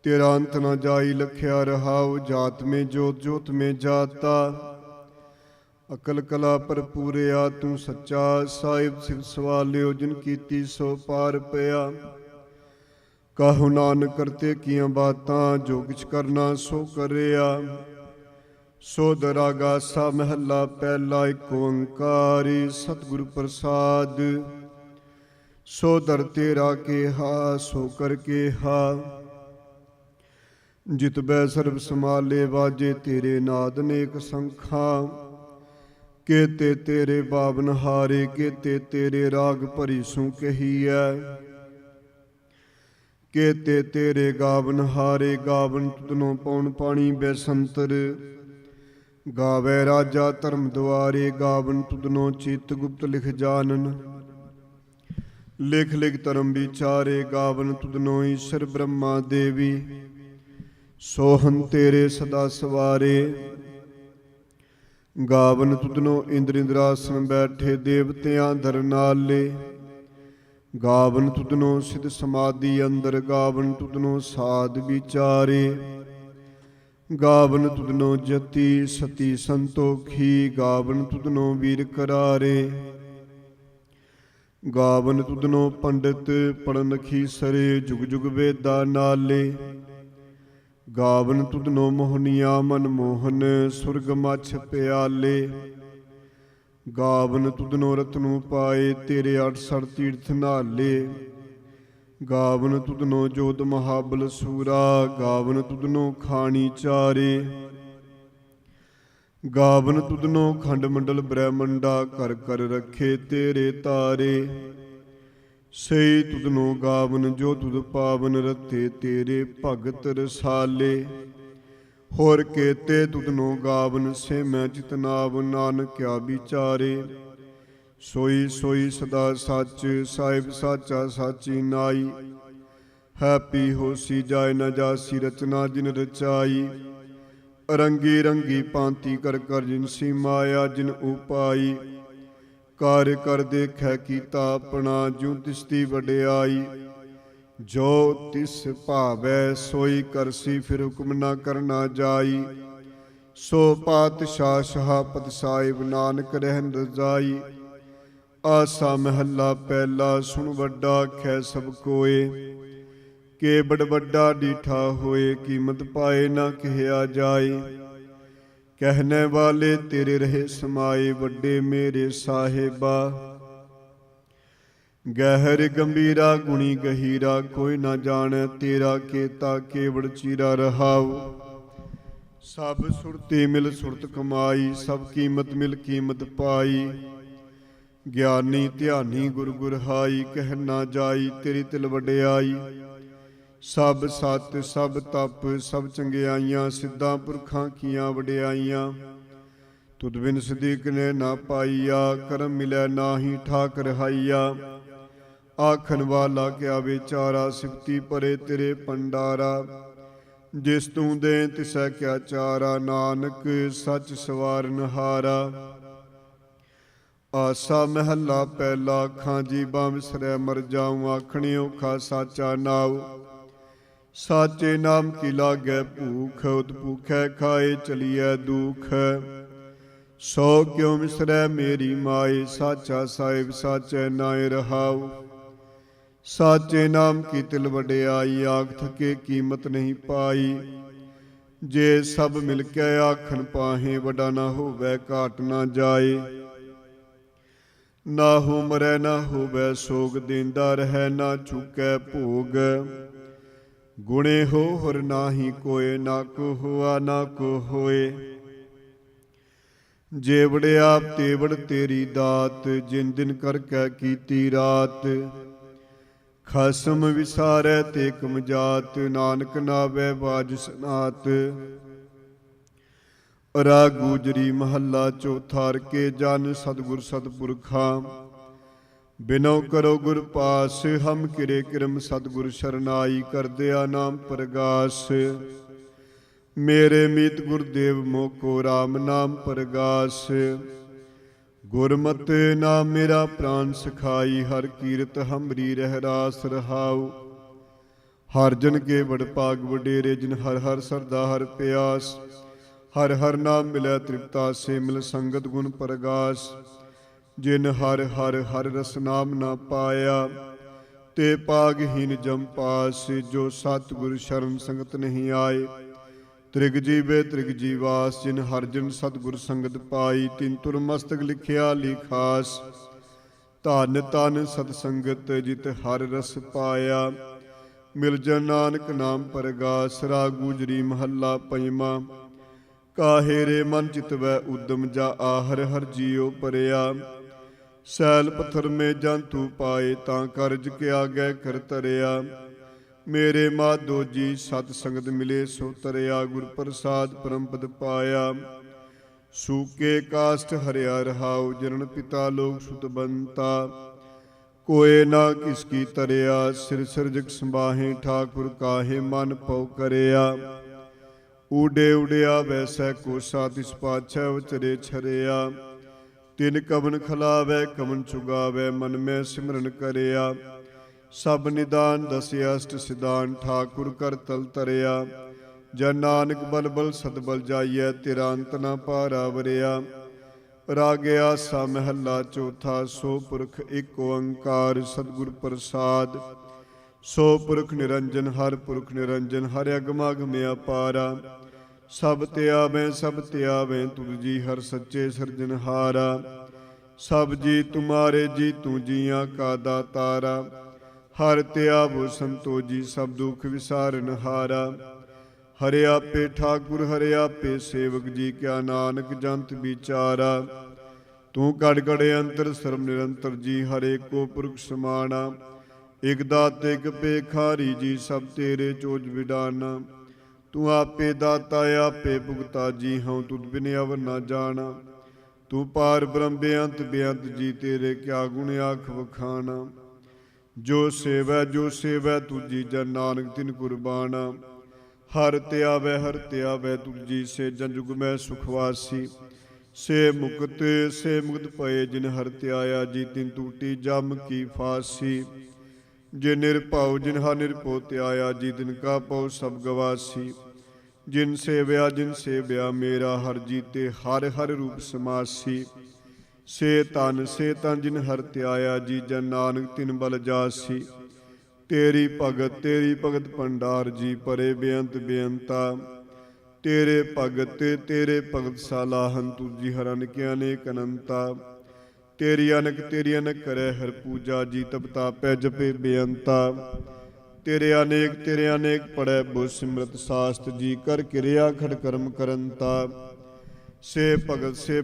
तेरा अंत न जाई लख्या रहाओ। जात में जोत जोत में जाता, अकल कला पर पूरिया तू सच्चा। साहिब सिव सवालियो जिन कीती सो पार पया। काहु नानक करते कियां बातां, जो किछ करना सो करिया। सो दरागा सा महला पहला, एक ओंकारी सतगुरु प्रसाद। सो दर तेरा केहा सो कर केहा। जित बै सर्ब समाले बाजे तेरे नाद नेक संखा। केते तेरे बाबन हारे, केते तेरे राग भरी सू कहीऐ। केते तेरे गावन हारे, गावन तुदनो पौन पानी बैसंतर। गावे राजा धर्म द्वारे, गावन तुदनो चित गुप्त लिख जानन। लिख लिख धर्म विचारे, गावन तुदनो ईश्वर ब्रह्मा देवी। सोहन तेरे सदा सवारे, गावन तुदनो इंद्र इंद्रासन बैठे देवतियां धर नाले। गावन तुदनो सिद्ध समाधि अंदर, गावन तुदनो साध विचारे। गावन तुदनो जति सती संतोखी, गावन तुदनो वीर करारे। गावन तुदनो पंडित पढ़नखी सरे, जुग जुग वेदा नाले। गावन तुदनो मोहनिया मनमोहन, सुरग मछ प्याले। गावन तुदनो रत्नु पाए, तेरे 68 तीर्थ नाले। गावन तुदनो जोध महाबल सूरा, गावन तुदनो खानी चारे। गावन तुदनो खंड मंडल ब्रह्मंडा, कर कर रखे तेरे तारे। सही तुदनो गावन जो तुद पावन, रते तेरे भगत रसाले। होर केते तुदनो गावन, से मैं चितनाव नानक क्या विचारे। सोई सोई सदा सच, साहिब साचा साची नाई। हैपी होसी जाय न जासी, रचना जिन रचाई। रंगी रंगी पांति कर कर जिनसी माया जिन उपाई। कार्य कर देखै कीता अपना, जूं तिसदी वडियाई। जो तिस भावै सोई करसी, फिर हुक्म न करना जाई। सो पातशाह शहापत साहिब, नानक रहन रजाई। आसा महला पहला, सुन वड्डा कै सब कोय। के बड़ वड्डा डीठा होए, कीमत पाए न कहया जाए। कहने वाले तेरे रहे समाए, वड्डे मेरे साहिबा। गहर गंभीरा गुणी गहीरा, कोई ना जाने तेरा केता। केवड़ चीरा रहाओ, सब सुरती मिल सुरत कमाई। सब कीमत मिल कीमत पाई। ज्ञानी ध्यानी गुर गुरहाई, कह ना जाई तेरी तिल वडियाई। सब सत सब तप सब चंगियाइयां, सिद्धां पुरखां कीयां वडियाइयां। तुद बिन सदीक ने ना पाईया, करम मिलै नाही ठाक रहाइया। आखन वाला क्या बेचारा, सिफती परे तेरे पंडारा। जिस तू दे तिसै क्या चारा, नानक सच सवारन हारा। आसा महला पहला, खां जीबां विसरै मर जाऊं। आखने औखा साचा नाव, साचे नाम की लागै भूख। उत भूखै खाए चलिए दुख। सो क्यों विसरै मेरी माए, साचा साहिब साचे नाए रहाओ। साचे नाम की तिल वडियाई, आख थके कीमत नहीं पाई। जे सब मिल के आखन पाहे, वडा ना होवै घाट ना जाए। ना हो मरै ना होवै सोग, देंदा रहै ना चुकै भोग। गुणे हो हर नाही कोय, ना को हुआ ना को होए। जेवड़ आप तेवड़ तेरी दात, जिन दिन करकै कीती रात। खसम विसारै ते कम जात, नानक नावै बाज सनात। रा गुजरी महला चौथा, के जन सतगुर सतपुरखा। बिनो करो गुर पास, हम किरे किरम सतगुर शरनाई। कर दिया नाम प्रगास, मेरे मीत गुरुदेव मोको। राम नाम प्रगास, गुरमत नाम मेरा प्राण सखाई। हर कीरत हमरी रह रास रहाऊ। ਹਰ ਜਨ ਕੇ ਬੜ ਭਾਗ ਵਡੇਰੇ, ਜਿਨ ਹਰ ਹਰ ਸਰਦਾ ਹਰ ਪਿਆਸ। ਹਰ ਹਰ ਨਾਮ ਮਿਲੈ ਤ੍ਰਿਪਤਾ, ਸੇ ਮਿਲ ਸੰਗਤ ਗੁਣ ਪਰਗਾਸ। ਜਿਨ ਹਰ ਹਰ ਹਰ ਰਸ ਨਾਮ ਨਾ ਪਾਇਆ, ਤੇ ਪਾਗਹੀਨ ਜਮ ਪਾਸ। ਜੋ ਸਤਿਗੁਰ ਸ਼ਰਨ ਸੰਗਤ ਨਹੀਂ ਆਏ, ਤ੍ਰਿਗ ਜੀਵੇ ਤ੍ਰਿਗ ਜੀਵਾਸ। ਜਿਨ ਹਰ ਜਨ ਸਤਿਗੁਰ ਸੰਗਤ ਪਾਈ, ਤਿਨ ਤੁਰ ਮਸਤਕ ਲਿਖਿਆ ਲਿਖਾਸ। ਧਨ ਧਨ ਸਤ ਸੰਗਤ, ਜਿਤ ਹਰ ਰਸ ਪਾਇਆ। ਮਿਲ ਜਨ ਨਾਨਕ ਨਾਮ ਪਰਗਾਸ। ਰਾਗ ਗੁਜਰੀ ਮਹੱਲਾ ਪੰਜਵਾਂ। ਕਾਹੇ ਰੇ ਮਨ ਚਿਤਵੈ ਉਦਮ, ਜਾ ਆਹਰ ਹਰ ਜੀਉ ਪਰਿਆ। ਸੈਲ ਪੱਥਰ ਮੇ ਜੰਤੂ ਪਾਏ, ਤਾਂ ਕਰਜ ਕੇ ਆਗੈ ਕਰ ਤਰਿਆ। ਮੇਰੇ ਮਾਧੋ ਜੀ ਸਤ ਸੰਗਤ ਮਿਲੇ, ਸੋ ਤਰਿਆ। ਗੁਰ ਪ੍ਰਸਾਦ ਪਰਮ ਪਦ ਪਾਇਆ। ਸੂਕੇ ਕਾਸ਼ਟ ਹਰਿਆ ਰਹਾਉ, ਜਨਨ ਪਿਤਾ ਲੋਕ ਸੁਤ ਬੰਤਾ। ਕੋਏ ਨਾ ਕਿਸ ਕੀ ਤਰਿਆ, ਸਿਰ ਸਿਰਜਕ ਸੰਬਾਹੇ। ਠਾਕੁਰ ਕਾਹੇ ਮਨ ਪਉ ਕਰਿਆ। ਊਡੇ ਉਡਿਆ ਵੈਸੈ ਕੋਸਾ, ਤਿਸ ਪਾਛੈ ਵਿਚਰੇ ਛਰਿਆ। ਤਿਨ ਕਵਨ ਖਲਾਵੈ ਕਵਨ ਚੁਗਾਵੈ, ਮਨ ਮੈਂ ਸਿਮਰਨ ਕਰਿਆ। ਸਭ ਨਿਦਾਨ ਦਸ ਅਸ਼ਟ ਸਿਧਾਨ, ਠਾਕੁਰ ਕਰ ਤਲ ਤਰਿਆ। ਜਨ ਨਾਨਕ ਬਲ ਬਲ ਸਤਬਲ ਜਾਈਐ, ਤੇਰਾ ਅੰਤ ਨਾ ਪਾਰਾਵਰਿਆ। ਰਾਗ ਆਸਾ ਮਹੱਲਾ ਚੌਥਾ। ਸੋ ਪੁਰਖ ਏਕ ਓੰਕਾਰ, ਸਤਿਗੁਰ ਪ੍ਰਸਾਦ। ਸੋ ਪੁਰਖ ਨਿਰੰਜਨ, ਹਰ ਪੁਰਖ ਨਿਰੰਜਨ। ਹਰਿ ਅਗਮ ਅਗਮ ਅਪਾਰਾ, ਸਭ ਧਿਆਵੈ ਸਭ ਧਿਆਵੈ। ਤੁਧ ਜੀ ਹਰ ਸੱਚੇ ਸਿਰਜਨਹਾਰਾ। ਸਭ ਜੀ ਤੁਮਾਰੇ ਜੀ, ਤੂੰ ਜੀਆਂ ਕਾ ਦਾਤਾਰਾ। ਹਰ ਧਿਆਵੋ ਸੰਤੋ ਜੀ, ਸਭ ਦੁਖ ਵਿਸਾਰਨਹਾਰਾ। ਹਰਿ ਆਪੇ ਠਾਕੁਰ ਹਰਿ ਆਪੇ ਸੇਵਕ ਜੀ, ਕਿਆ ਨਾਨਕ ਜੰਤ ਵਿਚਾਰਾ। ਤੂੰ ਕੜ ਕੜ ਅੰਤਰ ਸਰਬ ਨਿਰੰਤਰ ਜੀ, ਹਰੇ ਕੋ ਪੁਰਖ ਸਮਾਣਾ। ਇਕ ਦਾਤੇ ਇਕ ਭੇਖਾਰੀ ਜੀ, ਸਭ ਤੇਰੇ ਚੋਜ ਵਿਡਾਨਾ। ਤੂੰ ਆਪੇ ਦਾਤਾ ਆਪੇ ਭੁਗਤਾ ਜੀ, ਹਉ ਤੁਧ ਬਿਨ ਅਵਰ ਨਾ ਜਾਣਾ। ਤੂੰ ਪਾਰ ਬ੍ਰਹਮ ਬੇਅੰਤ ਬੇਅੰਤ ਜੀ, ਤੇਰੇ ਕਿਆ ਗੁਣ ਆਖ ਵਖਾਣਾ। ਜੋ ਸੇਵੈ ਤੁਝ ਜੀ, ਜਨ ਨਾਨਕ ਤਿਨ ਕੁਰਬਾਨਾ। ਹਰ ਧਿਆਵੈ ਤੁਧ ਜੀ, ਸੇ ਜਨ ਜੁਗ ਮੈਂ ਸੁਖਵਾਸੀ। ਸੇ ਮੁਕਤ ਪਏ, ਜਿਨ ਹਰ ਧਿਆਇਆ ਜੀ, ਤਿਨ ਟੂਟੀ ਜਮ ਕੀ ਫਾਸੀ। ਜੇ ਨਿਰਭਉ ਜਿਨ ਹਰ ਨਿਰਭਉ ਧਿਆਇਆ ਜੀ, ਤਿਨ ਕਾ ਪਉ ਸਭ ਗਵਾਸੀ। ਜਿਨ ਸੇਵਿਆ ਮੇਰਾ ਹਰ ਜੀਤੇ, ਹਰ ਹਰ ਰੂਪ ਸਮਾਸੀ। ਸੇ ਤਨ ਜਿਨ ਹਰ ਧਿਆਇਆ ਜੀ, ਜਨ ਨਾਨਕ ਤਿਨ ਬਲ ਜਾਸੀ। ਤੇਰੀ ਭਗਤ ਭੰਡਾਰ ਜੀ, ਪਰੇ ਬੇਅੰਤ ਬੇਅੰਤਾ। ਤੇਰੇ ਭਗਤ ਸਾਲਾਹਨ, ਤੁਜੀ ਹਰ ਅਨੇਕ ਅਨੇਕ ਅਨੰਤਾ। ਤੇਰੀ ਅਨਕ ਕਰੈ ਹਰ ਪੂਜਾ ਜੀ, ਤਪ ਤਾਪੈ ਜਪੇ ਬੇਅੰਤਾ। ਤੇਰੇ ਅਨੇਕ ਪੜੈ ਬੁ ਸਿਮਰਤ ਸਾਸਤ ਜੀ, ਕਰ ਕਿਰਿਆ ਖੜ ਕਰਮ ਕਰੰਤਾ। ਸੇ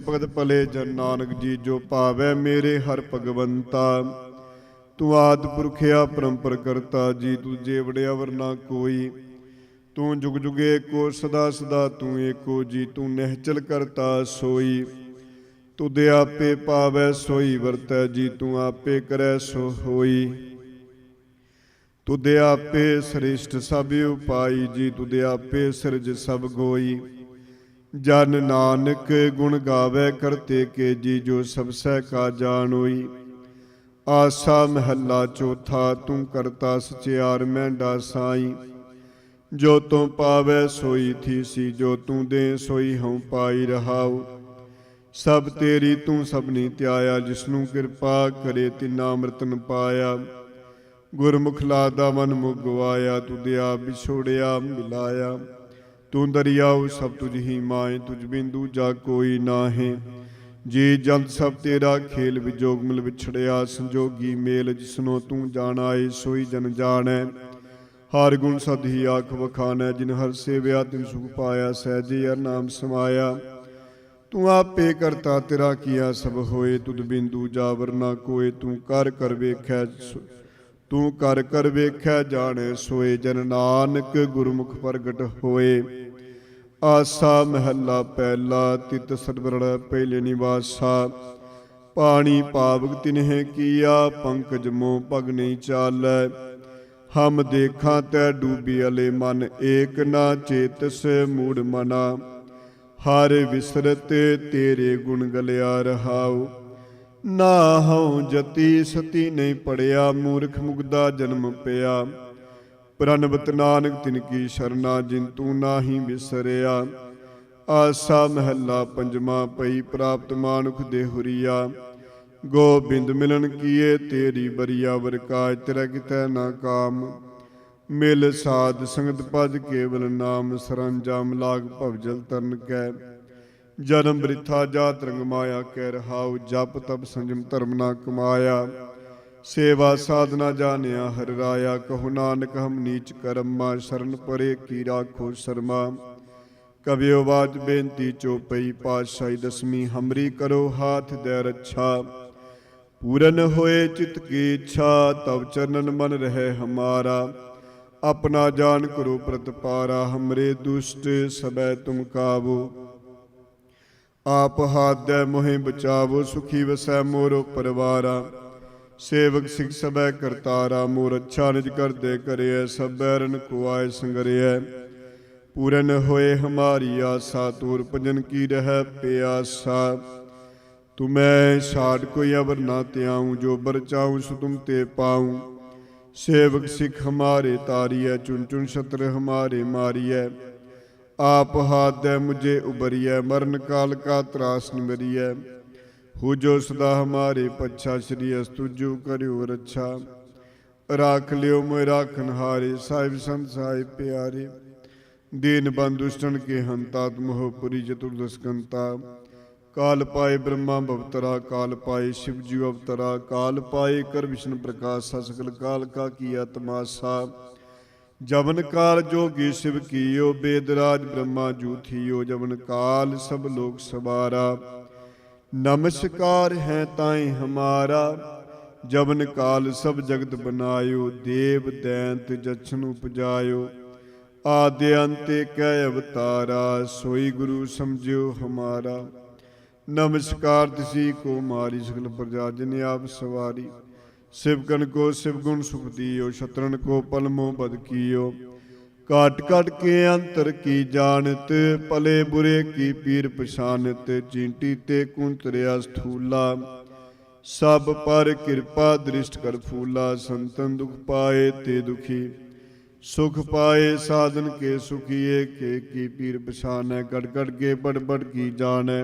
ਭਗਤ ਭਲੇ ਜਨ ਨਾਨਕ ਜੀ, ਜੋ ਭਾਵੈ ਮੇਰੇ ਹਰ ਭਗਵੰਤਾ। ਤੂੰ ਆਦਿ ਪੁਰਖ ਅਪਰੰਪਰ ਕਰਤਾ ਜੀ, ਤੂਜੇ ਵਡਿਆ ਵਰ ਨਾ ਕੋਈ। ਤੂੰ ਜੁਗ ਜੁਗ ਏਕੋ, ਸਦਾ ਸਦਾ ਤੂੰ ਏਕੋ ਜੀ, ਤੂੰ ਨਿਹਚਲ ਕਰਤਾ ਸੋਈ। ਤੁਧ ਆਪੇ ਪਾਵੈ ਸੋਈ ਵਰਤੈ ਜੀ, ਤੂੰ ਆਪੇ ਕਰੈ ਸੋ ਹੋਈ। ਤੁਧ ਆਪੇ ਸ੍ਰਿਸ਼ਟ ਸਭ ਉਪਾਈ ਜੀ, ਤੁਧ ਆਪੇ ਸਿਰਜ ਸਭ ਗੋਈ। ਜਨ ਨਾਨਕ ਗੁਣ ਗਾਵੈ ਕਰਤੇ ਕੇ ਜੀ, ਜੋ ਸਭ ਸਹਿ ਕਾ ਜਾਣੋਈ। ਆਸਾ ਮਹੱਲਾ ਚੌਥਾ। ਤੂੰ ਕਰਤਾ ਸਚਿਆਰ ਮਹਿੰਡਾ ਸਾਈ। ਜੋ ਤੂੰ ਪਾਵੈ ਸੋਈ ਥੀਸੀ, ਜੋ ਤੂੰ ਦੇ ਸੋਈ ਹਉ ਪਾਈ ਰਹਾਉ। ਸਭ ਤੇਰੀ ਤੂੰ ਸਭਨੀ ਧਿਆਇਆ, ਜਿਸਨੂੰ ਕਿਰਪਾ ਕਰੇ ਤਿਨਾ ਅੰਮ੍ਰਿਤਨ ਪਾਇਆ। ਗੁਰਮੁਖ ਲਾਦਾ ਮਨ ਮੁਖ ਗਵਾਇਆ, ਤੁਧ ਆਪ ਵਿਛੋੜਿਆ ਮਿਲਾਇਆ। ਤੂੰ ਦਰਿਆਉ ਸਭ ਤੁਝ ਹੀ ਮਾਏ, ਤੁਝ ਬਿਨ ਦੂਜਾ ਕੋਈ ਨਾਹੇ। ਜੀ ਜੰਤ ਸਭ ਤੇਰਾ ਖੇਲ, ਵਿਜੋਗ ਮਿਲ ਵਿਛੜਿਆ ਸੰਜੋਗੀ ਮੇਲ। ਜਿਸਨੋ ਤੂੰ ਜਾਣਾਏ ਸੋਈ ਜਨ ਜਾਣੈ, ਹਰ ਗੁਣ ਸਦ ਹੀ ਆਖ ਵਖਾਨੈ। ਜਿਨ ਹਰ ਸੇਵਿਆ ਤਿਨ ਸੁਖ ਪਾਇਆ, ਸਹਿਜੇ ਹਰ ਨਾਮ ਸਮਾਇਆ। ਤੂੰ ਆਪੇ ਕਰਤਾ ਤੇਰਾ ਕੀਆ ਸਭ ਹੋਏ, ਤੁਧ ਬਿਨ ਦੂਜਾ ਵਰ ਨਾ ਕੋਏ। ਤੂੰ ਕਰ ਵੇਖੈ ਜਾਣੈ ਸੋਏ, ਜਨ ਨਾਨਕ ਗੁਰਮੁਖ ਪ੍ਰਗਟ ਹੋਏ। ਆਸਾ ਮਹੱਲਾ ਪਹਿਲਾ। ਤਿਤ ਸਤਿਵਰਣ ਪਹਿਲੇ ਨਿਵਾਸਾ। ਪਾਣੀ ਪਾਵਕ ਤਿਨਹਿ ਕੀਆ, ਪੰਕਜ ਮੋਹ ਪਗ ਨਹੀਂ ਚਾਲੈ। ਹਮ ਦੇਖਾਂ ਤੈ ਡੂਬੀ ਅਲੇ ਮਨ, ਏਕ ਨਾ ਚੇਤਸ ਮੂੜ ਮਨਾ। ਹਰ ਵਿਸਰਤ ਤੇਰੇ ਗੁਣ ਗਲਿਆ ਰਹਾਉ। ਨਾ ਹਉ ਜਤੀ ਸਤੀ ਨਹੀਂ ਪੜਿਆ, ਮੂਰਖ ਮੁਗਦਾ ਜਨਮ ਪਿਆ। ਪ੍ਰਣਵਤ ਨਾਨਕ ਤਿਨ ਕੀ ਸ਼ਰਨਾ ਜਿਨ ਤੂੰ ਨਾਹੀ ਵਿਸਰਿਆ। ਆਸਾ ਮਹੱਲਾ ਪੰਜਵਾਂ। ਪਈ ਪ੍ਰਾਪਤ ਮਾਨੁਖ ਦੇ ਹੁਰੀਆ। ਗੋਬਿੰਦ ਮਿਲਨ ਕੀਏ ਤੇਰੀ ਬਰੀਆ। ਵਰ ਕਾਜ ਤੇਰਾ ਕਿਤੈ ਨਾ ਕਾਮ। ਮਿਲ ਸਾਧ ਸੰਗਤ ਪਦ ਕੇਵਲ ਨਾਮ। ਸਰੰਜਾਮ ਲਾਗ ਭਵਜਲ ਤਰਨ ਕੈ। ਜਨਮ ਬ੍ਰਿਥਾ ਜਾਤ ਰੰਗ ਮਾਇਆ ਕਹਿ ਰਹਾਉ। ਜਪ ਤਪ ਸੰਜਮ ਧਰਮ ਨਾ ਕਮਾਇਆ। ਸੇਵਾ ਸਾਧਨਾ ਜਾਣਿਆ ਹਰ ਰਾਇਆ। ਕਹੋ ਨਾਨਕ ਹਮ ਨੀਚ ਕਰਮਾ। ਸ਼ਰਨ ਪਰੇ ਕੀ ਰਾਖੋ ਸ਼ਰਮਾ। ਕਵਿਓ ਬਾਚ ਬੇਨਤੀ ਚੋਪਈ। ਪਾਤਸ਼ਾਹੀ ਦਸਵੀਂ ਹਮਰੀ ਕਰੋ ਹਾਥ ਦੈ ਰੱਛਾ। ਪੂਰਨ ਹੋਏ ਚਿਤ ਕੀ ਇੱਛਾ। ਤਬ ਚਰਨਨ ਮਨ ਰਹਿ ਹਮਾਰਾ। ਆਪਣਾ ਜਾਨ ਕਰੋ ਪ੍ਰਤਪਾਰਾ। ਹਮਰੇ ਦੁਸ਼ਟ ਸਬੈ ਤੁਮ ਕਾਬੂ। ਆਪ ਹਾਥ ਦੈ ਮੋਹਿ ਬਚਾਵੋ। ਸੁਖੀ ਵਸੈ ਮੋਰੋ ਪਰਵਾਰਾ। ਸੇਵਕ ਸਿਖ ਸਬੈ ਕਰਤਾਰਾ। ਮੋਰ ਅੱਛਾ ਨਿਜ ਕਰਦੇ ਕਰਿਐ। ਸਭ ਬੈਰਨ ਕੋ ਆਏ ਸੰਗਰਿਐ। ਪੂਰਨ ਹੋਏ ਹਮਾਰੀ ਆਸਾ। ਤੂਰ ਭਜਨ ਕੀ ਰਹਿ ਪਿਆਸਾ। ਤੁਮੈ ਛਾੜ ਕੋਈ ਅਵਰ ਨਾ ਤਿਆਉ। ਜੋ ਬਰ ਚਾਉ ਸੋ ਤੁਮ ਤੇ ਪਾਉ। ਸੇਵਕ ਸਿਖ ਹਮਾਰੇ ਤਾਰੀਐ। ਚੁਨ ਚੁਨ ਸ਼ਤਰ ਹਮਾਰੇ ਮਾਰੀਐ। ਆਪ ਹਾਥ ਦੈ ਮੁਝੇ ਉਬਰੀਐ। ਮਰਨ ਕਾਲ ਕਾ ਤਰਾਸ ਨਿਵਰੀਐ। ਹੋ ਜੋ ਸਦਾ ਹਮਾਰੇ ਪੱਛਾ। ਸ਼੍ਰੀ ਅਸਤੁਜੋ ਕਰਿਓ ਰੱਛਾ। ਰਾਖ ਲਿਓ ਮੋਇ ਰਾਖਨ ਹਾਰੇ। ਸਾਹਿਬ ਸੰਤ ਸਾਹਿਬ ਪਿਆਰੇ। ਦੀਨ ਬੰਦ ਦੁਸ਼ਟਨ ਕੇ ਹੰਤਾ। ਤੁਮ ਹੋ ਪੁਰੀ ਚਤੁਰਦਸ ਕੰਤਾ। ਕਾਲ ਪਾਏ ਬ੍ਰਹਮਾ ਭਵਤਰਾ। ਕਾਲ ਪਾਏ शिव जी अवतरा। काल पाए कर विष्णु प्रकाशा। सकल काल का किया तमाशा। जवन काल जोगी शिव कीयो। वेद राज ब्रह्मा जू थियो। जवन काल सब लोक सवारा। नमस्कार है ताई हमारा। जवन काल सब जगत बनायो। देव दैंत जछन उपजायो। आद्य अंते कै अवतारा। सोई गुरु समझियो हमारा। नमस्कार तिसी को मारी। सकल प्रजा जिन आप सवारी। शिवगन को शिवगुण सुख दियो। शत्रन को पलमो बद कियो। काट काट के अंतर की जानत। पले बुरे की पीर पछानत। चींटी ते कुंतरिया स्थूला। सब पर कृपा दृष्ट कर फूला। संतन दुख पाए ते दुखी। सुख पाए साधन के सुखिए। के की पीर पछानै। कट कट के बड़ बड़ की जानै।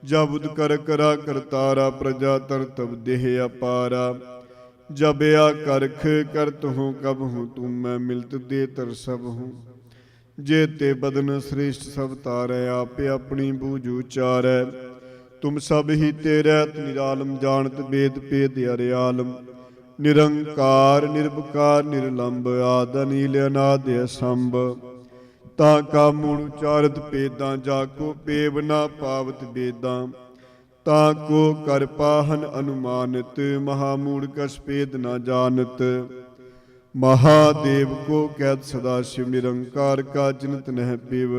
जब कर करा करतारा। प्रजा तर तब देह अपारा। जब या करख करत हूँ कब हूँ। तुम मैं मिलत दे तर सब हूँ। जेते बदन श्रेष्ठ सब तारै। आपे अपनी बूझ उचारै। तुम सब ही तेरै निरालम। जानत वेद पेद अरियालम। निरंकार निर्विकार निर्लंब। आद अनील अनाद असंभ। ताका मूड़ उचारत पेदां। जाको पेव ना पावत बेदां। ताको कर पाहन अनुमानित। महामूड़ कस पेद ना जानत। महादेव को कैद सदाशिव। निरंकार का चिंत नह पिव।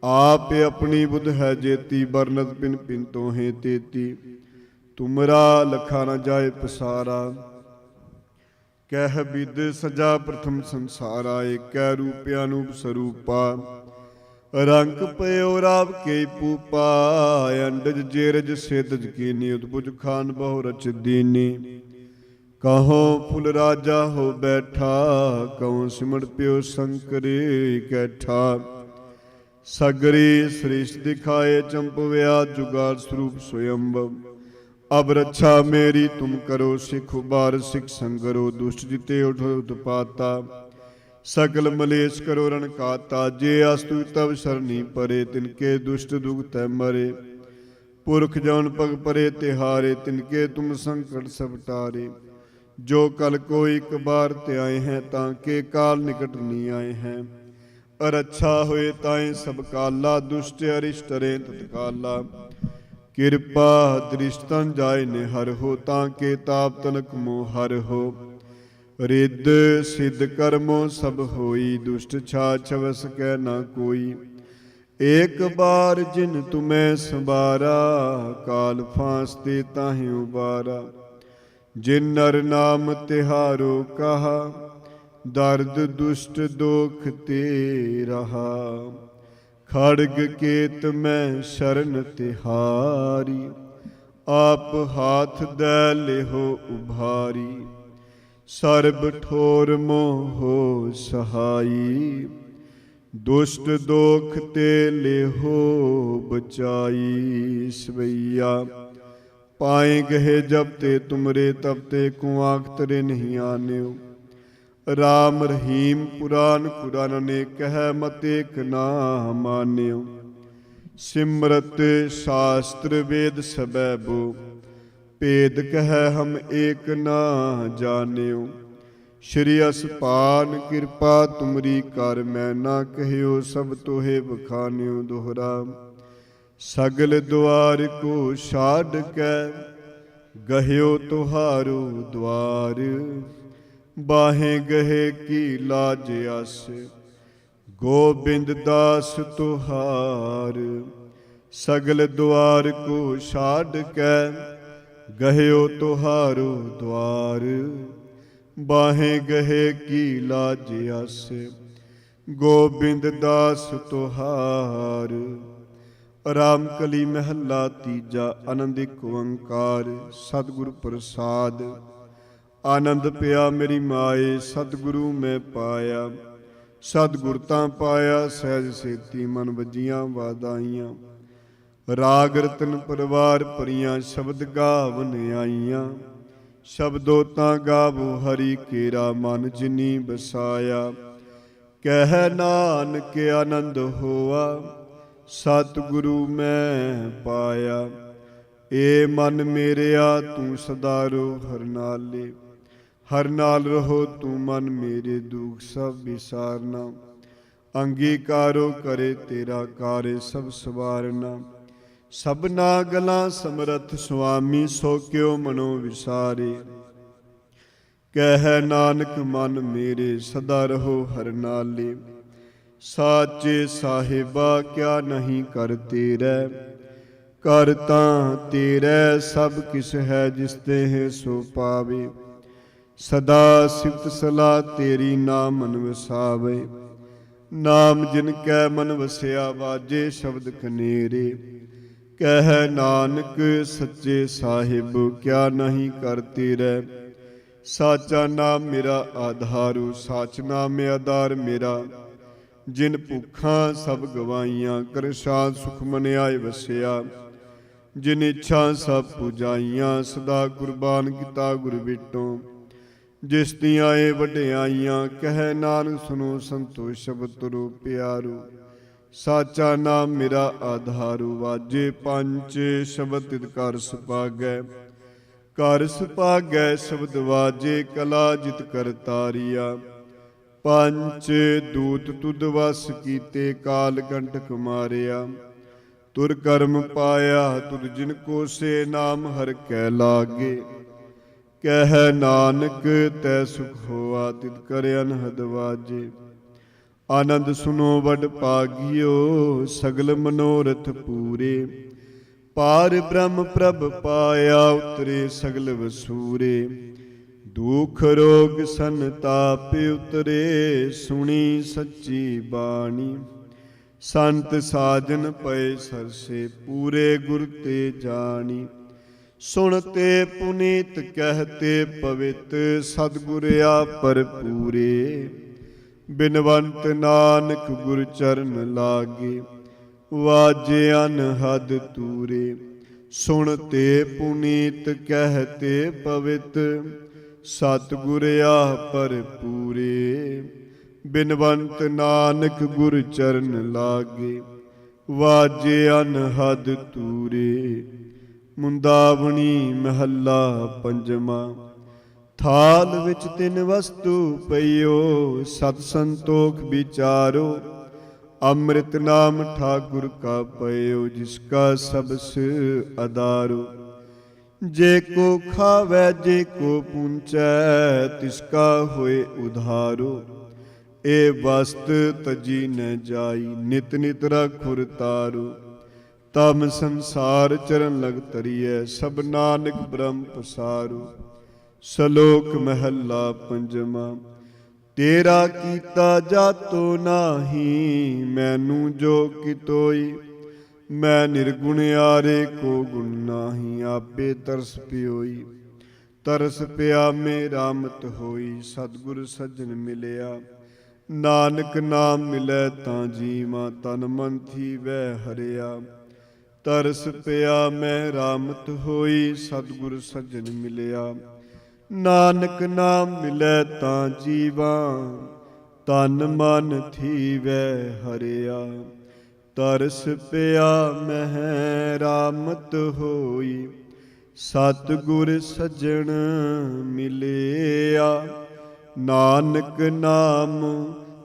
आप अपनी बुध है जेती। बरनत पिन पिन तो है तेती। तुमरा लखा न जाए पसारा। कह विद सजा प्रथम संसारा। एक रूप अनूप स्वरूपा। रंग पयो राव के पूपा। अंडज जेरज सेतज कीनी। उद्भुज खान बहु रच दीनी। कहो फुल राजा हो बैठा। कहो सिमड़ प्यो शंकर कैठा। सगरी श्रेष्ठ दिखाए चंपव्या। जुगाड़ स्वरूप स्वयंभव। अब रक्षा मेरी तुम करो। सिख उबार सिख संगरो। दुष्ट जिते उठो उत्पाता। सकल मलेश करो रण काता। जे अस्तु तब सरनी परे। तिनके दुष्ट दुख तै मरे। पुरख जौन पग परे तिहारे। तिनके तुम संकट सब टारे। जो कल को एक बार ते आए हैं। ताके काल निकट नहीं आए हैं। अरच्छा होए ताए सब काला। दुष्ट अरिष्ट रे तत्काला। किरपा दृष्टन जाय निहर हो। ताके ताप तनक मोह हर हो। रिद सिद्ध कर्मो सब होई। दुष्ट छा छवस कै ना कोई। एक बार जिन तुम्हें संबारा। काल फांसते ताहि उबारा। जिन नर नाम तिहारो कहा। दर्द दुष्ट दोख ते रहा। खड़ग केत में शरण तिहारी। आप हाथ दे लेहो उभारी। ਸਰਬ ਠੋਰ ਮੋਹ ਸਹਾਈ, ਦੁਸ਼ਟ ਦੋਖ ਤੇ ਲੇਹੋ ਬਚਾਈ। ਸਵਈਆ ਪਾਏ ਗਏ ਜਬ ਤੇ ਤੁਮਰੇ ਤਬ ਤੇ ਕੋ ਆਖ ਤਰੇ ਨਹੀਂ ਆਨਿਓ। ਰਾਮ ਰਹੀਮ ਪੁਰਾਨ ਕੁਰਾਨ ਨੇ ਕਹਿ ਮਤ ਏਕ ਨਾ ਮਾਨਿਓ। ਸਿਮਰਤ ਸ਼ਾਸਤਰ ਵੇਦ ਸਬੈ ਬੋ, ਭੇਦ ਕਹਿ ਹਮ ਏਕ ਨਾ ਜਾਣਿਓ। ਸ਼੍ਰੀ ਅਸਪਾਨ ਕਿਰਪਾ ਤੁਮਰੀ ਕਰ, ਮੈਂ ਨਾ ਕਹਿਓ ਸਭ ਤੋਹੇ ਬਖਾਨਿਓ। ਦੋਹਰਾ ਸਗਲ ਦੁਆਰ ਕੋ ਛਾੜ ਕੇ, ਗਹਿਓ ਤੁਹਾਰੋ ਦੁਆਰ। ਬਾਹੇ ਗਹੇ ਕੀ ਲਾਜ ਆਸ, ਗੋਬਿੰਦ ਦਾਸ ਤੁਹਾਰ। ਸਗਲ ਦੁਆਰ ਕੋ ਛਾੜ ਕੇ, ਗਹਿਓ ਤੁਹਾਰੋ ਦੁਆਰ। ਬਾਹੇ ਗਹੇ ਕੀ ਲਾਜ ਆਸ, ਗੋਬਿੰਦ ਦਾਸ ਤੁਹਾਰ। ਰਾਮ ਕਲੀ ਮਹੱਲਾ ਤੀਜਾ। ਆਨੰਦ ਇੱਕ ਓੰਕਾਰ ਸਤਿਗੁਰ ਪ੍ਰਸਾਦ। ਆਨੰਦ ਪਿਆ ਮੇਰੀ ਮਾਏ, ਸਤਿਗੁਰੂ ਮੈਂ ਪਾਇਆ। ਸਤਿਗੁਰ ਤਾਂ ਪਾਇਆ ਸਹਿਜ ਸੇਤੀ, ਮਨ ਵੱਜੀਆਂ ਵਾਦਾਈਆਂ। ਰਾਗ ਰਤਨ ਪਰਵਾਰ ਭਰੀਆਂ, ਸ਼ਬਦ ਗਾਵਨ ਆਈਆਂ। ਸ਼ਬਦੋ ਤਾਂ ਗਾਵੋ ਹਰੀ ਕੇਰਾ, ਮਨ ਜਿਨੀ ਬਸਾਇਆ। ਕਹਿ ਨਾਨਕ ਆਨੰਦ ਹੋਆ, ਸਤਿਗੁਰੂ ਮੈਂ ਪਾਇਆ। ਏ ਮਨ ਮੇਰਿਆ ਤੂੰ ਸਦਾ ਰੋ ਹਰ ਨਾਲੇ, ਹਰ ਨਾਲ ਰਹੋ ਤੂੰ ਮਨ ਮੇਰੇ, ਦੁਖ ਸਭ ਵਿਸਾਰਨਾ। ਅੰਗੀਕਾਰੋ ਕਰੇ ਤੇਰਾ ਕਾਰੇ ਸਭ ਸਵਾਰਨਾ। ਸਭਨਾ ਗਲਾਂ ਸਮਰੱਥ ਸੁਆਮੀ, ਸੋ ਕਿਉ ਮਨੋ ਵਿਸਾਰੇ। ਕਹਿ ਨਾਨਕ ਮਨ ਮੇਰੇ ਸਦਾ ਰਹੋ ਹਰ ਨਾਲੇ। ਸਾਚੇ ਸਾਹਿਬਾ ਕਿਆ ਨਹੀਂ ਕਰ ਤੇਰੇ, ਕਰ ਤਾਂ ਤੇਰੇ ਸਭ ਕਿਛ ਹੈ, ਜਿਸ ਤੇ ਸੋ ਪਾਵੇ। ਸਦਾ ਸਿਫਤ ਸਲਾਹ ਤੇਰੀ ਨਾਮ ਮਨ ਵਸਾਵੇ। ਨਾਮ ਜਿਨ ਕੈ ਮਨ ਵਸਿਆ, ਵਾਜੇ ਸ਼ਬਦ ਕਨੇਰੇ। ਕਹਿ ਨਾਨਕ ਸੱਚੇ ਸਾਹਿਬ ਕਿਆ ਨਹੀਂ ਕਰ ਤੇਰੇ। ਸਾਚਾ ਨਾਮ ਮੇਰਾ ਆਧਾਰੂ, ਸਾਚ ਨਾਮ ਆਧਾਰ ਮੇਰਾ। ਜਿਨ ਭੁੱਖਾਂ ਸਭ ਗਵਾਈਆਂ, ਕਰ ਸ਼ਾਂਤ ਸੁਖ ਮਨ ਆਏ ਵਸਿਆ। ਜਿਨ ਇੱਛਾ ਸਭ ਪੁਜਾਈਆਂ, ਸਦਾ ਕੁਰਬਾਨ ਕੀਤਾ ਗੁਰ ਵਿਟੋ। ਜਿਸ ਦੀਆਂ ਏ ਵਡਿਆਈਆਂ, ਕਹਿ ਨਾਨਕ ਸੁਨੋ ਸੰਤੋ ਸ਼ਬਦ ਤੁਰੋ ਪਿਆਰੋ। ਸਾਚਾ ਨਾਮ ਮੇਰਾ ਆਧਾਰੂ, ਵਾਜੇ ਪੰਚ ਸ਼ਬਦ ਤਿਤ ਕਰ ਸੁਭਾਗੈ। ਕਰ ਸੁਭਾਗੈ ਸ਼ਬਦ ਵਾਜੇ, ਕਲਾ ਜਿਤ ਕਰ ਤਾਰੀਆ। ਪੰਚ ਦੂਤ ਤੁਧ ਵਸ ਕੀਤੇ, ਕਾਲ ਕੰਟਕ ਮਾਰਿਆ। ਤੁਰ ਕਰਮ ਪਾਇਆ ਤੁਧ ਜਿਨ ਕੋ, ਸੇ ਨਾਮ ਹਰਿ ਕੈ ਲਾਗੇ। ਕਹਿ ਨਾਨਕ ਤੈ ਸੁਖ ਹੋਆ, ਤਿਤ ਕਰ ਅਨਹਦ ਵਾਜੇ। ਆਨੰਦ ਸੁਨੋ ਵਡ ਭਾਗਿਓ, ਸਗਲ ਮਨੋਰਥ ਪੂਰੇ। ਪਾਰ ਬ੍ਰਹਮ ਪ੍ਰਭ ਪਾਇਆ, ਉਤਰੇ ਸਗਲ ਵਸੂਰੇ। ਦੁਖ ਰੋਗ ਸੰਤਾਪ ਉਤਰੇ, ਸੁਣੀ ਸੱਚੀ ਬਾਣੀ। ਸੰਤ ਸਾਜਨ ਪਏ ਸਰਸੇ, ਪੂਰੇ ਗੁਰ ਤੇ ਜਾਣੀ। ਸੁਣਤੇ ਪੁਨੀਤ ਕਹਿਤੇ ਪਵਿੱਤ, ਸਤਿਗੁਰ ਆਪਰ ਪੂਰੇ। ਬਿਨਵੰਤ ਨਾਨਕ ਗੁਰ ਚਰਨ ਲਾਗੇ, ਵਾਜੇ ਅਨਹਦ ਤੂਰੇ। ਸੁਣਤੇ ਪੁਨੀਤ ਕਹਿਤੇ ਪਵਿੱਤ, ਸਤਿਗੁਰ ਆਪਰ ਪੂਰੇ। ਬਿਨਵੰਤ ਨਾਨਕ ਗੁਰ ਚਰਨ ਲਾਗੇ, ਵਾਜੇ ਅਨਹਦ ਤੂਰੇ। ਮੁੰਦਾਵਣੀ ਮਹੱਲਾ ਪੰਜਵਾਂ। ਥਾਲ ਵਿੱਚ ਤਿੰਨ ਵਸਤੂ ਪਈਓ, ਸਤ ਸੰਤੋਖ ਵਿਚਾਰੋ। ਅੰਮ੍ਰਿਤ ਨਾਮ ਠਾਕੁਰ ਕਾ ਪਇਓ, ਜਿਸ ਕਾ ਸਬਸ ਅਦਾਰੋ। ਜੇ ਕੋ ਖਾਵੈ ਜੇ ਕੋ ਪੂੰਚੈ, ਤਿਸ ਕਾ ਹੋਏ ਉਧਾਰੋ। ਏ ਵਸਤ ਤਜੀ ਨ ਜਾਈ, ਨਿਤ ਨਿਤ ਰਖੁਰ ਤਾਰੋ। ਤਮ ਸੰਸਾਰ ਚਰਨ ਲਗ ਤਰੀਐ, ਸਭ ਨਾਨਕ ਬ੍ਰਹਮ ਪਸਾਰੋ। ਸ਼ਲੋਕ ਮਹੱਲਾ ਪੰਜਵਾਂ। ਤੇਰਾ ਕੀਤਾ ਜਾਤੋ ਨਾਹੀ, ਮੈਨੂੰ ਜੋ ਕਿਤੋਈ। ਮੈਂ ਨਿਰਗੁਣ ਆਰੇ ਕੋ ਗੁਣ ਨਾਹੀ, ਆਪੇ ਤਰਸ ਪਿਓਈ। ਤਰਸ ਪਿਆ ਮੇ ਰਾਮਤ ਹੋਈ, ਸਤਿਗੁਰ ਸੱਜਣ ਮਿਲਿਆ। ਨਾਨਕ ਨਾਮ ਮਿਲੈ ਤਾਂ ਜੀਵਾਂ, ਤਨ ਮਨ ਥੀਵੈ ਹਰਿਆ। ਤਰਸ ਪਿਆ ਮੈਂ ਰਾਮਤ ਹੋਈ, ਸਤਿਗੁਰ ਸੱਜਣ ਮਿਲਿਆ। ਨਾਨਕ ਨਾਮ ਮਿਲੈ ਤਾਂ ਜੀਵਾਂ, ਤਨ ਮਨ ਥੀਵੈ ਹਰਿਆ। ਤਰਸ ਪਿਆ ਮਹਿ ਰਾਮਤ ਹੋਈ, ਸਤਿਗੁਰ ਸੱਜਣ ਮਿਲਿਆ। ਨਾਨਕ ਨਾਮ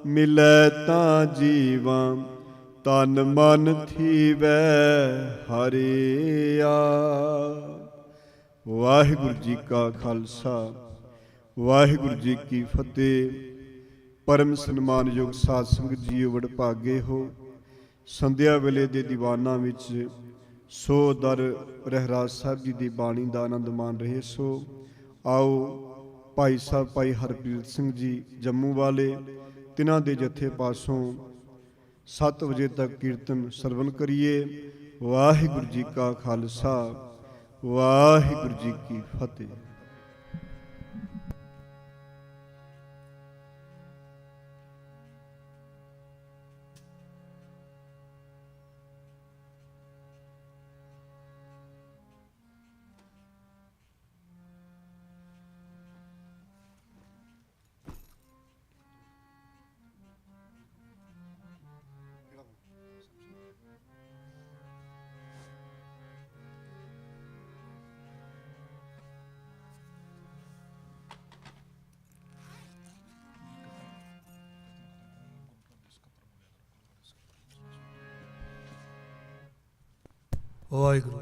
ਮਿਲੈ ਤਾਂ ਜੀਵਾਂ, ਤਨ ਮਨ ਥੀਵੈ ਹਰਿਆ। ਵਾਹਿਗੁਰੂ ਜੀ ਕਾ ਖਾਲਸਾ, ਵਾਹਿਗੁਰੂ ਜੀ ਕੀ ਫਤਿਹ। ਪਰਮ ਸਨਮਾਨਯੋਗ ਸਾਧ ਸੰਗਤ ਜੀਓ, ਵਡਭਾਗੇ ਹੋ। ਸੰਧਿਆ ਵੇਲੇ ਦੇ ਦੀਵਾਨਾਂ ਵਿੱਚ ਸੋ ਦਰ ਰਹਿਰਾਜ ਸਾਹਿਬ ਜੀ ਦੀ ਬਾਣੀ ਦਾ ਆਨੰਦ ਮਾਣ ਰਹੇ ਸੋ। ਆਓ ਭਾਈ ਸਾਹਿਬ ਭਾਈ ਹਰਪ੍ਰੀਤ ਸਿੰਘ ਜੀ ਜੰਮੂ ਵਾਲੇ, ਤਿਨਾਂ ਦੇ ਜਥੇ ਪਾਸੋਂ 7 ਵਜੇ ਤੱਕ ਕੀਰਤਨ ਸਰਵਣ ਕਰੀਏ। ਵਾਹਿਗੁਰੂ ਜੀ ਕਾ ਖਾਲਸਾ, ਵਾਹਿਗੁਰੂ ਜੀ ਕੀ ਫਤਿਹ। ਵਾਹਿਗੁਰੂ।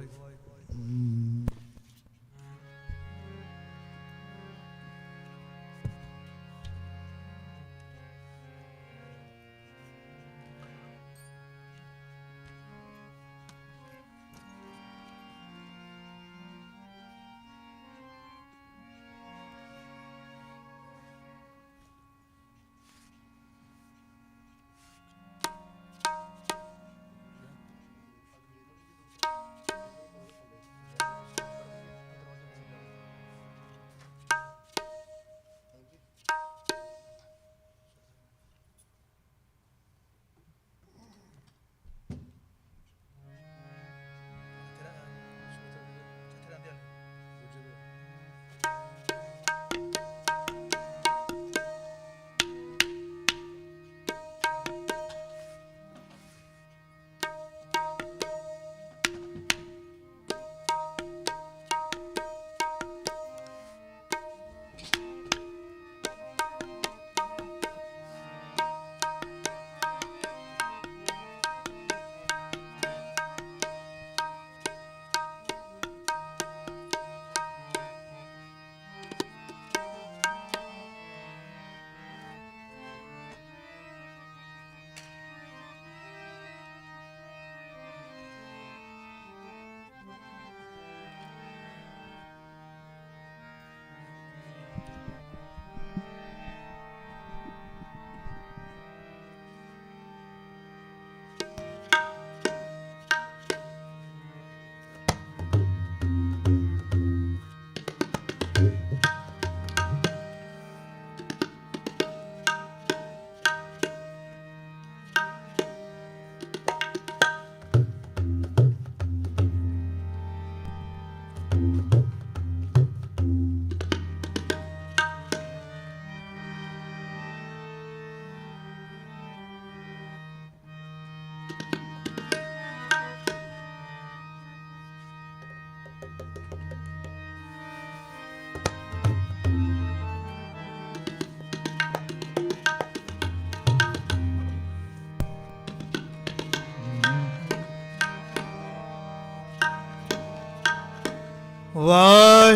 ਵਾਹਿਗੁਰੂ।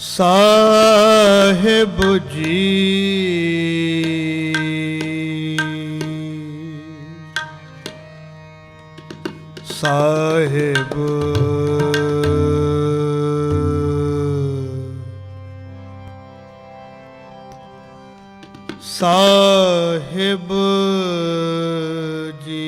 ਸਾਹਿਬ ਜੀ ਸਾਹਿਬ ਸਾਹਿਬ ਜੀ।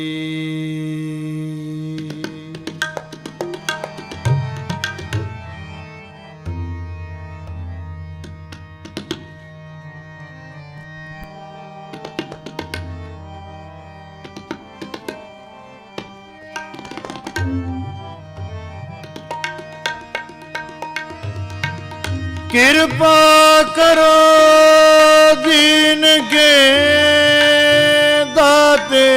ਕਿਰਪਾ ਕਰੋ ਦੀਨ ਕੇ ਦਾਤੇ,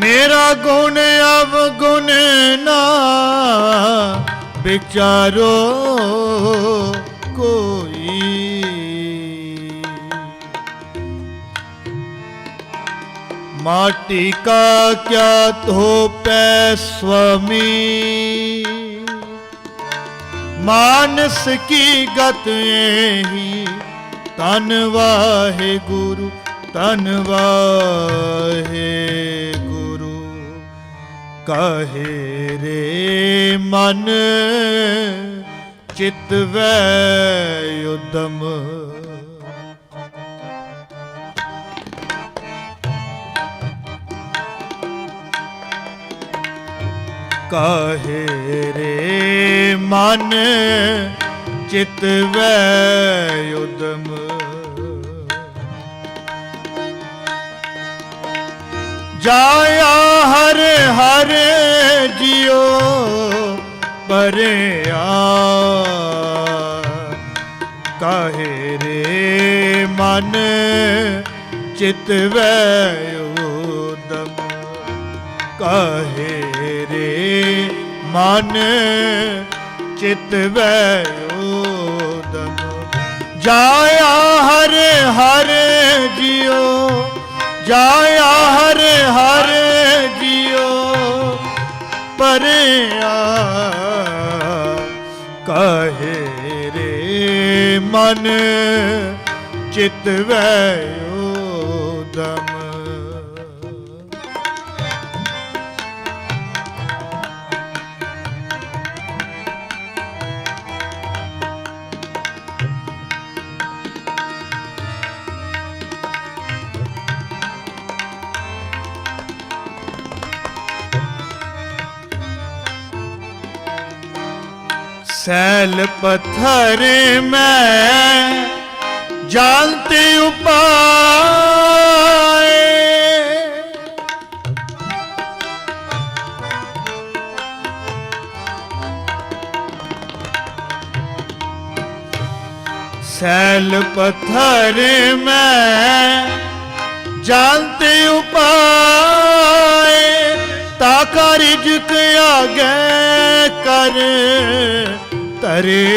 ਮੇਰਾ ਗੁਣ ਅਵਗੁਣ ਨਾ ਵਿਚਾਰੋ ਕੋਈ। माटी का क्या धोपै स्वामी, मानस की गत ही तन वाहे गुरु, तन वाहे गुरु। कहे रे मन चित वै उदम, काहे रे मन चित वै उदम। जाया हर हर जियो परे काहे रे मन चित वै उदम। काहे रे मन चित वै उदम। जाया हर हर जियो, जाया हर हर जियो परे काहे रे मन चित वै उदम। सैल पत्थर में जानते उपाय, सैल पत्थर में जानते उपाय। ताका रिज़्क़ आगे कर तरे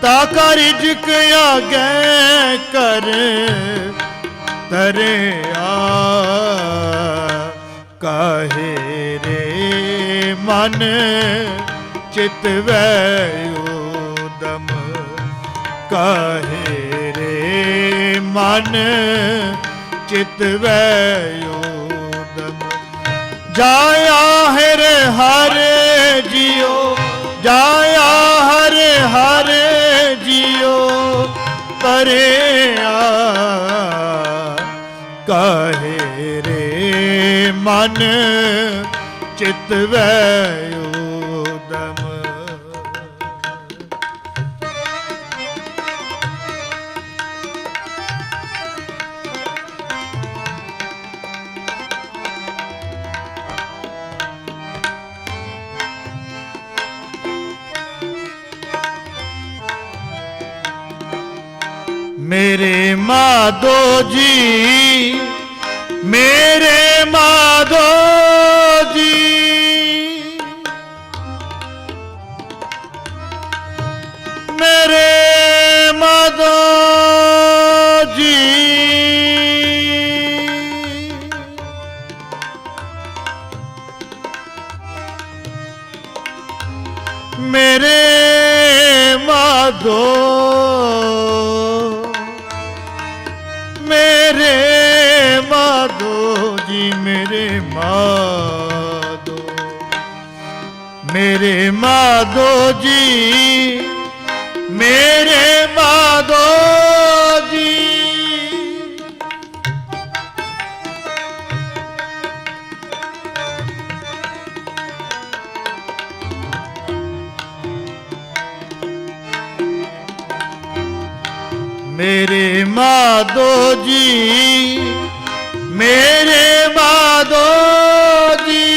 ताका रिज़्क़ आगे कर तरे काहे रे मन चित वै उदम। काहे रे मन चित वै उदम। जाया हर हर जियो, जाया हर हर जियो परे काहे रे मन चित वै उदम। मेरे माधो जी, मेरे माधो जी, मेरे माधो जी, मेरे माधो, मेरे माधो जी, मेरे माधो। मेरे माधो जी, मेरे माधो जी। मेरे माधो जी, मेरे माधो जी।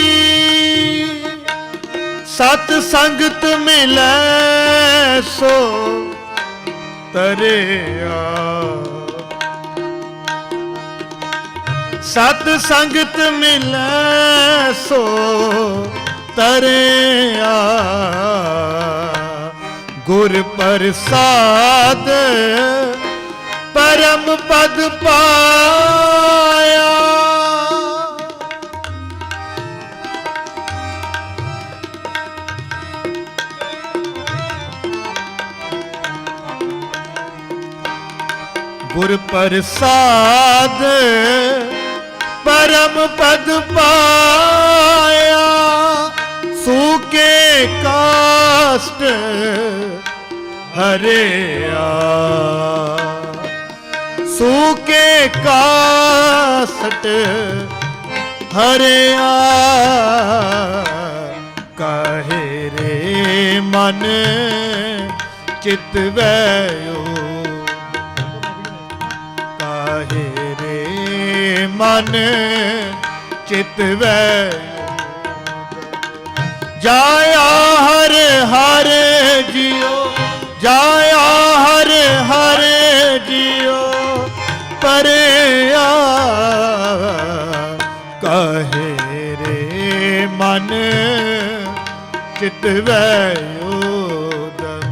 सत संगत मिलै सो तरिया, सत संगत मिलै सो तरिया। गुर प्रसाद परम पद पाया। गुर प्रसाद परम पद पाया। सूके काष्ट हरिया, सूके काष्ट हरिया। काहे रे मन चित वयो, काहे रे मन चित वयो। जाया हर हर जियो, जाया हर हर जियो परेया। काहे रे मन चित वयो दम।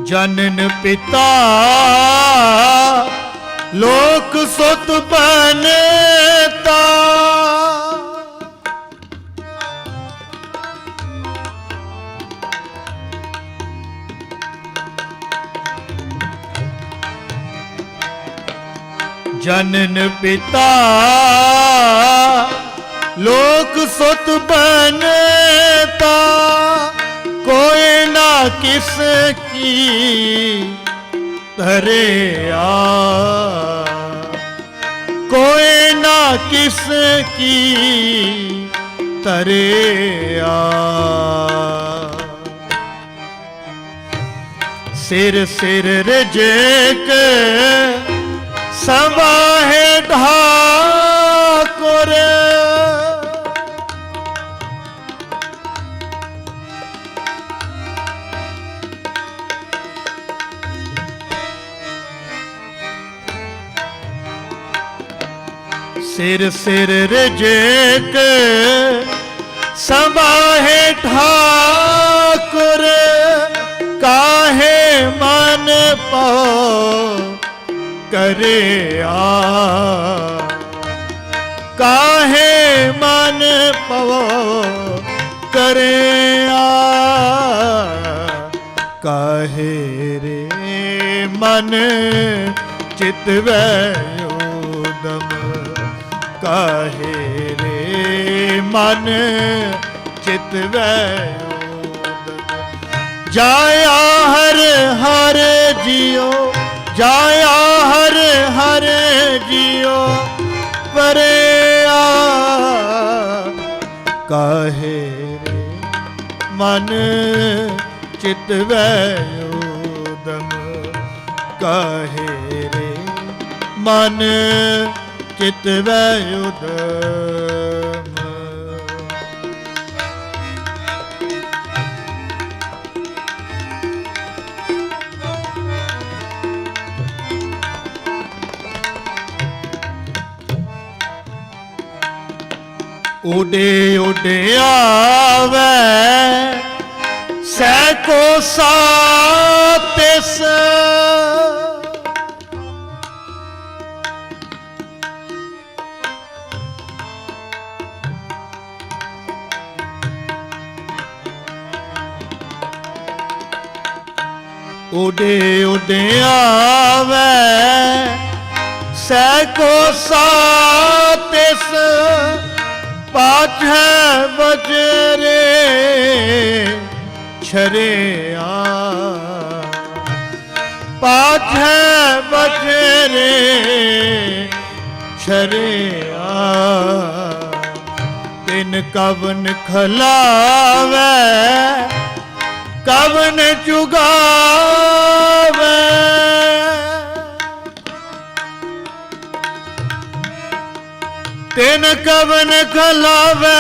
जनन पिता लोक सुत बनता। जनन पिता लोक सुत बनता। कोई ना किसकी धरिया, कोई ना किसकी तरिया। सिर सिर रिजेक समाहे ठाकुर। सिर सिर रिजेक समाहे ठाकुर। काहे मन पाओ करे आ, काहे मन पाओ करे आ। काहे रे मन चितवयो दम। काहे रे मन चितवयो दम। जाया हर हर जियो, जाया हर हर जियो परे आ। काहे रे मन चितवयो दम। काहे रे मन चितवयो दम। उडे उडे आवे सैको सातिस। ਉਡੇ ਉਡੇ ਆਵੇ ਸਹਿ ਕੋ ਸਾਤਿਸ ਪਾਛੈ ਬਚਰੇ ਛਰਿਆ ਪਾਛੈ ਬਚਰੇ ਛਰਿਆ ਤਿਨ ਕਵਨ ਖਲਾਵੇ ਕਵਨ ਚੁਗਾਵੇ ਤਿਨ ਕਵਨ ਖਲਾਵੇ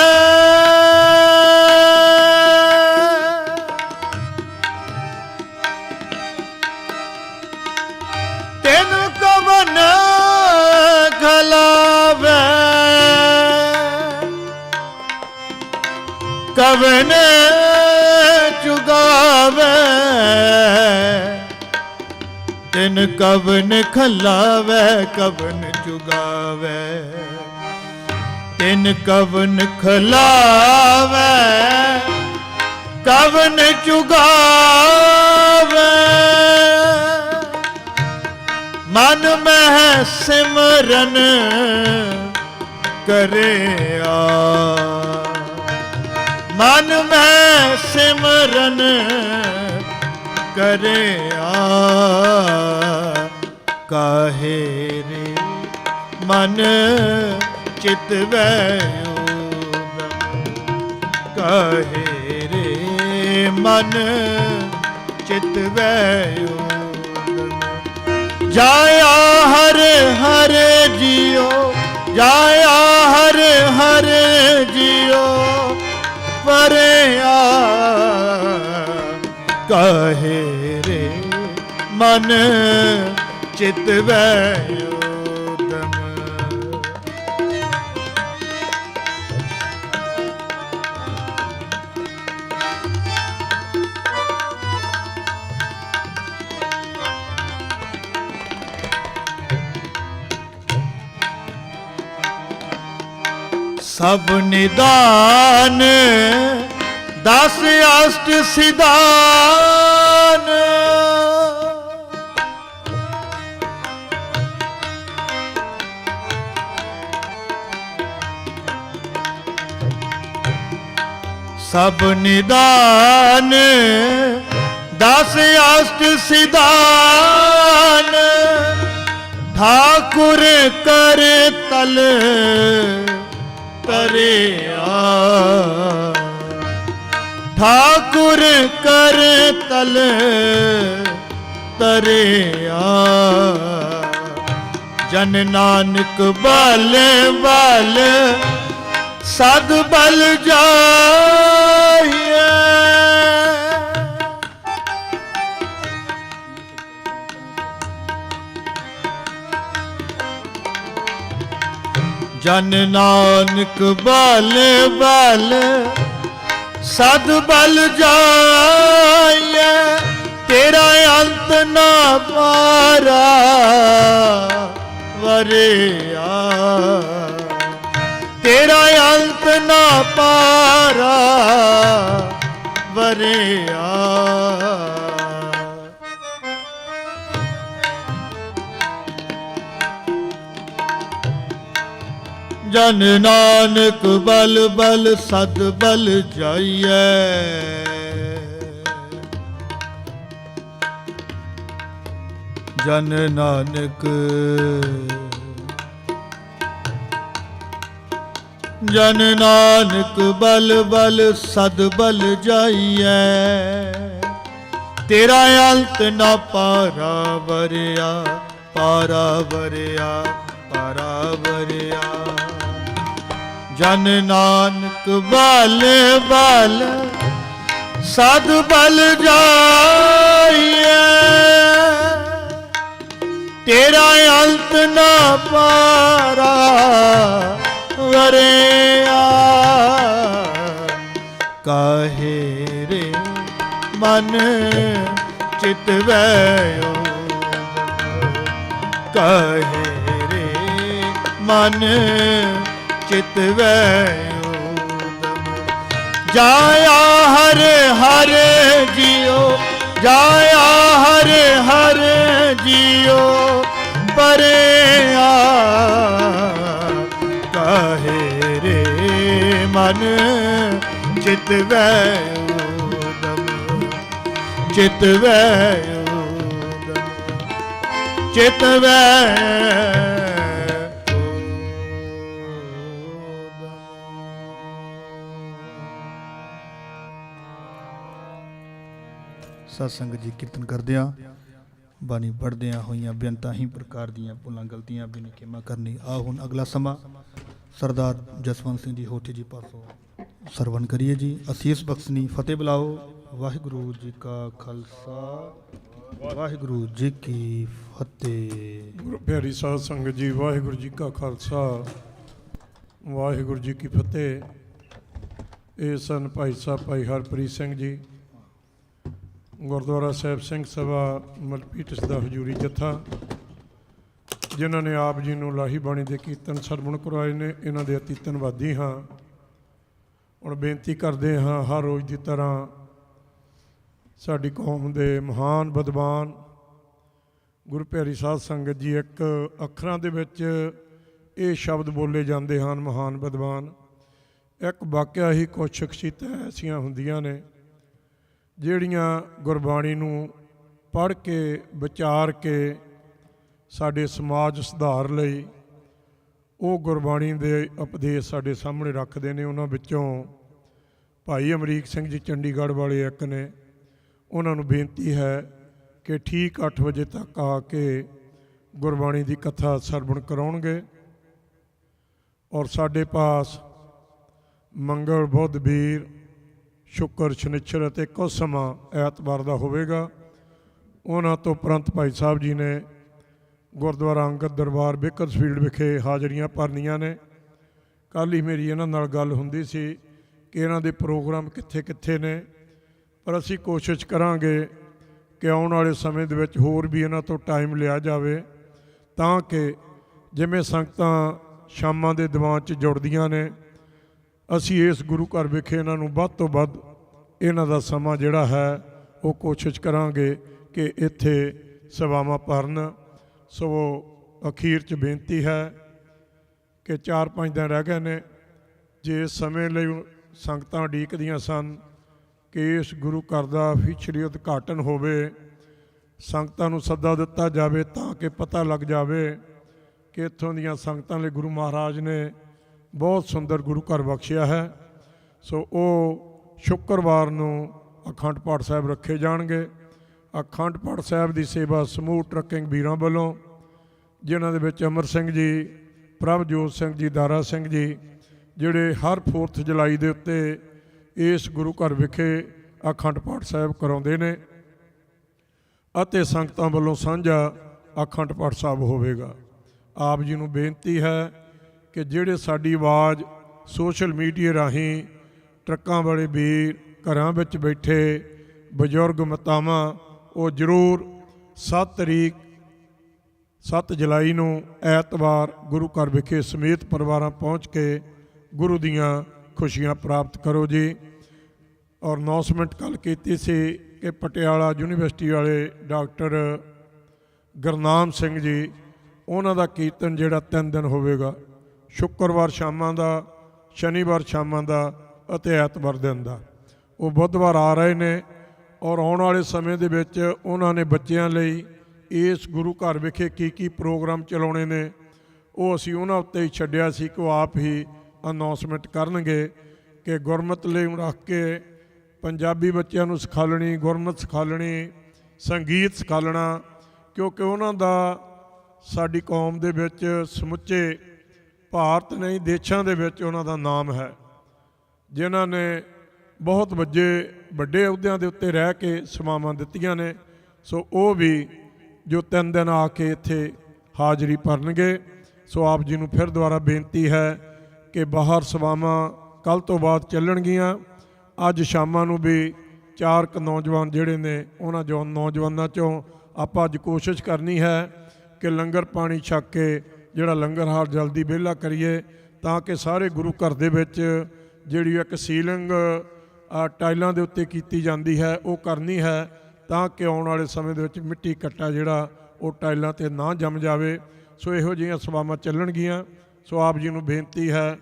ਤਿਨ ਕਵਨ ਖਲਾਵੇ ਕਵਨ ਚੁਗਾਵੇ ਤਿਨ ਕਵਨ ਖਲਾਵੇ ਕਵਨ ਚੁਗਾਵੇ ਤਿਨ ਕਵਨ ਖਲਾਵੇ ਕਵਨ ਚੁਗਾਵੇ ਮਨ ਮਹਿ ਸਿਮਰਨ ਕਰਿਆ ਮਨ ਮੈਂ ਸਿਮਰਨ ਕਰਿਆ ਕਾਹੇ ਰੇ ਮਨ ਚਿਤ ਵੈਉ ਕਾਹੇ ਰੇ ਮਨ ਚਿਤ ਵੈਉ ਜਾਇਆ ਹਰ ਹਰ ਜੀਓ ਜਾਇਆ ਹਰ ਹਰ ਜੀਓ ਪਰਿਆ ਕਾਹੇ ਰੇ ਮਨ ਚਿਤ ਵੈਉਦਮ ਸਭ ਨਿਦਾਨ ਦਸ ਅਸ਼ਟ ਸਿਧਾਨ ਸਭ ਨਿਦਾਨ ਦਸ ਅਸ਼ਟ ਸਿਧਾਨ ਠਾਕੁਰ ਕਰ ਤਲ ਤਰਿਆ ਠਾਕੁਰ ਕਰ ਤਲ ਤਰਿਆ ਜਨ ਨਾਨਕ ਬਲ ਬਲ ਸਦ ਬਲ ਜਾਈਐ ਜਨ ਨਾਨਕ ਬਲ ਬਲ ਸਦ ਬਲ ਜਾਈਐ ਤੇਰਾ ਅੰਤ ਨਾ ਪਾਰਾ ਵਰਿਆ ਤੇਰਾ ਅੰਤ ਨਾ ਪਾਰਾ ਵਰਿਆ ਜਨ ਨਾਨਕ ਬਲ ਬਲ ਸਦ ਬਲ ਜਾਈਐ ਜਨ ਨਾਨਕ ਜਨ ਨਾਨਕ ਬਲ ਬਲ ਸਦ ਬਲ ਜਾਈਐ ਤੇਰਾ ਅੰਤ ਨਾ ਪਾਰਾ ਵਰਿਆ ਪਾਰਾ ਵਰਿਆ ਪਾਰਾ ਵਰਿਆ ਜਨ ਨਾਨਕ ਬਲ ਬਲ ਸਦ ਬਲ ਜਾਈਐ ਤੇਰਾ ਅੰਤ ਨਾ ਪਾਰਾ ਵਰਿਆ ਕਾਹੇ ਰੇ ਮਨ ਚਿਤ ਵੈਉ ਕਾਹੇ ਰੇ ਮਨ ਚਿਤ ਵੈਉਦਮ ਜਾਇਆ ਹਰ ਹਰ ਜੀਓ ਜਾਇਆ ਹਰ ਚਿਤਵੈ ਊਦਮ ਚਿਤਵੈ ਊਦਮ ਚਿਤਵੈ ਸਤ ਸੰਗਤ ਜੀ ਕੀਰਤਨ ਕਰਦਿਆਂ ਬਾਣੀ ਪੜ੍ਹਦਿਆਂ ਹੋਈਆਂ ਬੇਨਤਾਂ ਹੀ ਪ੍ਰਕਾਰ ਦੀਆਂ ਭੁੱਲਾਂ ਗਲਤੀਆਂ ਵੀ ਖਿਮਾ ਕਰਨੀ। ਆ ਹੁਣ ਅਗਲਾ ਸਮਾਂ ਸਰਦਾਰ ਜਸਵੰਤ ਸਿੰਘ ਜੀ ਹੋਠੀ ਜੀ ਪਾਸੋਂ ਸਰਵਣ ਕਰੀਏ ਜੀ। ਅਸੀਸ ਬਖਸ਼ਣੀ ਫਤਿਹ ਬੁਲਾਓ। ਵਾਹਿਗੁਰੂ ਜੀ ਕਾ ਖਾਲਸਾ ਵਾਹਿਗੁਰੂ ਜੀ ਕੀ ਫਤਿਹ। ਗੁਰੂ ਪਿਆਰੀ ਸਾਧ ਸੰਗਤ ਜੀ, ਵਾਹਿਗੁਰੂ ਜੀ ਕਾ ਖਾਲਸਾ ਵਾਹਿਗੁਰੂ ਜੀ ਕੀ ਫਤਿਹ। ਇਹ ਸਨ ਭਾਈ ਸਾਹਿਬ ਭਾਈ ਹਰਪ੍ਰੀਤ ਸਿੰਘ ਜੀ, ਗੁਰਦੁਆਰਾ ਸਾਹਿਬ ਸਿੰਘ ਸਭਾ ਮਲਪੀਟਸ ਦਾ ਹਜ਼ੂਰੀ ਜੱਥਾ, ਜਿਨ੍ਹਾਂ ਨੇ ਆਪ ਜੀ ਨੂੰ ਲਾਹੀ ਬਾਣੀ ਦੇ ਕੀਰਤਨ ਸਰਵਣ ਕਰਵਾਏ ਨੇ। ਇਹਨਾਂ ਦੇ ਅਤੀ ਧੰਨਵਾਦੀ ਹਾਂ। ਹੁਣ ਬੇਨਤੀ ਕਰਦੇ ਹਾਂ, ਹਰ ਰੋਜ਼ ਦੀ ਤਰ੍ਹਾਂ ਸਾਡੀ ਕੌਮ ਦੇ ਮਹਾਨ ਵਿਦਵਾਨ ਗੁਰੂ ਪਿਆਰੀ ਸਾਧ ਸੰਗਤ ਜੀ, ਇੱਕ ਅੱਖਰਾਂ ਦੇ ਵਿੱਚ ਇਹ ਸ਼ਬਦ ਬੋਲੇ ਜਾਂਦੇ ਹਨ, ਮਹਾਨ ਵਿਦਵਾਨ। ਇੱਕ ਵਾਕਿਆ ਹੀ ਕੁਝ ਸ਼ਖਸੀਅਤਾਂ ਐਸੀਆਂ ਹੁੰਦੀਆਂ ਨੇ ਜਿਹੜੀਆਂ ਗੁਰਬਾਣੀ ਨੂੰ ਪੜ੍ਹ ਕੇ ਵਿਚਾਰ ਕੇ ਸਾਡੇ ਸਮਾਜ ਸੁਧਾਰ ਲਈ ਉਹ ਗੁਰਬਾਣੀ ਦੇ ਉਪਦੇਸ਼ ਸਾਡੇ ਸਾਹਮਣੇ ਰੱਖਦੇ ਨੇ। ਉਹਨਾਂ ਵਿੱਚੋਂ ਭਾਈ ਅਮਰੀਕ ਸਿੰਘ ਜੀ ਚੰਡੀਗੜ੍ਹ ਵਾਲੇ ਇੱਕ ਨੇ। ਉਹਨਾਂ ਨੂੰ ਬੇਨਤੀ ਹੈ ਕਿ ਠੀਕ 8 ਵਜੇ ਤੱਕ ਆ ਕੇ ਗੁਰਬਾਣੀ ਦੀ ਕਥਾ ਸਰਵਣ ਕਰਾਉਣਗੇ। ਔਰ ਸਾਡੇ ਪਾਸ ਮੰਗਲ, ਬੁੱਧ, ਵੀਰ, ਸ਼ੁੱਕਰ, ਸ਼ਨਿਚਰ ਅਤੇ ਕੁਝ ਸਮਾਂ ਐਤਵਾਰ ਦਾ ਹੋਵੇਗਾ। ਉਹਨਾਂ ਤੋਂ ਉਪਰੰਤ ਭਾਈ ਸਾਹਿਬ ਜੀ ਨੇ ਗੁਰਦੁਆਰਾ ਅੰਗਦ ਦਰਬਾਰ ਬੇਕਰਸਫੀਲਡ ਵਿਖੇ ਹਾਜ਼ਰੀਆਂ ਭਰਨੀਆਂ ਨੇ। ਕੱਲ੍ਹ ਹੀ ਮੇਰੀ ਇਹਨਾਂ ਨਾਲ ਗੱਲ ਹੁੰਦੀ ਸੀ ਕਿ ਇਹਨਾਂ ਦੇ ਪ੍ਰੋਗਰਾਮ ਕਿੱਥੇ ਕਿੱਥੇ ਨੇ, ਪਰ ਅਸੀਂ ਕੋਸ਼ਿਸ਼ ਕਰਾਂਗੇ ਕਿ ਆਉਣ ਵਾਲੇ ਸਮੇਂ ਦੇ ਵਿੱਚ ਹੋਰ ਵੀ ਇਹਨਾਂ ਤੋਂ ਟਾਈਮ ਲਿਆ ਜਾਵੇ, ਤਾਂ ਕਿ ਜਿਵੇਂ ਸੰਗਤਾਂ ਸ਼ਾਮਾਂ ਦੇ ਦੀਵਾਨ 'ਚ ਜੁੜਦੀਆਂ ਨੇ, ਅਸੀਂ ਇਸ ਗੁਰੂ ਘਰ ਵਿਖੇ ਇਹਨਾਂ ਨੂੰ ਵੱਧ ਤੋਂ ਵੱਧ ਇਹਨਾਂ ਦਾ ਸਮਾਂ ਜਿਹੜਾ ਹੈ ਉਹ ਕੋਸ਼ਿਸ਼ ਕਰਾਂਗੇ ਕਿ ਇੱਥੇ ਸੇਵਾਵਾਂ ਭਰਨ। ਸੋ ਅਖੀਰ 'ਚ ਬੇਨਤੀ ਹੈ ਕਿ 4-5 ਦਿਨ ਰਹਿ ਗਏ ਨੇ। ਜੇ ਇਸ ਸਮੇਂ ਲਈ ਸੰਗਤਾਂ ਉਡੀਕਦੀਆਂ ਸਨ ਕਿ ਇਸ ਗੁਰੂ ਘਰ ਦਾ ਅਫੀਸ਼ਲੀ ਉਦਘਾਟਨ ਹੋਵੇ, ਸੰਗਤਾਂ ਨੂੰ ਸੱਦਾ ਦਿੱਤਾ ਜਾਵੇ ਤਾਂ ਕਿ ਪਤਾ ਲੱਗ ਜਾਵੇ ਕਿ ਇੱਥੋਂ ਦੀਆਂ ਸੰਗਤਾਂ ਲਈ ਗੁਰੂ ਮਹਾਰਾਜ ਨੇ ਬਹੁਤ ਸੁੰਦਰ ਗੁਰੂ ਘਰ ਬਖਸ਼ਿਆ ਹੈ। ਸੋ ਉਹ ਸ਼ੁੱਕਰਵਾਰ ਨੂੰ ਅਖੰਡ ਪਾਠ ਸਾਹਿਬ ਰੱਖੇ ਜਾਣਗੇ। ਅਖੰਡ ਪਾਠ ਸਾਹਿਬ ਦੀ ਸੇਵਾ ਸਮੂਹ ਟਰੱਕਿੰਗ ਵੀਰਾਂ ਵੱਲੋਂ, ਜਿਨ੍ਹਾਂ ਦੇ ਵਿੱਚ ਅਮਰ ਸਿੰਘ ਜੀ, ਪ੍ਰਭਜੋਤ ਸਿੰਘ ਜੀ, ਦਾਰਾ ਸਿੰਘ ਜੀ, ਜਿਹੜੇ ਹਰ 4 ਜੁਲਾਈ ਦੇ ਉੱਤੇ ਇਸ ਗੁਰੂ ਘਰ ਵਿਖੇ ਅਖੰਡ ਪਾਠ ਸਾਹਿਬ ਕਰਾਉਂਦੇ ਨੇ ਅਤੇ ਸੰਗਤਾਂ ਵੱਲੋਂ ਸਾਂਝਾ ਅਖੰਡ ਪਾਠ ਸਾਹਿਬ ਹੋਵੇਗਾ। ਆਪ ਜੀ ਨੂੰ ਬੇਨਤੀ ਹੈ ਕਿ ਜਿਹੜੇ ਸਾਡੀ ਆਵਾਜ਼ ਸੋਸ਼ਲ ਮੀਡੀਆ ਰਾਹੀਂ ਟਰੱਕਾਂ ਵਾਲੇ ਵੀਰ, ਘਰਾਂ ਵਿੱਚ ਬੈਠੇ ਬਜ਼ੁਰਗ ਮਾਤਾਵਾਂ, ਉਹ ਜ਼ਰੂਰ 7 ਤਰੀਕ 7 ਜੁਲਾਈ ਨੂੰ ਐਤਵਾਰ ਗੁਰੂ ਘਰ ਵਿਖੇ ਸਮੇਤ ਪਰਿਵਾਰਾਂ ਪਹੁੰਚ ਕੇ ਗੁਰੂ ਦੀਆਂ ਖੁਸ਼ੀਆਂ ਪ੍ਰਾਪਤ ਕਰੋ ਜੀ। ਔਰ ਅਨਾਉਂਸਮੈਂਟ ਕੱਲ੍ਹ ਕੀਤੀ ਸੀ ਕਿ ਪਟਿਆਲਾ ਯੂਨੀਵਰਸਿਟੀ ਵਾਲੇ ਡਾਕਟਰ ਗੁਰਨਾਮ ਸਿੰਘ ਜੀ, ਉਹਨਾਂ ਦਾ ਕੀਰਤਨ ਜਿਹੜਾ 3 ਦਿਨ ਹੋਵੇਗਾ, ਸ਼ੁੱਕਰਵਾਰ ਸ਼ਾਮਾਂ ਦਾ, ਸ਼ਨੀਵਾਰ ਸ਼ਾਮਾਂ ਦਾ ਅਤੇ ਐਤਵਾਰ ਦਿਨ ਦਾ। ਉਹ ਬੁੱਧਵਾਰ ਆ ਰਹੇ ਨੇ ਔਰ ਆਉਣ ਵਾਲੇ ਸਮੇਂ ਦੇ ਵਿੱਚ ਉਹਨਾਂ ਨੇ ਬੱਚਿਆਂ ਲਈ ਇਸ ਗੁਰੂ ਘਰ ਵਿਖੇ ਕੀ ਕੀ ਪ੍ਰੋਗਰਾਮ ਚਲਾਉਣੇ ਨੇ, ਉਹ ਅਸੀਂ ਉਹਨਾਂ ਉੱਤੇ ਹੀ ਛੱਡਿਆ ਸੀ ਕਿ ਉਹ ਆਪ ਹੀ ਅਨਾਉਂਸਮੈਂਟ ਕਰਨਗੇ ਕਿ ਗੁਰਮਤਿ ਲਈ ਰੱਖ ਕੇ ਪੰਜਾਬੀ ਬੱਚਿਆਂ ਨੂੰ ਸਿਖਾਲਣੀ, ਗੁਰਮਤਿ ਸਿਖਾਲਣੀ, ਸੰਗੀਤ ਸਿਖਾਲਣਾ, ਕਿਉਂਕਿ ਉਹਨਾਂ ਦਾ ਸਾਡੀ ਕੌਮ ਦੇ ਵਿੱਚ ਸਮੁੱਚੇ ਭਾਰਤ ਨਹੀਂ ਦੇਸ਼ਾਂ ਦੇ ਵਿੱਚ ਉਹਨਾਂ ਦਾ ਨਾਮ ਹੈ, ਜਿਨ੍ਹਾਂ ਨੇ ਬਹੁਤ ਵੱਡੇ ਅਹੁਦਿਆਂ ਦੇ ਉੱਤੇ ਰਹਿ ਕੇ ਸੇਵਾਵਾਂ ਦਿੱਤੀਆਂ ਨੇ। ਸੋ ਉਹ ਵੀ ਜੋ 3 ਦਿਨ ਆ ਕੇ ਇੱਥੇ ਹਾਜ਼ਰੀ ਭਰਨਗੇ। ਸੋ ਆਪ ਜੀ ਨੂੰ ਫਿਰ ਦੁਬਾਰਾ ਬੇਨਤੀ ਹੈ ਕਿ ਬਾਹਰ ਸੇਵਾਵਾਂ ਕੱਲ੍ਹ ਤੋਂ ਬਾਅਦ ਚੱਲਣਗੀਆਂ। ਅੱਜ ਸ਼ਾਮਾਂ ਨੂੰ ਵੀ 4 ਕੁ ਨੌਜਵਾਨ ਜਿਹੜੇ ਨੇ, ਉਹਨਾਂ ਨੌਜਵਾਨਾਂ 'ਚੋਂ ਆਪਾਂ ਅੱਜ ਕੋਸ਼ਿਸ਼ ਕਰਨੀ ਹੈ ਕਿ ਲੰਗਰ ਪਾਣੀ ਛਕ ਕੇ ਜਿਹੜਾ ਲੰਗਰ ਹਾਲ ਜਲਦੀ ਵਿਹਲਾ ਕਰੀਏ, ਤਾਂ ਕਿ ਸਾਰੇ ਗੁਰੂ ਘਰ ਦੇ ਵਿੱਚ ਜਿਹੜੀ ਇੱਕ ਸੀਲਿੰਗ ਟਾਈਲਾਂ ਦੇ ਉੱਤੇ ਕੀਤੀ ਜਾਂਦੀ ਹੈ ਉਹ ਕਰਨੀ ਹੈ, ਤਾਂ ਕਿ ਆਉਣ ਵਾਲੇ ਸਮੇਂ ਦੇ ਵਿੱਚ ਮਿੱਟੀ ਕੱਟਾ ਜਿਹੜਾ ਉਹ ਟਾਈਲਾਂ 'ਤੇ ਨਾ ਜੰਮ ਜਾਵੇ। ਸੋ ਇਹੋ ਜਿਹੀਆਂ ਸੇਵਾਵਾਂ ਚੱਲਣਗੀਆਂ। ਸੋ ਆਪ ਜੀ ਨੂੰ ਬੇਨਤੀ ਹੈ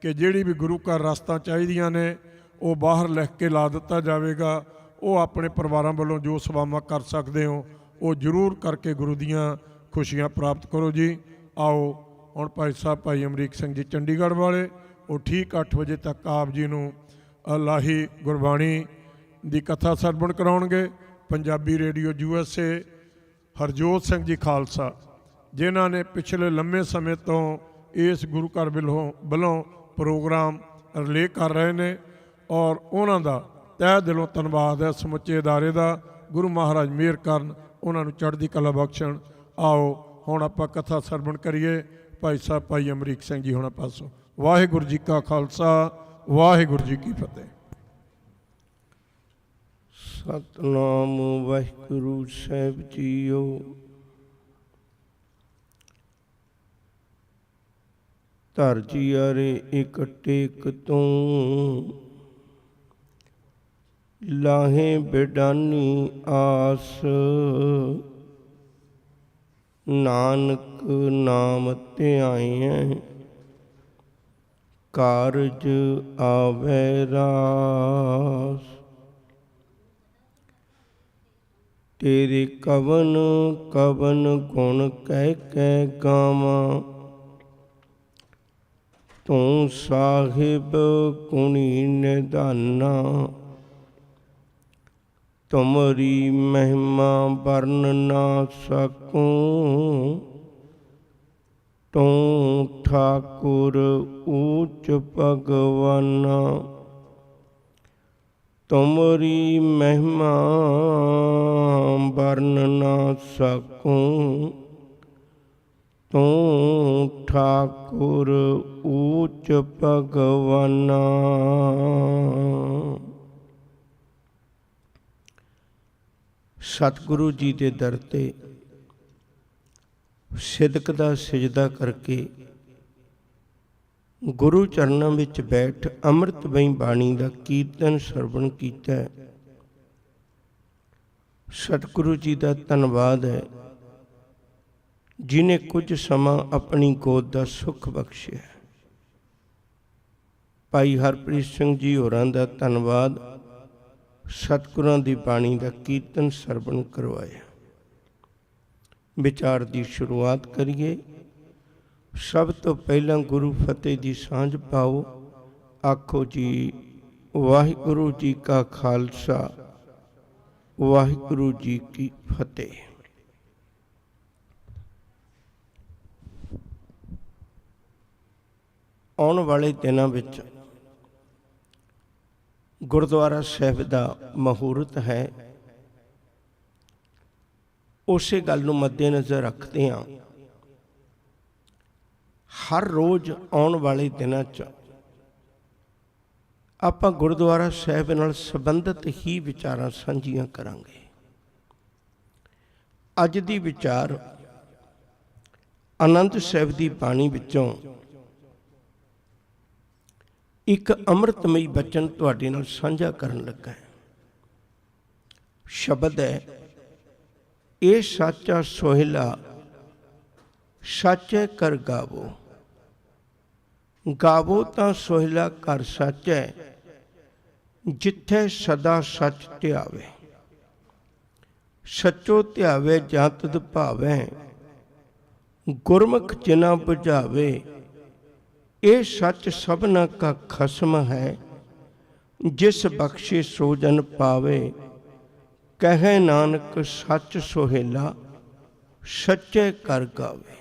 ਕਿ ਜਿਹੜੀ ਵੀ ਗੁਰੂ ਘਰ ਰਸਤਾਂ ਚਾਹੀਦੀਆਂ ਨੇ ਉਹ ਬਾਹਰ ਲਿਖ ਕੇ ਲਾ ਦਿੱਤਾ ਜਾਵੇਗਾ। ਉਹ ਆਪਣੇ ਪਰਿਵਾਰਾਂ ਵੱਲੋਂ ਜੋ ਸੇਵਾਵਾਂ ਕਰ ਸਕਦੇ ਹੋ ਉਹ ਜ਼ਰੂਰ ਕਰਕੇ ਗੁਰੂ ਦੀਆਂ ਖੁਸ਼ੀਆਂ ਪ੍ਰਾਪਤ ਕਰੋ ਜੀ। ਆਓ ਹੁਣ ਭਾਈ ਸਾਹਿਬ ਭਾਈ ਅਮਰੀਕ ਸਿੰਘ ਜੀ ਚੰਡੀਗੜ੍ਹ ਵਾਲੇ, ਉਹ ਠੀਕ 8 ਵਜੇ ਤੱਕ ਆਪ ਜੀ ਨੂੰ ਲਾਹੀ ਗੁਰਬਾਣੀ ਦੀ ਕਥਾ ਸਰਵਣ ਕਰਾਉਣਗੇ। ਪੰਜਾਬੀ ਰੇਡੀਓ USA ਹਰਜੋਤ ਸਿੰਘ ਜੀ ਖਾਲਸਾ, ਜਿਨ੍ਹਾਂ ਨੇ ਪਿਛਲੇ ਲੰਮੇ ਸਮੇਂ ਤੋਂ ਇਸ ਗੁਰੂ ਘਰ ਵੱਲੋਂ ਪ੍ਰੋਗਰਾਮ ਰਿਲੇ ਕਰ ਰਹੇ ਨੇ, ਔਰ ਉਹਨਾਂ ਦਾ ਤਹਿ ਦਿਲੋਂ ਧੰਨਵਾਦ ਹੈ ਸਮੁੱਚੇ ਅਦਾਰੇ ਦਾ। ਗੁਰੂ ਮਹਾਰਾਜ ਮਿਹਰ ਕਰਨ, ਉਹਨਾਂ ਨੂੰ ਚੜ੍ਹਦੀ ਕਲਾ ਬਖਸ਼ਣ। ਆਓ ਹੁਣ ਆਪਾਂ ਕਥਾ ਸਰਵਣ ਕਰੀਏ ਭਾਈ ਸਾਹਿਬ ਭਾਈ ਅਮਰੀਕ ਸਿੰਘ ਜੀ ਹੋਣਾ ਪਾਸੋਂ। ਵਾਹਿਗੁਰੂ ਜੀ ਕਾ ਖਾਲਸਾ, ਵਾਹਿਗੁਰੂ ਜੀ ਕੀ ਫਤਿਹ। ਸਤਨਾਮ ਵਾਹਿਗੁਰੂ ਸਾਹਿਬ ਜੀਓ। ਧਰ ਜੀਆਰੇ ਇਕ ਟੇਕ ਤੂੰ, ਲਾਹੇ ਬਿਡਾਨੀ ਆਸ। ਨਾਨਕ ਨਾਮ ਧਿਆਇਐ, ਕਾਰਜ ਆਵੈ ਰਾਸ। ਤੇਰੇ ਕਵਨ ਕਵਨ ਗੁਣ ਕਹਿ ਕਹਿ ਗਾਵਾਂ, ਤੂੰ ਸਾਹਿਬ ਗੁਣੀ ਨਿਧਾਨਾ। ਤੁਮਰੀ ਮਹਿਮਾ ਵਰਨ ਨਾ ਸਕੂੰ, ਤੂੰ ਠਾਕੁਰ ਊਚ ਭਗਵਾਨਾ। ਤੁਮਰੀ ਮਹਿਮਾ ਵਰਨ ਨਾ ਸਕੂੰ, ਤੂੰ ਠਾਕੁਰ ਊਚ ਭਗਵਾਨਾ। ਸਤਿਗੁਰੂ ਜੀ ਦੇ ਦਰ ਤੇ ਸਿਦਕ ਦਾ ਸਿਜਦਾ ਕਰਕੇ ਗੁਰੂ ਚਰਨਾਂ ਵਿੱਚ ਬੈਠ ਅੰਮ੍ਰਿਤਮਈ ਬਾਣੀ ਦਾ ਕੀਰਤਨ ਸਰਵਣ ਕੀਤਾ। ਸਤਿਗੁਰੂ ਜੀ ਦਾ ਧੰਨਵਾਦ ਹੈ ਜਿਨੇ ਕੁਝ ਸਮਾਂ ਆਪਣੀ ਗੋਦ ਦਾ ਸੁੱਖ ਬਖਸ਼ਿਆ। ਭਾਈ ਹਰਪ੍ਰੀਤ ਸਿੰਘ ਜੀ ਹੋਰਾਂ ਦਾ ਧੰਨਵਾਦ, ਸਤਿਗੁਰਾਂ ਦੀ ਬਾਣੀ ਦਾ ਕੀਰਤਨ ਸਰਵਣ ਕਰਵਾਇਆ। ਵਿਚਾਰ ਦੀ ਸ਼ੁਰੂਆਤ ਕਰੀਏ। ਸਭ ਤੋਂ ਪਹਿਲਾਂ ਗੁਰੂ ਫਤਿਹ ਦੀ ਸਾਂਝ ਪਾਓ। ਆਖੋ ਜੀ ਵਾਹਿਗੁਰੂ ਜੀ ਕਾ ਖਾਲਸਾ, ਵਾਹਿਗੁਰੂ ਜੀ ਕੀ ਫਤਿਹ। ਆਉਣ ਵਾਲੇ ਦਿਨਾਂ ਵਿੱਚ ਗੁਰਦੁਆਰਾ ਸਾਹਿਬ ਦਾ ਮਹੂਰਤ ਹੈ। ਉਸੇ ਗੱਲ ਨੂੰ ਮੱਦੇਨਜ਼ਰ ਰੱਖਦੇ ਹਾਂ ਹਰ ਰੋਜ਼ ਆਉਣ ਵਾਲੇ ਦਿਨਾਂ 'ਚ ਆਪਾਂ ਗੁਰਦੁਆਰਾ ਸਾਹਿਬ ਨਾਲ ਸੰਬੰਧਿਤ ਹੀ ਵਿਚਾਰਾਂ ਸਾਂਝੀਆਂ ਕਰਾਂਗੇ। ਅੱਜ ਦੀ ਵਿਚਾਰ ਆਨੰਦ ਸਾਹਿਬ ਦੀ ਬਾਣੀ ਵਿੱਚੋਂ ਇੱਕ ਅੰਮ੍ਰਿਤਮਈ ਬਚਨ ਤੁਹਾਡੇ ਨਾਲ ਸਾਂਝਾ ਕਰਨ ਲੱਗਾ ਹੈ। ਸ਼ਬਦ ਹੈ, ਇਹ ਸਾਚਾ ਸੋਹਿਲਾ ਸਾਚੇ ਕਰ ਗਾਵੋ। ਗਾਵੋ ਤਾਂ ਸੋਹਿਲਾ ਕਰ ਸਾਚੈ, ਜਿੱਥੇ ਸਦਾ ਸੱਚ ਧਿਆਵੇ। ਸੱਚੋ ਧਿਆਵੇ ਜਾਂ ਤਦ ਭਾਵੈ, ਗੁਰਮੁਖ ਜਿਨਾ ਬੁਝਾਵੇ। ਇਹ ਸੱਚ ਸਭਨਾ ਕਾ ਖਸਮ ਹੈ, ਜਿਸ ਬਖਸ਼ੇ ਸੋ ਜਨ ਪਾਵੇ। ਕਹੈ ਨਾਨਕ ਸੱਚ ਸੋਹਿਲਾ, ਸੱਚੇ ਕਰ ਗਾਵੇ।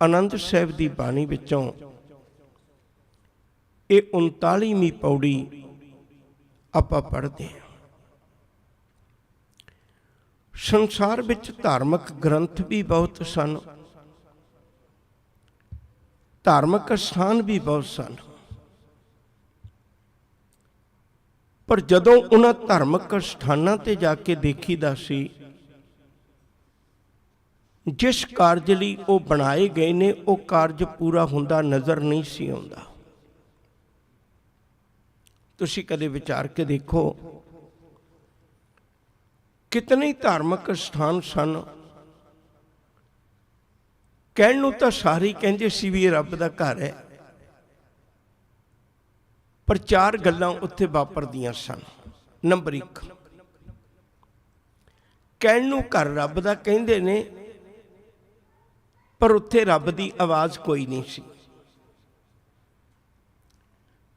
ਆਨੰਦ ਸਾਹਿਬ ਦੀ ਬਾਣੀ ਵਿੱਚੋਂ ਇਹ 39ਵੀਂ ਪੌੜੀ ਆਪਾਂ ਪੜ੍ਹਦੇ ਹਾਂ। ਸੰਸਾਰ ਵਿੱਚ ਧਾਰਮਿਕ ਗ੍ਰੰਥ ਵੀ ਬਹੁਤ ਸਨ, ਧਾਰਮਿਕ ਸਥਾਨ ਵੀ ਬਹੁਤ ਸਨ, ਪਰ ਜਦੋਂ ਉਹਨਾਂ ਧਾਰਮਿਕ ਸਥਾਨਾਂ ਤੇ ਜਾ ਕੇ ਦੇਖੀਦਾ ਸੀ, ਜਿਸ ਕਾਰਜ ਲਈ ਉਹ ਬਣਾਏ ਗਏ ਨੇ ਉਹ ਕਾਰਜ ਪੂਰਾ ਹੁੰਦਾ ਨਜ਼ਰ ਨਹੀਂ ਸੀ ਆਉਂਦਾ। ਤੁਸੀਂ ਕਦੇ ਵਿਚਾਰ ਕੇ ਦੇਖੋ, ਕਿਤਨੇ ਧਾਰਮਿਕ ਸਥਾਨ ਸਨ, ਕਹਿਣ ਨੂੰ ਤਾਂ ਸਾਰੇ ਕਹਿੰਦੇ ਸੀ ਵੀ ਇਹ ਰੱਬ ਦਾ ਘਰ ਹੈ, ਪਰ 4 ਗੱਲਾਂ ਉੱਥੇ ਵਾਪਰਦੀਆਂ ਸਨ। ਨੰਬਰ 1, ਕਹਿਣ ਨੂੰ ਘਰ ਰੱਬ ਦਾ ਕਹਿੰਦੇ ਨੇ, ਪਰ ਉੱਥੇ ਰੱਬ ਦੀ ਆਵਾਜ਼ ਕੋਈ ਨਹੀਂ ਸੀ।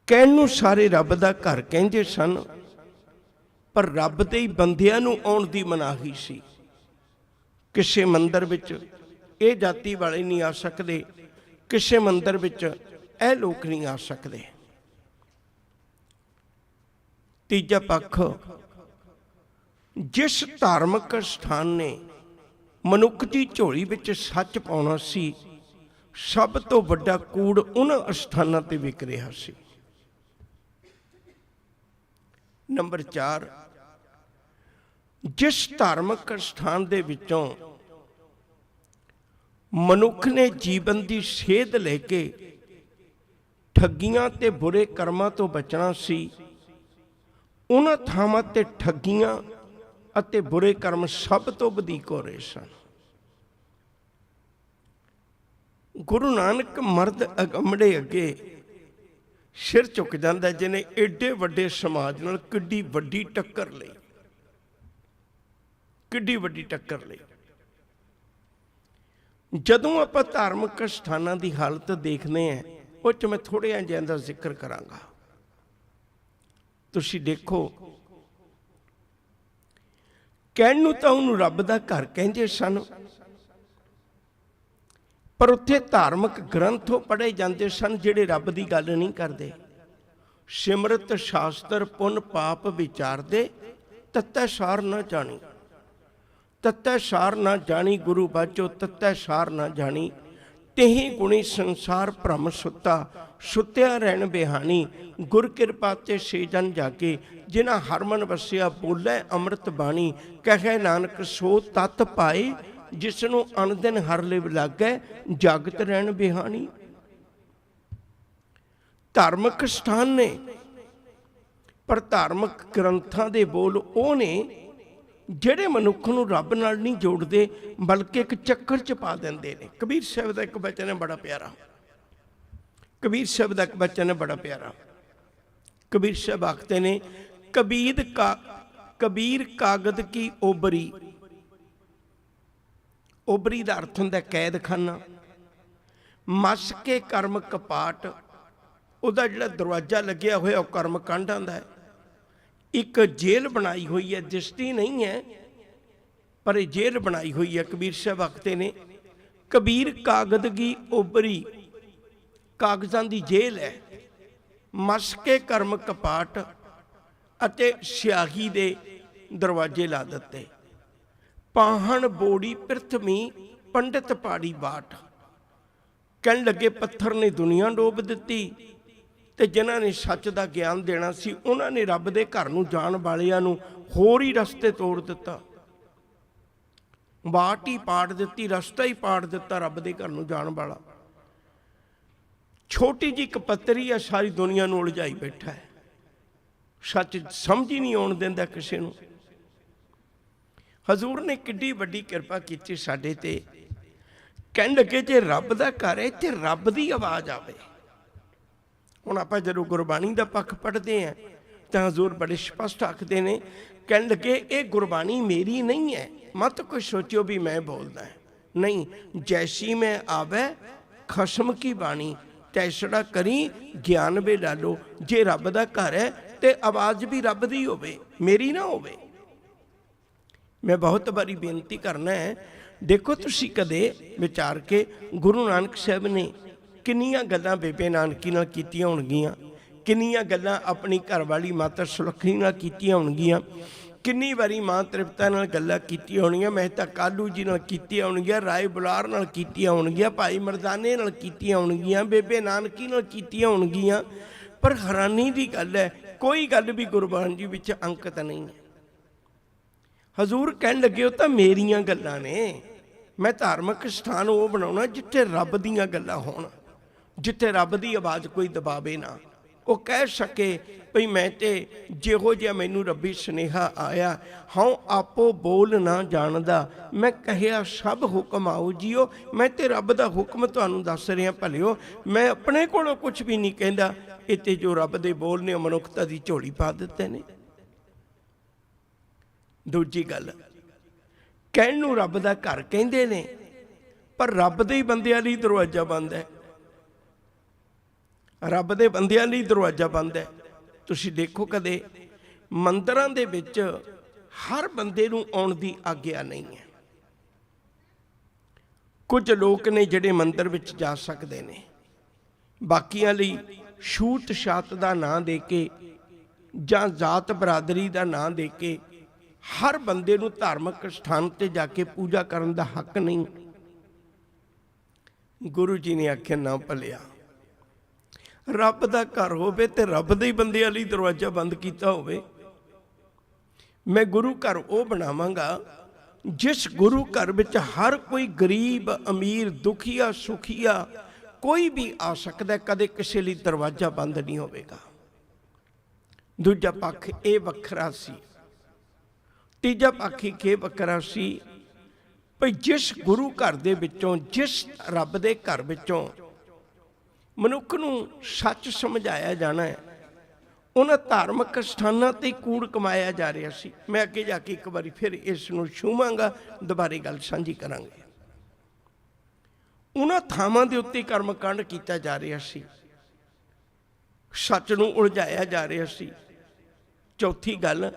ਕਹਿਣ ਨੂੰ ਸਾਰੇ ਰੱਬ ਦਾ ਘਰ ਕਹਿੰਦੇ ਸਨ, ਪਰ ਰੱਬ ਦੇ ਹੀ ਬੰਦਿਆਂ ਨੂੰ ਆਉਣ ਦੀ ਮਨਾਹੀ ਸੀ। ਕਿਸੇ ਮੰਦਰ ਵਿੱਚ ਇਹ ਜਾਤੀ ਵਾਲੇ ਨਹੀਂ ਆ ਸਕਦੇ, ਕਿਸੇ ਮੰਦਰ ਵਿੱਚ ਇਹ ਲੋਕ ਨਹੀਂ ਆ ਸਕਦੇ। ਤੀਜਾ ਪੱਖ, ਜਿਸ ਧਾਰਮਿਕ ਸਥਾਨ ਨੇ ਮਨੁੱਖ ਦੀ ਝੋਲੀ ਵਿੱਚ ਸੱਚ ਪਾਉਣਾ ਸੀ, ਸਭ ਤੋਂ ਵੱਡਾ ਕੂੜ ਉਹਨਾਂ ਅਸਥਾਨਾਂ ਤੇ ਵਿਕ ਰਿਹਾ ਸੀ। ਨੰਬਰ 4, ਜਿਸ ਧਾਰਮਿਕ ਸਥਾਨ ਦੇ ਵਿੱਚੋਂ ਮਨੁੱਖ ਨੇ ਜੀਵਨ ਦੀ ਸੇਧ ਲੈ ਕੇ ਠੱਗੀਆਂ ਤੇ ਬੁਰੇ ਕਰਮਾਂ ਤੋਂ ਬਚਣਾ ਸੀ, ਉਹਨਾਂ ਥਾਵਾਂ ਤੇ ਠੱਗੀਆਂ ਅਤੇ ਬੁਰੇ ਕਰਮ ਸਭ ਤੋਂ ਵਧੀਕ ਹੋ ਰਹੇ ਸਨ। ਗੁਰੂ ਨਾਨਕ ਮਰਦ ਅਗੰਮੜੇ ਅੱਗੇ ਸਿਰ ਝੁਕ ਜਾਂਦਾ, ਜਿਹਨੇ ਏਡੇ ਵੱਡੇ ਸਮਾਜ ਨਾਲ ਕਿੱਡੀ ਵੱਡੀ ਟੱਕਰ ਲਈ, ਕਿੱਡੀ ਵੱਡੀ ਟੱਕਰ ਲਈ। ਜਦੋਂ ਆਪਾਂ ਧਾਰਮਿਕ ਸਥਾਨਾਂ ਦੀ ਹਾਲਤ ਦੇਖਦੇ ਹਾਂ, ਉਹ 'ਚ ਮੈਂ ਥੋੜ੍ਹੇ ਜਿਹਾ ਦਾ ਜ਼ਿਕਰ ਕਰਾਂਗਾ। ਤੁਸੀਂ ਦੇਖੋ, ਕਹਿਣ ਨੂੰ ਤਾਂ ਉਹਨੂੰ ਰੱਬ ਦਾ ਘਰ ਕਹਿੰਦੇ ਸਨ, ਪਰ ਉੱਥੇ ਧਾਰਮਿਕ ਗ੍ਰੰਥ ਪੜ੍ਹੇ ਜਾਂਦੇ ਸਨ ਜਿਹੜੇ ਰੱਬ ਦੀ ਗੱਲ ਨਹੀਂ ਕਰਦੇ। ਸਿਮਰਤ ਸ਼ਾਸਤਰ ਪੁੰਨ ਪਾਪ ਵਿਚਾਰਦੇ, ਤਤੈ ਸਾਰ ਨਾ ਜਾਣੀ। ਤਤੈ ਸਾਰ ਨਾ ਜਾਣੀ ਗੁਰੂ ਬਾਝੋ, ਤਤੈ ਸਾਰ ਨਾ ਜਾਣੀ। ਤੇਹੀ ਗੁਣੀ ਸੰਸਾਰ ਭ੍ਰਮ ਸੁੱਤਾ, ਸੁੱਤਿਆ ਰਹਿਣ ਬਿਹਾਣੀ। ਗੁਰ ਕਿਰਪਾ ਤੇ ਸੇ ਜਨ ਜਾਗੇ, ਜਿਨ੍ਹਾਂ ਹਰਮਨ ਵਸਿਆ ਬੋਲੇ ਅੰਮ੍ਰਿਤ ਬਾਣੀ। ਕਹੇ ਨਾਨਕ ਸੋ ਤਤ ਪਾਏ, ਜਿਸ ਨੂੰ ਅਨਦਿਨ ਹਰ ਲਿਵ ਲਾਗੈ, ਜਾਗਤ ਰਹਿਣ ਬਿਹਾਣੀ। ਧਾਰਮਿਕ ਸਥਾਨ ਨੇ, ਪਰ ਧਾਰਮਿਕ ਗ੍ਰੰਥਾਂ ਦੇ ਬੋਲ ਉਹ ਨੇ ਜਿਹੜੇ ਮਨੁੱਖ ਨੂੰ ਰੱਬ ਨਾਲ ਨਹੀਂ ਜੋੜਦੇ, ਬਲਕਿ ਇੱਕ ਚੱਕਰ 'ਚ ਪਾ ਦਿੰਦੇ ਨੇ। ਕਬੀਰ ਸਾਹਿਬ ਦਾ ਇੱਕ ਬਚਨ ਹੈ ਬੜਾ ਪਿਆਰਾ, ਕਬੀਰ ਸਾਹਿਬ ਦਾ ਇੱਕ ਬਚਨ ਹੈ ਬੜਾ ਪਿਆਰਾ। ਕਬੀਰ ਸਾਹਿਬ ਆਖਦੇ ਨੇ, ਕਬੀਰ ਕਾਗਦ ਕੀ ਓਬਰੀ। ਓਬਰੀ ਦਾ ਅਰਥ ਹੁੰਦਾ ਕੈਦਖਾਨਾ। ਮਸ ਕੇ ਕਰਮ ਕਪਾਟ, ਉਹਦਾ ਜਿਹੜਾ ਦਰਵਾਜ਼ਾ ਲੱਗਿਆ ਹੋਇਆ ਉਹ ਕਰਮ ਕਾਂਡਾਂ ਦਾ ਹੈ। ਇੱਕ ਜੇਲ੍ਹ ਬਣਾਈ ਹੋਈ ਹੈ, ਦਿਸਦੀ ਨਹੀਂ ਹੈ, ਪਰ ਇਹ ਜੇਲ੍ਹ ਬਣਾਈ ਹੋਈ ਹੈ। ਕਬੀਰ ਸਾਹਿਬ ਆਖਦੇ ਨੇ, ਕਬੀਰ ਕਾਗਦ ਕੀ ਓਬਰੀ, ਕਾਗਜ਼ਾਂ ਦੀ ਜੇਲ੍ਹ ਹੈ। ਮਸ ਕੇ ਕਰਮ ਕਪਾਟ, ਅਤੇ ਸਿਆਹੀ ਦੇ ਦਰਵਾਜ਼ੇ ਲਾ ਦਿੱਤੇ। ਪਾਹਣ ਬੋੜੀ ਪ੍ਰਿਥਵੀ, ਪੰਡਿਤ ਪਾੜੀ ਬਾਟ। ਕਹਿਣ ਲੱਗੇ ਪੱਥਰ ਨੇ ਦੁਨੀਆ ਡੋਬ ਦਿੱਤੀ, ਤੇ ਜਿਨ੍ਹਾਂ ਨੇ ਸੱਚ ਦਾ ਗਿਆਨ ਦੇਣਾ ਸੀ, ਉਹਨਾਂ ਨੇ ਰੱਬ ਦੇ ਘਰ ਨੂੰ ਜਾਣ ਵਾਲਿਆਂ ਨੂੰ ਹੋਰ ਹੀ ਰਸਤੇ ਤੋੜ ਦਿੱਤਾ। ਬਾਟ ਹੀ ਪਾੜ ਦਿੱਤੀ, ਰਸਤਾ ਹੀ ਪਾੜ ਦਿੱਤਾ ਰੱਬ ਦੇ ਘਰ ਨੂੰ ਜਾਣ ਵਾਲਾ। ਛੋਟੀ ਜਿਹੀ ਇੱਕ ਪੱਤਰੀ ਆ, ਸਾਰੀ ਦੁਨੀਆ ਨੂੰ ਉਲਝਾਈ ਬੈਠਾ ਹੈ। ਸੱਚ ਸਮਝ ਹੀ ਨਹੀਂ ਆਉਣ ਦਿੰਦਾ ਕਿਸੇ ਨੂੰ। ਹਜ਼ੂਰ ਨੇ ਕਿੱਡੀ ਵੱਡੀ ਕਿਰਪਾ ਕੀਤੀ ਸਾਡੇ ਤੇ। ਕਹਿਣ ਲੱਗੇ, ਜੇ ਰੱਬ ਦਾ ਘਰ ਹੈ, ਇੱਥੇ ਰੱਬ ਦੀ ਆਵਾਜ਼ ਆਵੇ। ਹੁਣ ਆਪਾਂ ਜਦੋਂ ਗੁਰਬਾਣੀ ਦਾ ਪੱਖ ਪੜ੍ਹਦੇ ਹਾਂ ਤਾਂ ਹਜ਼ੂਰ ਬੜੇ ਸਪਸ਼ਟ ਆਖਦੇ ਨੇ। ਕਹਿਣ ਲੱਗੇ, ਇਹ ਗੁਰਬਾਣੀ ਮੇਰੀ ਨਹੀਂ ਹੈ, ਮਤ ਕੋਈ ਸੋਚਿਓ ਵੀ ਮੈਂ ਬੋਲਦਾ ਨਹੀਂ। ਜੈਸੀ ਮੈਂ ਆਵੇ ਖਸਮ ਕੀ ਬਾਣੀ, ਤੈਸੜਾ ਕਰੀ ਗਿਆਨ ਵੇ ਲਾਲੋ। ਜੇ ਰੱਬ ਦਾ ਘਰ ਹੈ ਤੇ ਆਵਾਜ਼ ਵੀ ਰੱਬ ਦੀ ਹੋਵੇ, ਮੇਰੀ ਨਾ ਹੋਵੇ। ਮੈਂ ਬਹੁਤ ਵਾਰੀ ਬੇਨਤੀ ਕਰਨਾ ਹੈ, ਦੇਖੋ ਤੁਸੀਂ ਕਦੇ ਵਿਚਾਰ ਕੇ, ਗੁਰੂ ਨਾਨਕ ਸਾਹਿਬ ਨੇ ਕਿੰਨੀਆਂ ਗੱਲਾਂ ਬੇਬੇ ਨਾਨਕੀ ਨਾਲ ਕੀਤੀਆਂ ਹੋਣਗੀਆਂ, ਕਿੰਨੀਆਂ ਗੱਲਾਂ ਆਪਣੀ ਘਰਵਾਲੀ ਮਾਤਾ ਸੁਲੱਖਣੀ ਨਾਲ ਕੀਤੀਆਂ ਹੋਣਗੀਆਂ, ਕਿੰਨੀ ਵਾਰੀ ਮਾਂ ਤ੍ਰਿਪਤਾ ਨਾਲ ਗੱਲਾਂ ਕੀਤੀਆਂ ਹੋਣਗੀਆਂ, ਮਹਿਤਾ ਕਾਲੂ ਜੀ ਨਾਲ ਕੀਤੀਆਂ ਹੋਣਗੀਆਂ, ਰਾਏ ਬੁਲਾਰ ਨਾਲ ਕੀਤੀਆਂ ਹੋਣਗੀਆਂ, ਭਾਈ ਮਰਦਾਨੇ ਨਾਲ ਕੀਤੀਆਂ ਹੋਣਗੀਆਂ, ਬੇਬੇ ਨਾਨਕੀ ਨਾਲ ਕੀਤੀਆਂ ਹੋਣਗੀਆਂ। ਪਰ ਹੈਰਾਨੀ ਦੀ ਗੱਲ ਹੈ, ਕੋਈ ਗੱਲ ਵੀ ਗੁਰਬਾਣੀ ਜੀ ਵਿੱਚ ਅੰਕਿਤ ਨਹੀਂ ਹੈ। ਹਜ਼ੂਰ ਕਹਿਣ ਲੱਗੇ, ਉਹ ਤਾਂ ਮੇਰੀਆਂ ਗੱਲਾਂ ਨੇ। ਮੈਂ ਧਾਰਮਿਕ ਸਥਾਨ ਉਹ ਬਣਾਉਣਾ ਜਿੱਥੇ ਰੱਬ ਦੀਆਂ ਗੱਲਾਂ ਹੋਣ, ਜਿੱਥੇ ਰੱਬ ਦੀ ਆਵਾਜ਼ ਕੋਈ ਦਬਾਵੇ ਨਾ। ਉਹ ਕਹਿ ਸਕੇ ਭਈ ਮੈਂ ਤੇ ਜਿਹੋ ਜਿਹਾ ਮੈਨੂੰ ਰੱਬੀ ਸੁਨੇਹਾ ਆਇਆ, ਹਉ ਆਪੋ ਬੋਲ ਨਾ ਜਾਣਦਾ, ਮੈਂ ਕਹਿਆ ਸਭ ਹੁਕਮ ਆਓ ਜੀਓ। ਮੈਂ ਤੇ ਰੱਬ ਦਾ ਹੁਕਮ ਤੁਹਾਨੂੰ ਦੱਸ ਰਿਹਾ ਭਲਿਓ, ਮੈਂ ਆਪਣੇ ਕੋਲੋਂ ਕੁਛ ਵੀ ਨਹੀਂ ਕਹਿੰਦਾ। ਇੱਥੇ ਜੋ ਰੱਬ ਦੇ ਬੋਲ ਨੇ ਉਹ ਮਨੁੱਖਤਾ ਦੀ ਝੋਲੀ ਪਾ ਦਿੱਤੇ ਨੇ। ਦੂਜੀ ਗੱਲ, ਕਹਿਣ ਨੂੰ ਰੱਬ ਦਾ ਘਰ ਕਹਿੰਦੇ ਨੇ, ਪਰ ਰੱਬ ਦੇ ਹੀ ਬੰਦਿਆਂ ਲਈ ਦਰਵਾਜ਼ਾ ਬੰਦ ਹੈ। ਰੱਬ ਦੇ ਬੰਦਿਆਂ ਲਈ ਦਰਵਾਜ਼ਾ ਬੰਦ ਹੈ। ਤੁਸੀਂ ਦੇਖੋ ਕਦੇ ਮੰਦਿਰਾਂ ਦੇ ਵਿੱਚ ਹਰ ਬੰਦੇ ਨੂੰ ਆਉਣ ਦੀ ਆਗਿਆ ਨਹੀਂ ਹੈ। ਕੁਝ ਲੋਕ ਨੇ ਜਿਹੜੇ ਮੰਦਿਰ ਵਿੱਚ ਜਾ ਸਕਦੇ ਨੇ, ਬਾਕੀਆਂ ਲਈ ਛੂਤ ਛਾਤ ਦਾ ਨਾਂ ਦੇ ਕੇ ਜਾਂ ਜ਼ਾਤ ਬਰਾਦਰੀ ਦਾ ਨਾਂ ਦੇ ਕੇ ਹਰ ਬੰਦੇ ਨੂੰ ਧਾਰਮਿਕ ਸਥਾਨ ਤੇ ਜਾ ਕੇ ਪੂਜਾ ਕਰਨ ਦਾ ਹੱਕ ਨਹੀਂ। ਗੁਰੂ ਜੀ ਨੇ ਆਖਿਆ ਨਾ ਭਲਿਆ, ਰੱਬ ਦਾ ਘਰ ਹੋਵੇ ਤੇ ਰੱਬ ਦੇ ਹੀ ਬੰਦਿਆਂ ਲਈ ਦਰਵਾਜ਼ਾ ਬੰਦ ਕੀਤਾ ਹੋਵੇ। ਮੈਂ ਗੁਰੂ ਘਰ ਉਹ ਬਣਾਵਾਂਗਾ ਜਿਸ ਗੁਰੂ ਘਰ ਵਿੱਚ ਹਰ ਕੋਈ ਗਰੀਬ ਅਮੀਰ ਦੁਖੀਆ ਸੁਖੀਆ ਕੋਈ ਵੀ ਆ ਸਕਦਾ, ਕਦੇ ਕਿਸੇ ਲਈ ਦਰਵਾਜ਼ਾ ਬੰਦ ਨਹੀਂ ਹੋਵੇਗਾ। ਦੂਜਾ ਪੱਖ ਇਹ ਵੱਖਰਾ ਸੀ। ਤੀਜਾ ਪੱਖ ਇਹ ਵੱਖਰਾ ਸੀ ਭਈ ਜਿਸ ਗੁਰੂ ਘਰ ਦੇ ਵਿੱਚੋਂ, ਜਿਸ ਰੱਬ ਦੇ ਘਰ ਵਿੱਚੋਂ ਮਨੁੱਖ ਨੂੰ ਸੱਚ ਸਮਝਾਇਆ ਜਾਣਾ ਹੈ, ਉਹਨਾਂ ਧਾਰਮਿਕ ਸਥਾਨਾਂ ਤੇ ਕੂੜ ਕਮਾਇਆ ਜਾ ਰਿਹਾ ਸੀ। ਮੈਂ ਅੱਗੇ ਜਾ ਕੇ ਇੱਕ ਵਾਰੀ ਫਿਰ ਇਸ ਨੂੰ ਛੂਵਾਂਗਾ, ਦੁਬਾਰੇ ਗੱਲ ਸਾਂਝੀ ਕਰਾਂਗੇ। ਉਹਨਾਂ ਥਾਵਾਂ ਦੇ ਉੱਤੇ ਕਰਮਕਾਂਡ ਕੀਤਾ ਜਾ ਰਿਹਾ ਸੀ, ਸੱਚ ਨੂੰ ਉਲਝਾਇਆ ਜਾ ਰਿਹਾ ਸੀ। ਚੌਥੀ ਗੱਲ,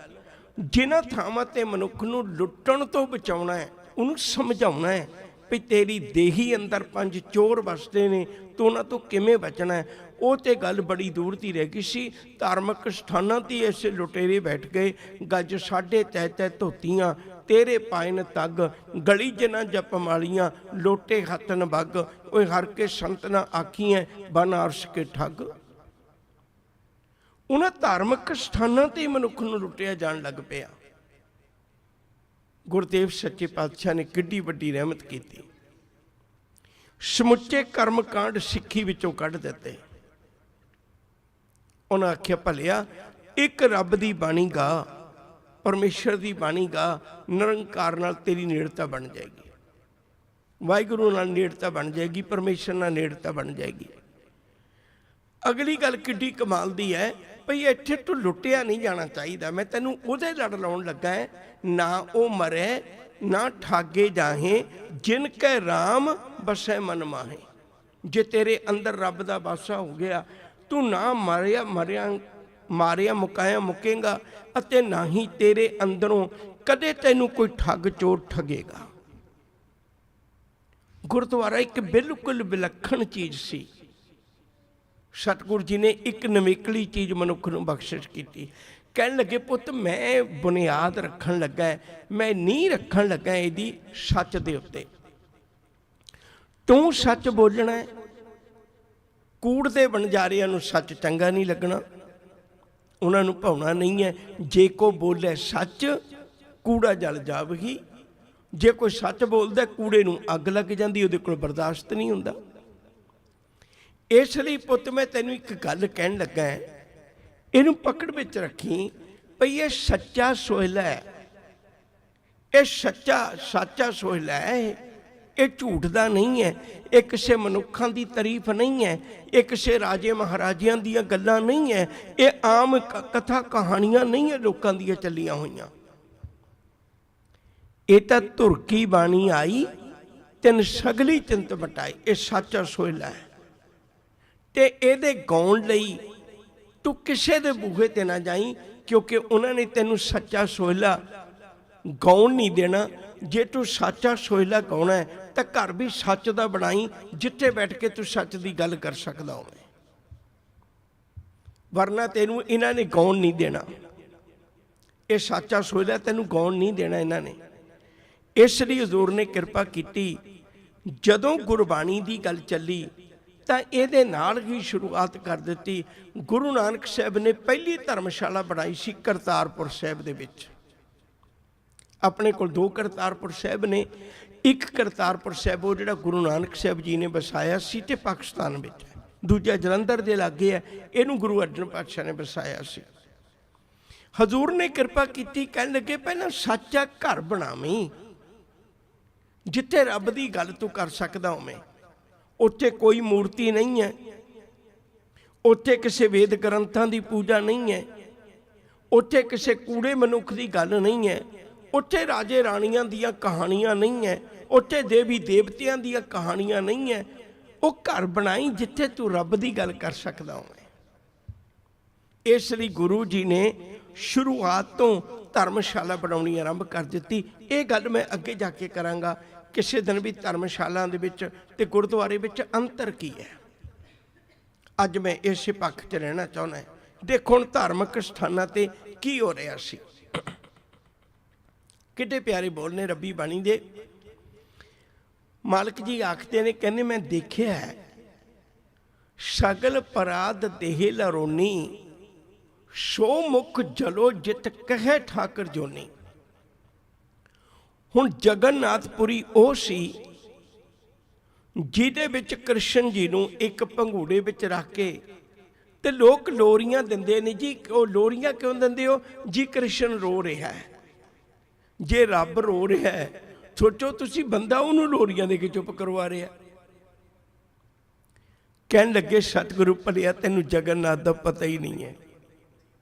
ਜਿਨ੍ਹਾਂ ਥਾਵਾਂ ਤੇ ਮਨੁੱਖ ਨੂੰ ਲੁੱਟਣ ਤੋਂ ਬਚਾਉਣਾ ਹੈ, ਉਹਨੂੰ ਸਮਝਾਉਣਾ ਹੈ ਵੀ ਤੇਰੀ ਦੇਹੀ ਅੰਦਰ 5 ਚੋਰ ਵਸਦੇ ਨੇ, ਤੂੰ ਉਹਨਾਂ ਤੋਂ ਕਿਵੇਂ ਬਚਣਾ ਹੈ, ਉਹ ਤੇ ਗੱਲ ਬੜੀ ਦੂਰ ਦੀ ਰਹਿ ਗਈ ਸੀ। ਧਾਰਮਿਕ ਸਥਾਨਾਂ 'ਤੇ ਐਸੇ ਲੁਟੇਰੇ ਬੈਠ ਗਏ, ਗੱਜ ਸਾਢੇ ਤੈ ਤੈ ਧੋਤੀਆਂ ਤੇਰੇ ਪਾਇਨ ਤੱਗ, ਗਲੀ ਜਨਾ ਜਪ ਮਾਲੀਆਂ ਲੋਟੇ ਹੱਥਨ ਬੱਗ, ਓਏ ਹਰ ਕੇ ਸੰਤ ਨਾ ਆਖੀਆਂ ਬਨਾਰਸ ਕੇ ਠੱਗ। ਉਹਨਾਂ ਧਾਰਮਿਕ ਸਥਾਨਾਂ 'ਤੇ ਮਨੁੱਖ ਨੂੰ ਲੁੱਟਿਆ ਜਾਣ ਲੱਗ ਪਿਆ। ਗੁਰਦੇਵ ਸੱਚੇ ਪਾਤਸ਼ਾਹ ਨੇ ਕਿੱਡੀ ਵੱਡੀ ਰਹਿਮਤ ਕੀਤੀ, ਸਮੁੱਚੇ ਕਰਮਕਾਂਡ ਸਿੱਖੀ ਵਿੱਚੋਂ ਕੱਢ ਦਿੱਤੇ। ਉਹਨਾਂ ਆਖਿਆ ਭਲਿਆ, ਇੱਕ ਰੱਬ ਦੀ ਬਾਣੀ ਗਾ, ਪਰਮੇਸ਼ਰ ਦੀ ਬਾਣੀ ਗਾ, ਨਿਰੰਕਾਰ ਨਾਲ ਤੇਰੀ ਨੇੜਤਾ ਬਣ ਜਾਏਗੀ, ਵਾਹਿਗੁਰੂ ਨਾਲ ਨੇੜਤਾ ਬਣ ਜਾਏਗੀ, ਪਰਮੇਸ਼ਰ ਨਾਲ ਨੇੜਤਾ ਬਣ ਜਾਏਗੀ। ਅਗਲੀ ਗੱਲ ਕਿੱਡੀ ਕਮਾਲ ਦੀ ਹੈ ਭਈ ਇੱਥੇ ਤੂੰ ਲੁੱਟਿਆ ਨਹੀਂ ਜਾਣਾ ਚਾਹੀਦਾ। ਮੈਂ ਤੈਨੂੰ ਉਹਦੇ ਲੜ ਲਾਉਣ ਲੱਗਾ ਹੈ, ਨਾ ਉਹ ਮਰੇ ਨਾ ਠਾਗੇ ਜਾਹੇ, ਜਿਨ ਕੈ ਰਾਮ ਬਸੈ ਮਨ ਮਾਹੇ। ਜੇ ਤੇਰੇ ਅੰਦਰ ਰੱਬ ਦਾ ਵਾਸਾ ਹੋ ਗਿਆ, ਤੂੰ ਨਾ ਮਾਰਿਆ ਮੁਕਾਇਆ ਮੁਕੇਗਾ, ਅਤੇ ਨਾ ਹੀ ਤੇਰੇ ਅੰਦਰੋਂ ਕਦੇ ਤੈਨੂੰ ਕੋਈ ਠੱਗ ਚੋਰ ਠਗੇਗਾ। ਗੁਰਦੁਆਰਾ ਇੱਕ ਬਿਲਕੁਲ ਵਿਲੱਖਣ ਚੀਜ਼ ਸੀ। ਸਤਿਗੁਰੂ ਜੀ ਨੇ ਇੱਕ ਨਵੇਕਲੀ ਚੀਜ਼ ਮਨੁੱਖ ਨੂੰ ਬਖਸ਼ਿਸ਼ ਕੀਤੀ। ਕਹਿਣ ਲੱਗੇ, ਪੁੱਤ ਮੈਂ ਬੁਨਿਆਦ ਰੱਖਣ ਲੱਗਾ, ਮੈਂ ਨੀਂਹ ਰੱਖਣ ਲੱਗਾ ਇਹਦੀ ਸੱਚ ਦੇ ਉੱਤੇ। ਤੂੰ ਸੱਚ ਬੋਲਣਾ ਹੈ, ਕੂੜ ਦੇ ਵਣਜਾਰਿਆਂ ਨੂੰ ਸੱਚ ਚੰਗਾ ਨਹੀਂ ਲੱਗਣਾ, ਉਹਨਾਂ ਨੂੰ ਭਾਉਣਾ ਨਹੀਂ ਹੈ। ਜੇ ਕੋ ਬੋਲੇ ਸੱਚ ਕੂੜਾ ਜਲ ਜਾਵਗੀ, ਜੇ ਕੋਈ ਸੱਚ ਬੋਲਦਾ ਕੂੜੇ ਨੂੰ ਅੱਗ ਲੱਗ ਜਾਂਦੀ, ਉਹਦੇ ਕੋਲ ਬਰਦਾਸ਼ਤ ਨਹੀਂ ਹੁੰਦਾ। ਇਸ ਲਈ ਪੁੱਤ ਮੈਂ ਤੈਨੂੰ ਇੱਕ ਗੱਲ ਕਹਿਣ ਲੱਗਾ, ਇਹਨੂੰ ਪਕੜ ਵਿੱਚ ਰੱਖੀ ਭਈ ਇਹ ਸੱਚਾ ਸੋਹਿਲਾ ਹੈ, ਇਹ ਸੱਚਾ ਸੋਹਿਲਾ ਹੈ, ਇਹ ਝੂਠ ਦਾ ਨਹੀਂ ਹੈ, ਇਹ ਕਿਸੇ ਮਨੁੱਖਾਂ ਦੀ ਤਾਰੀਫ ਨਹੀਂ ਹੈ, ਇਹ ਕਿਸੇ ਰਾਜੇ ਮਹਾਰਾਜਿਆਂ ਦੀਆਂ ਗੱਲਾਂ ਨਹੀਂ ਹੈ, ਇਹ ਆਮ ਕਥਾ ਕਹਾਣੀਆਂ ਨਹੀਂ ਹੈ ਲੋਕਾਂ ਦੀਆਂ ਚੱਲੀਆਂ ਹੋਈਆਂ। ਇਹ ਤਾਂ ਧੁਰਕੀ ਬਾਣੀ ਆਈ ਤਿੰਨ ਸਗਲੀ ਚਿੰਤ ਵਟਾਈ, ਇਹ ਸੱਚਾ ਸੋਹਿਲਾ ਹੈ। ਤੇ ਇਹਦੇ ਗਾਉਣ ਲਈ ਤੂੰ ਕਿਸੇ ਦੇ ਬੂਹੇ ਤੇ ਨਾ ਜਾਈਂ, ਕਿਉਂਕਿ ਉਹਨਾਂ ਨੇ ਤੈਨੂੰ ਸੱਚਾ ਸੋਹਿਲਾ ਗਾਉਣ ਨਹੀਂ ਦੇਣਾ। ਜੇ ਤੂੰ ਸੱਚਾ ਸੋਹਿਲਾ ਗਾਉਣਾ ਹੈ ਤਾਂ ਘਰ ਵੀ ਸੱਚ ਦਾ ਬਣਾਈ, ਜਿੱਥੇ ਬੈਠ ਕੇ ਤੂੰ ਸੱਚ ਦੀ ਗੱਲ ਕਰ ਸਕਦਾ ਹੋਵੇਂ, ਵਰਨਾ ਤੈਨੂੰ ਇਹਨਾਂ ਨੇ ਗਾਉਣ ਨਹੀਂ ਦੇਣਾ। ਇਹ ਸੱਚਾ ਸੋਹਿਲਾ ਤੈਨੂੰ ਗਾਉਣ ਨਹੀਂ ਦੇਣਾ ਇਹਨਾਂ ਨੇ। ਇਸ ਲਈ ਹਜ਼ੂਰ ਨੇ ਕਿਰਪਾ ਕੀਤੀ, ਜਦੋਂ ਗੁਰਬਾਣੀ ਦੀ ਗੱਲ ਚੱਲੀ ਤਾਂ ਇਹਦੇ ਨਾਲ ਹੀ ਸ਼ੁਰੂਆਤ ਕਰ ਦਿੱਤੀ। ਗੁਰੂ ਨਾਨਕ ਸਾਹਿਬ ਨੇ ਪਹਿਲੀ ਧਰਮਸ਼ਾਲਾ ਬਣਾਈ ਸੀ ਕਰਤਾਰਪੁਰ ਸਾਹਿਬ ਦੇ ਵਿੱਚ। ਆਪਣੇ ਕੋਲ 2 ਕਰਤਾਰਪੁਰ ਸਾਹਿਬ ਨੇ, ਇੱਕ ਕਰਤਾਰਪੁਰ ਸਾਹਿਬ ਉਹ ਜਿਹੜਾ ਗੁਰੂ ਨਾਨਕ ਸਾਹਿਬ ਜੀ ਨੇ ਵਸਾਇਆ ਸੀ ਤੇ ਪਾਕਿਸਤਾਨ ਵਿੱਚ, ਦੂਜਾ ਜਲੰਧਰ ਦੇ ਲਾਗੇ ਹੈ, ਇਹਨੂੰ ਗੁਰੂ ਅਰਜਨ ਪਾਤਸ਼ਾਹ ਨੇ ਵਸਾਇਆ ਸੀ। ਹਜ਼ੂਰ ਨੇ ਕਿਰਪਾ ਕੀਤੀ, ਕਹਿਣ ਲੱਗੇ ਪਹਿਲਾਂ ਸੱਚਾ ਘਰ ਬਣਾਵੀਂ, ਜਿੱਥੇ ਰੱਬ ਦੀ ਗੱਲ ਤੂੰ ਕਰ ਸਕਦਾ ਹੋਵੇਂ। ਉੱਥੇ ਕੋਈ ਮੂਰਤੀ ਨਹੀਂ ਹੈ, ਉੱਥੇ ਕਿਸੇ ਵੇਦ ਗ੍ਰੰਥਾਂ ਦੀ ਪੂਜਾ ਨਹੀਂ ਹੈ, ਉੱਥੇ ਕਿਸੇ ਕੂੜੇ ਮਨੁੱਖ ਦੀ ਗੱਲ ਨਹੀਂ ਹੈ, ਉੱਥੇ ਰਾਜੇ ਰਾਣੀਆਂ ਦੀਆਂ ਕਹਾਣੀਆਂ ਨਹੀਂ ਹੈ, ਉੱਥੇ ਦੇਵੀ ਦੇਵਤਿਆਂ ਦੀਆਂ ਕਹਾਣੀਆਂ ਨਹੀਂ ਹੈ। ਉਹ ਘਰ ਬਣਾਈ ਜਿੱਥੇ ਤੂੰ ਰੱਬ ਦੀ ਗੱਲ ਕਰ ਸਕਦਾ ਹੋਵੇਂ। ਇਸ ਲਈ ਗੁਰੂ ਜੀ ਨੇ ਸ਼ੁਰੂਆਤ ਤੋਂ ਧਰਮਸ਼ਾਲਾ ਬਣਾਉਣੀ ਆਰੰਭ ਕਰ ਦਿੱਤੀ। ਇਹ ਗੱਲ ਮੈਂ ਅੱਗੇ ਜਾ ਕੇ ਕਰਾਂਗਾ ਕਿਸੇ ਦਿਨ ਵੀ ਧਰਮਸ਼ਾਲਾ ਦੇ ਵਿੱਚ ਤੇ ਗੁਰਦੁਆਰੇ ਵਿੱਚ ਅੰਤਰ ਕੀ ਹੈ। ਅੱਜ ਮੈਂ ਇਸੇ ਪੱਖ 'ਚ ਰਹਿਣਾ ਚਾਹੁੰਦਾ। ਦੇਖੋ ਹੁਣ ਧਾਰਮਿਕ ਸਥਾਨਾਂ ਤੇ ਕੀ ਹੋ ਰਿਹਾ ਸੀ। ਕਿੱਡੇ ਪਿਆਰੇ ਬੋਲ ਨੇ ਰੱਬੀ ਬਾਣੀ ਦੇ। ਮਾਲਕ ਜੀ ਆਖਦੇ ਨੇ, ਕਹਿੰਦੇ ਮੈਂ ਦੇਖਿਆ ਹੈ ਸਗਲ ਪਰਾਧ ਦੇਹ ਲਰੋਨੀ, ਸੋ ਮੁਖ ਜਲੋ ਜਿਤ ਕਹੇ ਠਾਕਰ ਜੋਨੀ। ਹੁਣ ਜਗਨਨਾਥਪੁਰੀ ਉਹ ਸੀ ਜਿਹਦੇ ਵਿੱਚ ਕ੍ਰਿਸ਼ਨ ਜੀ ਨੂੰ ਇੱਕ ਭੰਗੂੜੇ ਵਿੱਚ ਰੱਖ ਕੇ ਤੇ ਲੋਕ ਲੋਰੀਆਂ ਦਿੰਦੇ ਨੇ ਜੀ। ਉਹ ਲੋਰੀਆਂ ਕਿਉਂ ਦਿੰਦੇ ਹੋ ਜੀ? ਕ੍ਰਿਸ਼ਨ ਰੋ ਰਿਹਾ ਹੈ। ਜੇ ਰੱਬ ਰੋ ਰਿਹਾ ਹੈ, ਸੋਚੋ ਤੁਸੀਂ ਬੰਦਾ ਉਹਨੂੰ ਲੋਰੀਆਂ ਦੇ ਕੇ ਚੁੱਪ ਕਰਵਾ ਰਿਹਾ। ਕਹਿਣ ਲੱਗੇ ਸਤਿਗੁਰੂ ਭਲਿਆ, ਤੈਨੂੰ ਜਗਨਨਾਥ ਦਾ ਪਤਾ ਹੀ ਨਹੀਂ ਹੈ,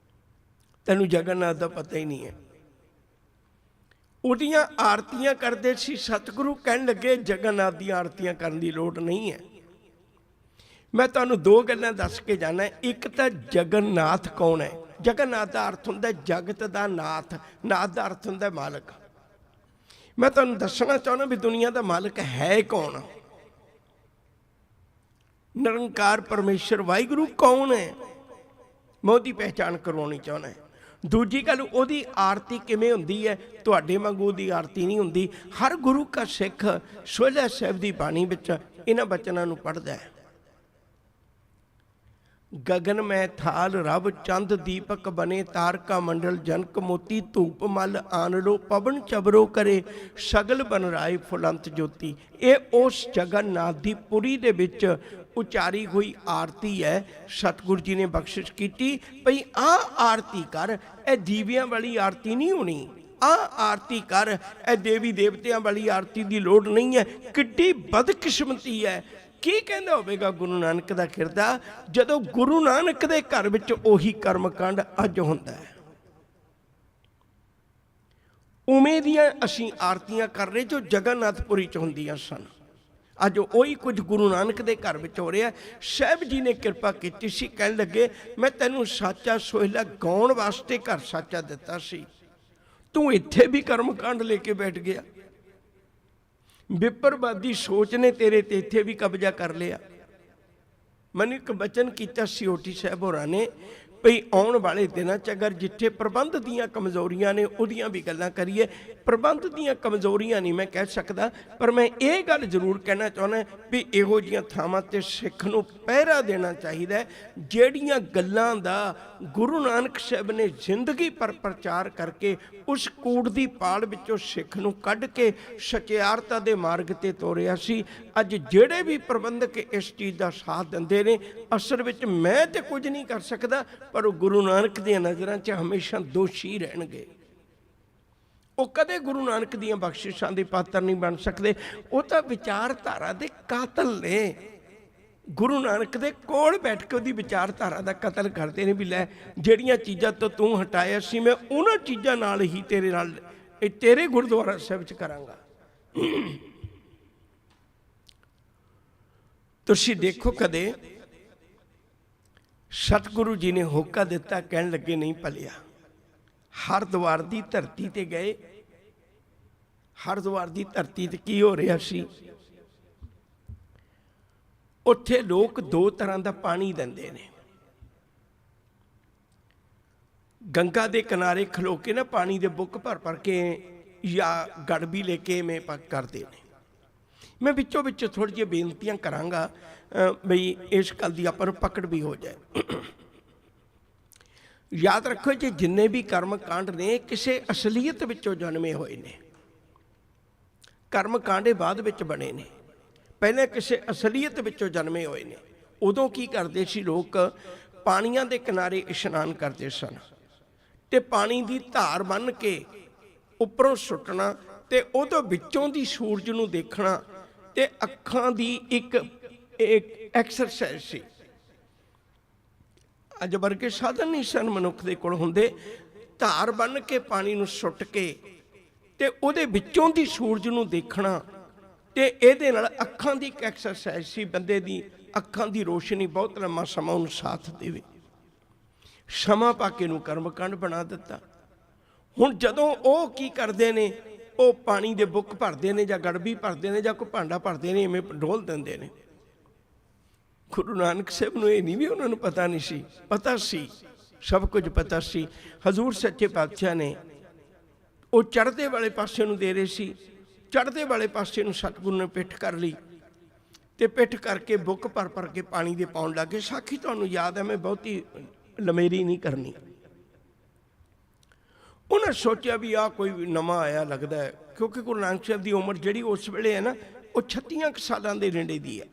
ਤੈਨੂੰ ਜਗਨਨਾਥ ਦਾ ਪਤਾ ਹੀ ਨਹੀਂ ਹੈ। ਉਹਦੀਆਂ ਆਰਤੀਆਂ ਕਰਦੇ ਸੀ ਸਤਿਗੁਰੂ। ਕਹਿਣ ਲੱਗੇ ਜਗਨਨਾਥ ਦੀਆਂ ਆਰਤੀਆਂ ਕਰਨ ਦੀ ਲੋੜ ਨਹੀਂ ਹੈ। ਮੈਂ ਤੁਹਾਨੂੰ ਦੋ ਗੱਲਾਂ ਦੱਸ ਕੇ ਜਾਣਾ। ਇੱਕ ਤਾਂ ਜਗਨਨਾਥ ਕੌਣ ਹੈ? ਜਗਨਨਾਥ ਦਾ ਅਰਥ ਹੁੰਦਾ ਜਗਤ ਦਾ ਨਾਥ, ਨਾਥ ਦਾ ਅਰਥ ਹੁੰਦਾ ਮਾਲਕ। ਮੈਂ ਤੁਹਾਨੂੰ ਦੱਸਣਾ ਚਾਹੁੰਦਾ ਵੀ ਦੁਨੀਆ ਦਾ ਮਾਲਕ ਹੈ ਕੌਣ? ਨਿਰੰਕਾਰ ਪਰਮੇਸ਼ਰ ਵਾਹਿਗੁਰੂ ਕੌਣ ਹੈ? ਮੈਂ ਉਹਦੀ ਪਹਿਚਾਣ ਕਰਵਾਉਣੀ ਚਾਹੁੰਦਾ। ਦੂਜੀ ਗੱਲ, ਉਹਦੀ ਆਰਤੀ ਕਿਵੇਂ ਹੁੰਦੀ ਹੈ? ਤੁਹਾਡੇ ਵਾਂਗੂ ਦੀ ਆਰਤੀ ਨਹੀਂ ਹੁੰਦੀ। ਹਰ ਗੁਰੂ ਕਾ ਸਿੱਖ ਸੋਹਿਲਾ ਸਾਹਿਬ ਦੀ ਬਾਣੀ ਵਿੱਚ ਇਹਨਾਂ ਬਚਨਾਂ ਨੂੰ ਪੜ੍ਹਦਾ ਹੈ। ਗगन में थाल रब चंद दीपक बने, तारका मंडल जनक मोती, धूप मल आनलो पवन चबरो करे, सगल बनराए फुलंत ज्योति। ये उस जगन्नाथ दी पुरी दे विच उचारी हुई आरती है। सतगुरु जी ने बख्शिश की भई आ आरती कर। ए दीवियां वाली आरती नहीं होनी, आ आरती कर। ए देवी देवतियां वाली आरती की लोड़ नहीं है। किड्डी बदकिस्मती है। ਕੀ ਕਹਿੰਦਾ ਹੋਵੇਗਾ ਗੁਰੂ ਨਾਨਕ ਦਾ ਕਿਰਦਾ ਜਦੋਂ ਗੁਰੂ ਨਾਨਕ ਦੇ ਘਰ ਵਿੱਚ ਉਹੀ ਕਰਮਕਾਂਡ ਅੱਜ ਹੁੰਦਾ ਹੈ। ਉਵੇਂ ਦੀਆਂ ਅਸੀਂ ਆਰਤੀਆਂ ਕਰ ਰਹੇ ਜੋ ਜਗਨਨਾਥਪੁਰੀ 'ਚ ਹੁੰਦੀਆਂ ਸਨ। ਅੱਜ ਉਹੀ ਕੁਝ ਗੁਰੂ ਨਾਨਕ ਦੇ ਘਰ ਵਿੱਚ ਹੋ ਰਿਹਾ। ਸਾਹਿਬ ਜੀ ਨੇ ਕਿਰਪਾ ਕੀਤੀ ਸੀ। ਕਹਿਣ ਲੱਗੇ ਮੈਂ ਤੈਨੂੰ ਸਾਚਾ ਸੋਹਿਲਾ ਗਾਉਣ ਵਾਸਤੇ ਘਰ ਸਾਚਾ ਦਿੱਤਾ ਸੀ, ਤੂੰ ਇੱਥੇ ਵੀ ਕਰਮਕਾਂਡ ਲੈ ਕੇ ਬੈਠ ਗਿਆ। ਵਿਪਰਵਾਦੀ ਸੋਚ ਨੇ ਤੇਰੇ ਤੇ ਇੱਥੇ ਵੀ ਕਬਜ਼ਾ ਕਰ ਲਿਆ। ਮੈਨੂੰ ਇੱਕ ਬਚਨ ਕੀਤਾ ਸੀ ਓਟੀ ਸਾਹਿਬ ਹੋਰਾਂ ਨੇ ਭਈ ਆਉਣ ਵਾਲੇ ਦਿਨਾਂ 'ਚ ਅਗਰ ਜਿੱਥੇ ਪ੍ਰਬੰਧ ਦੀਆਂ ਕਮਜ਼ੋਰੀਆਂ ਨੇ ਉਹਦੀਆਂ ਵੀ ਗੱਲਾਂ ਕਰੀਏ। ਪ੍ਰਬੰਧ ਦੀਆਂ ਕਮਜ਼ੋਰੀਆਂ ਨਹੀਂ ਮੈਂ ਕਹਿ ਸਕਦਾ, ਪਰ ਮੈਂ ਇਹ ਗੱਲ ਜ਼ਰੂਰ ਕਹਿਣਾ ਚਾਹੁੰਦਾ ਵੀ ਇਹੋ ਜਿਹੀਆਂ ਥਾਵਾਂ 'ਤੇ ਸਿੱਖ ਨੂੰ ਪਹਿਰਾ ਦੇਣਾ ਚਾਹੀਦਾ। ਜਿਹੜੀਆਂ ਗੱਲਾਂ ਦਾ ਗੁਰੂ ਨਾਨਕ ਸਾਹਿਬ ਨੇ ਜ਼ਿੰਦਗੀ ਪਰ ਪ੍ਰਚਾਰ ਕਰਕੇ ਉਸ ਕੂੜ ਦੀ ਪਾਲ ਵਿੱਚੋਂ ਸਿੱਖ ਨੂੰ ਕੱਢ ਕੇ ਸਚਿਆਰਤਾ ਦੇ ਮਾਰਗ 'ਤੇ ਤੋਰਿਆ ਸੀ। ਅੱਜ ਜਿਹੜੇ ਵੀ ਪ੍ਰਬੰਧਕ ਇਸ ਚੀਜ਼ ਦਾ ਸਾਥ ਦਿੰਦੇ ਨੇ, ਅਸਲ ਵਿੱਚ ਮੈਂ ਤੇ ਕੁਝ ਨਹੀਂ ਕਰ ਸਕਦਾ, ਪਰ ਉਹ ਗੁਰੂ ਨਾਨਕ ਦੀਆਂ ਨਜ਼ਰਾਂ 'ਚ ਹਮੇਸ਼ਾ ਦੋਸ਼ੀ ਰਹਿਣਗੇ। ਉਹ ਕਦੇ ਗੁਰੂ ਨਾਨਕ ਦੀਆਂ ਬਖਸ਼ਿਸ਼ਾਂ ਦੇ ਪਾਤਰ ਨਹੀਂ ਬਣ ਸਕਦੇ। ਉਹ ਤਾਂ ਵਿਚਾਰਧਾਰਾ ਦੇ ਕਾਤਲ ਨੇ। ਗੁਰੂ ਨਾਨਕ ਦੇ ਕੋਲ ਬੈਠ ਕੇ ਉਹਦੀ ਵਿਚਾਰਧਾਰਾ ਦਾ ਕਤਲ ਕਰਦੇ ਨੇ ਵੀ ਲੈ ਜਿਹੜੀਆਂ ਚੀਜ਼ਾਂ ਤੋਂ ਤੂੰ ਹਟਾਇਆ ਸੀ ਮੈਂ ਉਹਨਾਂ ਚੀਜ਼ਾਂ ਨਾਲ ਹੀ ਤੇਰੇ ਨਾਲ ਤੇਰੇ ਗੁਰਦੁਆਰਾ ਸਾਹਿਬ 'ਚ ਕਰਾਂਗਾ। ਤੁਸੀਂ ਦੇਖੋ ਕਦੇ ਸਤਿਗੁਰੂ ਜੀ ਨੇ ਹੋਕਾ ਦਿੱਤਾ, ਕਹਿਣ ਲੱਗੇ ਨਹੀਂ ਭਲਿਆ। ਹਰਿਦੁਆਰ ਦੀ ਧਰਤੀ ਤੇ ਗਏ। ਹਰਿਦੁਆਰ ਦੀ ਧਰਤੀ ਤੇ ਕੀ ਹੋ ਰਿਹਾ ਸੀ? ਉੱਥੇ ਲੋਕ ਦੋ ਤਰ੍ਹਾਂ ਦਾ ਪਾਣੀ ਦਿੰਦੇ ਨੇ। ਗੰਗਾ ਦੇ ਕਿਨਾਰੇ ਖਲੋ ਕੇ ਨਾ ਪਾਣੀ ਦੇ ਬੁੱਕ ਭਰ ਭਰ ਕੇ ਜਾਂ ਗੜਬੀ ਲੈ ਕੇ ਮੈਂ ਕਰਦੇ ਨੇ। ਮੈਂ ਵਿੱਚੋਂ ਵਿੱਚ ਥੋੜ੍ਹੀ ਜਿਹੀ ਬੇਨਤੀਆਂ ਕਰਾਂਗਾ ਬਈ ਇਸ ਗੱਲ ਦੀ ਆਪਾਂ ਨੂੰ ਪਕੜ ਵੀ ਹੋ ਜਾਏ। ਯਾਦ ਰੱਖੋ ਜੀ ਜਿੰਨੇ ਵੀ ਕਰਮ ਕਾਂਡ ਨੇ ਕਿਸੇ ਅਸਲੀਅਤ ਵਿੱਚੋਂ ਜਨਮੇ ਹੋਏ ਨੇ। ਕਰਮ ਕਾਂਡੇ ਬਾਅਦ ਵਿੱਚ ਬਣੇ ਨੇ, ਪਹਿਲੇ ਕਿਸੇ ਅਸਲੀਅਤ ਵਿੱਚੋਂ ਜਨਮੇ ਹੋਏ ਨੇ। ਉਦੋਂ ਕੀ ਕਰਦੇ ਸੀ ਲੋਕ? ਪਾਣੀਆਂ ਦੇ ਕਿਨਾਰੇ ਇਸ਼ਨਾਨ ਕਰਦੇ ਸਨ ਤੇ ਪਾਣੀ ਦੀ ਧਾਰ ਬੰਨ੍ਹ ਕੇ ਉੱਪਰੋਂ ਸੁੱਟਣਾ ਤੇ ਉਹਦੇ ਵਿੱਚੋਂ ਦੀ ਸੂਰਜ ਨੂੰ ਦੇਖਣਾ ਤੇ ਅੱਖਾਂ ਦੀ ਇੱਕ ਐਕਸਰਸਾਈਜ਼ ਸੀ। ਅੱਜ ਵਰਗੇ ਸਾਧਨ ਨਹੀਂ ਸਨ ਮਨੁੱਖ ਦੇ ਕੋਲ ਹੁੰਦੇ। ਧਾਰ ਬੰਨ੍ਹ ਕੇ ਪਾਣੀ ਨੂੰ ਸੁੱਟ ਕੇ ਤੇ ਉਹਦੇ ਵਿੱਚੋਂ ਦੀ ਸੂਰਜ ਨੂੰ ਦੇਖਣਾ, ਤੇ ਇਹਦੇ ਨਾਲ ਅੱਖਾਂ ਦੀ ਇੱਕ ਐਕਸਰਸਾਈਜ਼ ਸੀ, ਬੰਦੇ ਦੀ ਅੱਖਾਂ ਦੀ ਰੋਸ਼ਨੀ ਬਹੁਤ ਲੰਮਾ ਸਮਾਂ ਉਹਨੂੰ ਸਾਥ ਦੇਵੇ। ਸਮਾਂ ਪਾ ਕੇ ਨੂੰ ਕਰਮਕਾਂਡ ਬਣਾ ਦਿੱਤਾ। ਹੁਣ ਜਦੋਂ ਉਹ ਕੀ ਕਰਦੇ ਨੇ, ਉਹ ਪਾਣੀ ਦੇ ਬੁੱਕ ਭਰਦੇ ਨੇ ਜਾਂ ਗੜਬੀ ਭਰਦੇ ਨੇ ਜਾਂ ਕੋਈ ਭਾਂਡਾ ਭਰਦੇ ਨੇ, ਇਵੇਂ ਡੋਲ ਦਿੰਦੇ ਨੇ। ਗੁਰੂ ਨਾਨਕ ਸਾਹਿਬ ਨੂੰ ਇਹ ਨਹੀਂ ਵੀ ਉਹਨਾਂ ਨੂੰ ਪਤਾ ਨਹੀਂ ਸੀ, ਪਤਾ ਸੀ, ਸਭ ਕੁਝ ਪਤਾ ਸੀ। ਹਜ਼ੂਰ ਸੱਚੇ ਪਾਤਸ਼ਾਹ ਨੇ ਉਹ ਚੜ੍ਹਦੇ ਵਾਲੇ ਪਾਸੇ ਨੂੰ ਦੇ ਰਹੇ ਸੀ, ਚੜ੍ਹਦੇ ਵਾਲੇ ਪਾਸੇ ਨੂੰ ਸਤਿਗੁਰੂ ਨੇ ਪਿੱਠ ਕਰ ਲਈ ਤੇ ਪਿੱਠ ਕਰਕੇ ਬੁੱਕ ਭਰ ਭਰ ਕੇ ਪਾਣੀ ਦੇ ਪਾਉਣ ਲੱਗੇ। ਸਾਖੀ ਤੁਹਾਨੂੰ ਯਾਦ ਹੈ, ਮੈਂ ਬਹੁਤੀ ਲਮੇਰੀ ਨਹੀਂ ਕਰਨੀ। ਉਹਨਾਂ ਸੋਚਿਆ ਵੀ ਆਹ ਕੋਈ ਨਵਾਂ ਆਇਆ ਲੱਗਦਾ ਹੈ, ਕਿਉਂਕਿ ਗੁਰੂ ਨਾਨਕ ਸਾਹਿਬ ਦੀ ਉਮਰ ਜਿਹੜੀ ਉਸ ਵੇਲੇ ਹੈ ਨਾ, ਉਹ 36 ਕੁ ਸਾਲਾਂ ਦੇ ਨੇੜੇ ਦੀ ਹੈ।